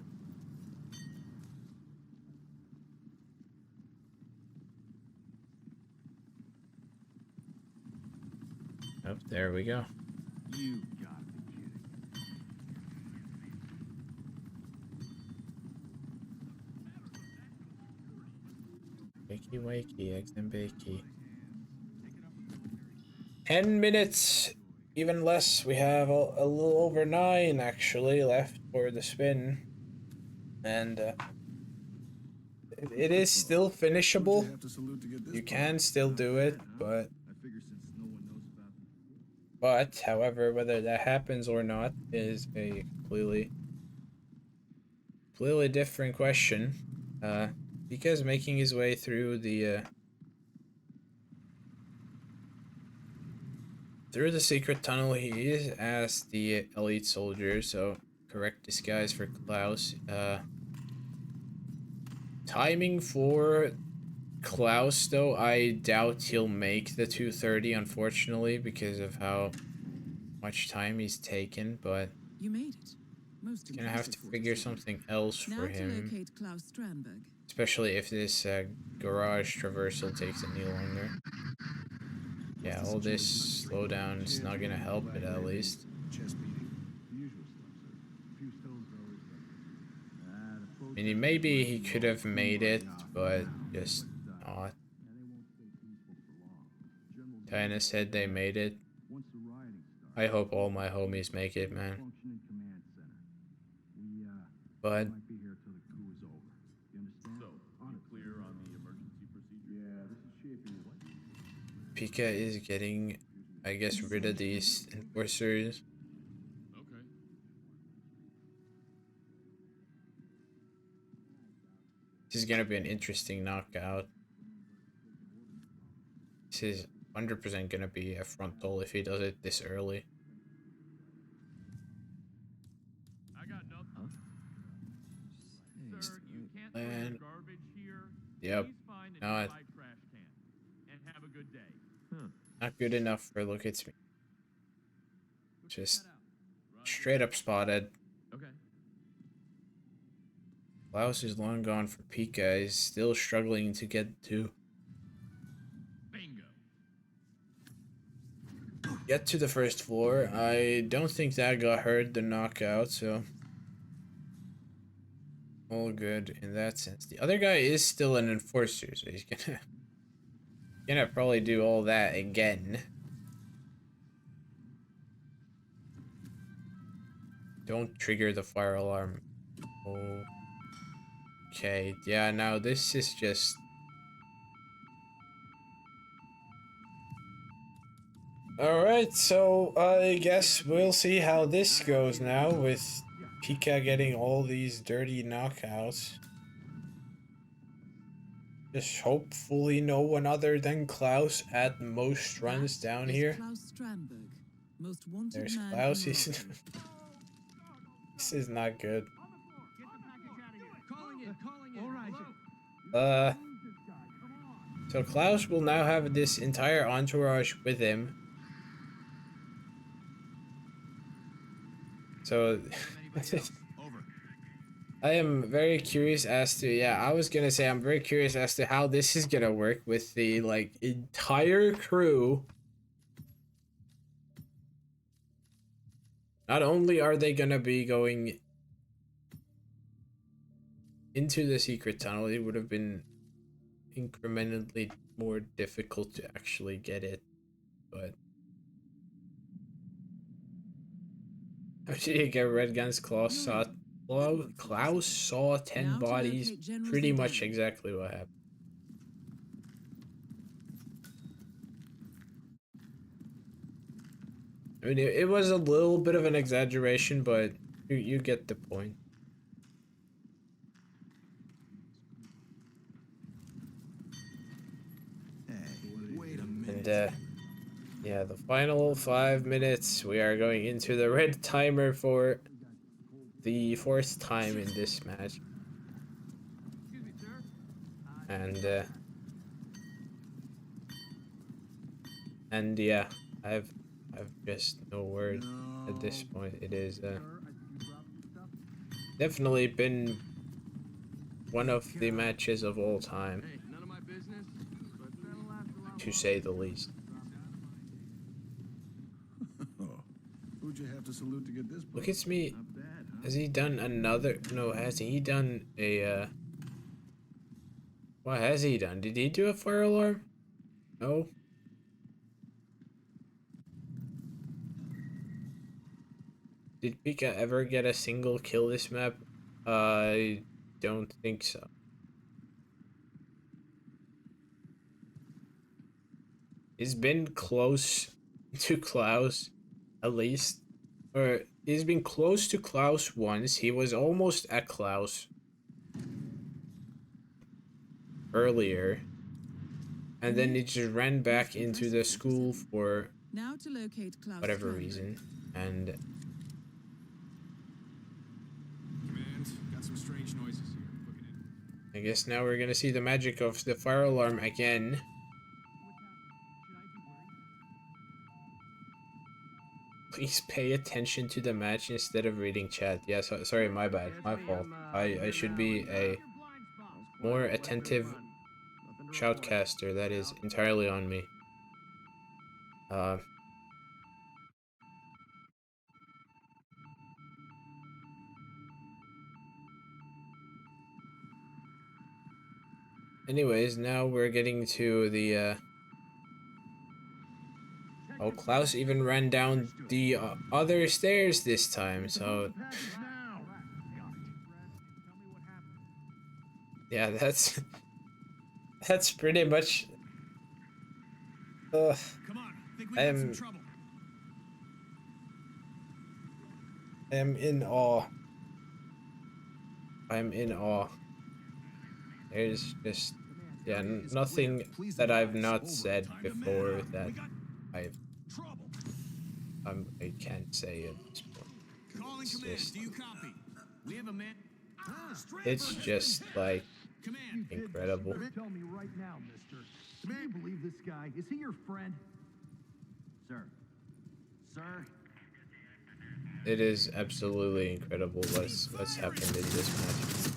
Oh, there we go. You gotta be kidding. Wakey wakey, eggs and bakey. 10 minutes, even less. We have a little over 9 actually left for the spin. And it is still finishable. You can still do it, but however, whether that happens or not is a completely different question. Because making his way through the secret tunnel, he is as the elite soldier, so correct disguise for Klaus. Timing for Klaus, though, I doubt he'll make the 2:30, unfortunately, because of how much time he's taken, but You made it. Most gonna have to figure something else for now him. to locate Klaus Strandberg. Especially if this garage traversal takes any longer. Yeah, all this slowdown is not gonna help it, at least. I mean, maybe he could have made it, but just not. Kinda said they made it. I hope all my homies make it, man. But Pika is getting, I guess, rid of these enforcers. This is gonna be an interesting knockout. This is 100% gonna be a frontal if he does it this early. I got nothing. Sir, you can't throw And garbage here. yep, Please find a not nearby trash can. And have a good day. not good enough for LookitsME. Just straight up spotted. Okay. Klaus is long gone for Pika. He's still struggling to get to the first floor. I don't think that got hurt, the knockout, so all good in that sense. The other guy is still an enforcer, so he's gonna probably do all that again. Don't trigger the fire alarm. Okay, yeah, now this is just... Alright, so I guess we'll see how this goes now with Pika getting all these dirty knockouts. Just hopefully no one other than Klaus at most runs down here. Klaus Strandberg, most wanted There's man Klaus, in he's... Morocco. This is not good. Calling it. So Klaus will now have this entire entourage with him. So I am very curious as to, yeah, I was gonna say I'm very curious as to how this is gonna work with the, like, entire crew. Not only are they gonna be going into the secret tunnel, it would have been incrementally more difficult to actually get it, but how did you get Red Gun's Klaus saw 10 bodies, pretty much exactly what happened. I mean, it was a little bit of an exaggeration, but you get the point. And yeah, the final 5 minutes, we are going into the red timer for the fourth time in this match. Excuse me, sir. And yeah, I've just no word at this point. It is definitely been one of the matches of all time, Hey, none of my business, but that'll last a lot to say the least. Oh, who'd you have to salute to get this book? LookitsME, Not bad, huh? has he done another? No, has he done a? What has he done? Did he do a fire alarm? No. Did Pika ever get a single kill this map? I don't think so. He's been close to Klaus, at least. Or he's been close to Klaus once. He was almost at Klaus earlier. And then he just ran back into the school for Now to locate Klaus whatever Strandberg. reason. And Command, got some strange noises here. Looking in. I guess now we're gonna see the magic of the fire alarm again. Please pay attention to the match instead of reading chat. Yeah, sorry, my bad. My fault. I should be a more attentive shoutcaster. That is entirely on me. Anyways, now we're getting to the oh, Klaus even ran down the other stairs this time, so yeah, that's pretty much Come on, think we got some trouble. I am in awe. I'm in awe. There's just, yeah, nothing that I've not said before that I can't say at this point. Calling It's command. just, Do you copy? We have a man. it's just like incredible. Tell me right now, mister. Do you believe this guy? Is he your friend? Sir. Sir? It is absolutely incredible what's happened in this match.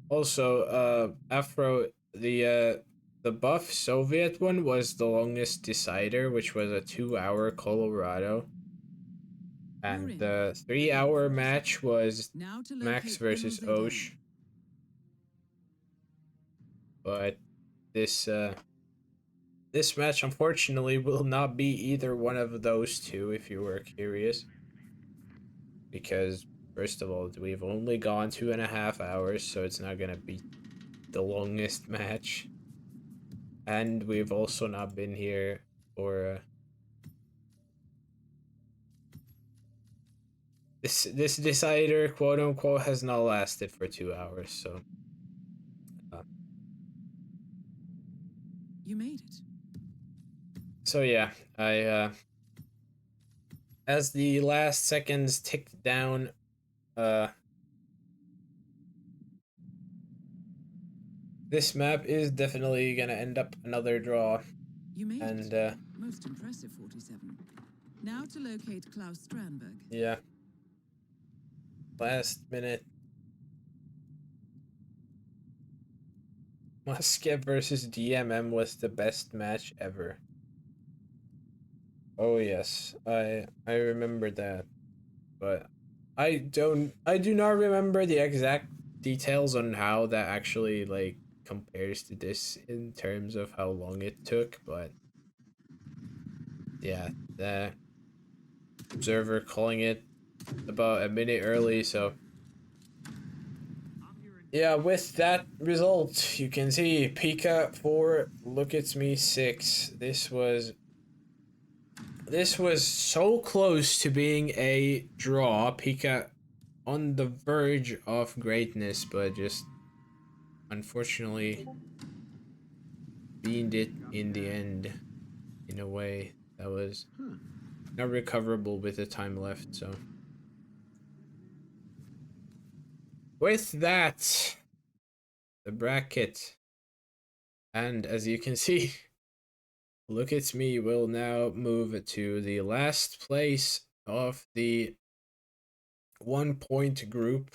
Also, Afro, the buff Soviet one was the longest decider, which was a 2-hour Colorado. And the 3-hour match was Max versus Osh. But this this match unfortunately will not be either one of those two, if you were curious. Because first of all, we've only gone 2.5 hours, so it's not gonna be the longest match. And we've also not been here for this decider, quote unquote, has not lasted for 2 hours, so You made it. so yeah, I as the last seconds ticked down, this map is definitely gonna end up another draw. You made and it. Most impressive, 47. Now to locate Klaus Strandberg. yeah, last minute Musket versus DMM was the best match ever. Oh yes, I remember that, but I do not remember the exact details on how that actually like compares to this in terms of how long it took, but yeah, the observer calling it about a minute early, so yeah, with that result, you can see Pika 4, LookitsME 6. This was so close to being a draw. Pika on the verge of greatness, but just unfortunately beamed it in the end in a way that was not recoverable with the time left, so with that, the bracket, and as you can see, LookitsME will now move to the last place of the 1-point group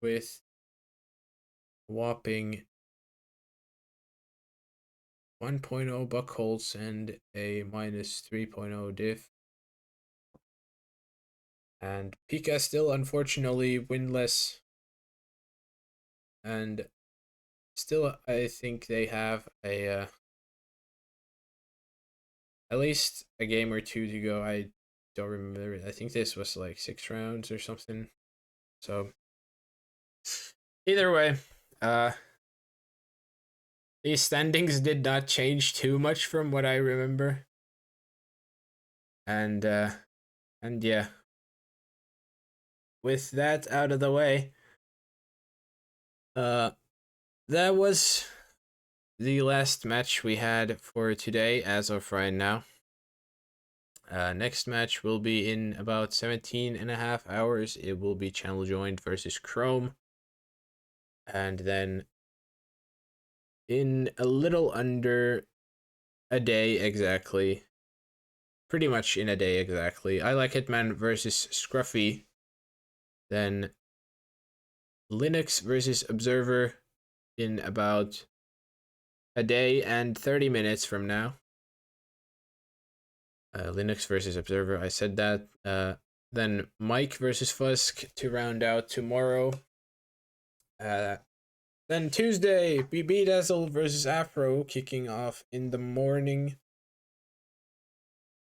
with whopping 1.0 buckholz and a minus 3.0 diff. And Pika still unfortunately winless. And still, I think they have a at least a game or two to go. I don't remember. I think this was like 6 rounds or something. So either way, these standings did not change too much from what I remember. And yeah. With that out of the way, that was the last match we had for today as of right now. Next match will be in about 17.5 hours. It will be Channel Joined versus Chrome. And then in a little under a day exactly, pretty much in a day exactly, I Like Hitman versus Scruffy. Then Linux versus Observer in about a day and 30 minutes from now. Linux versus Observer, I said that. Then Mike versus Fusk to round out tomorrow. Then Tuesday, BB Dazzle versus Afro kicking off in the morning.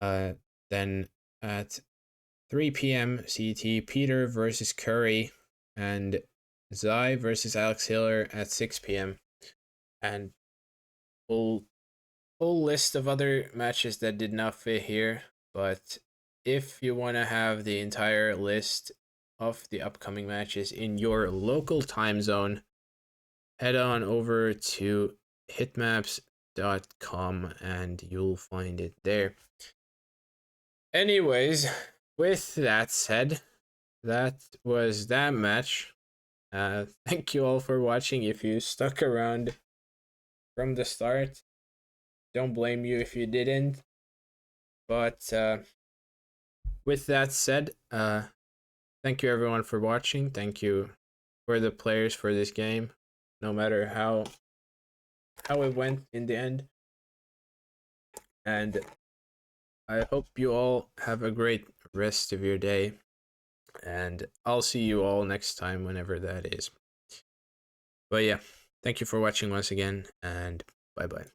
Then at 3 p.m. CT, Peter versus Curry, and Zai versus Alex Hiller at 6 p.m. And full list of other matches that did not fit here, but if you want to have the entire list of the upcoming matches in your local time zone, head on over to hitmaps.com and you'll find it there. Anyways, with that said, that was that match. Thank you all for watching. If you stuck around from the start, don't blame you if you didn't. But with that said, thank you everyone for watching. Thank you for the players for this game, no matter how it went in the end. And I hope you all have a great rest of your day. And I'll see you all next time, whenever that is. But yeah, thank you for watching once again, and bye-bye.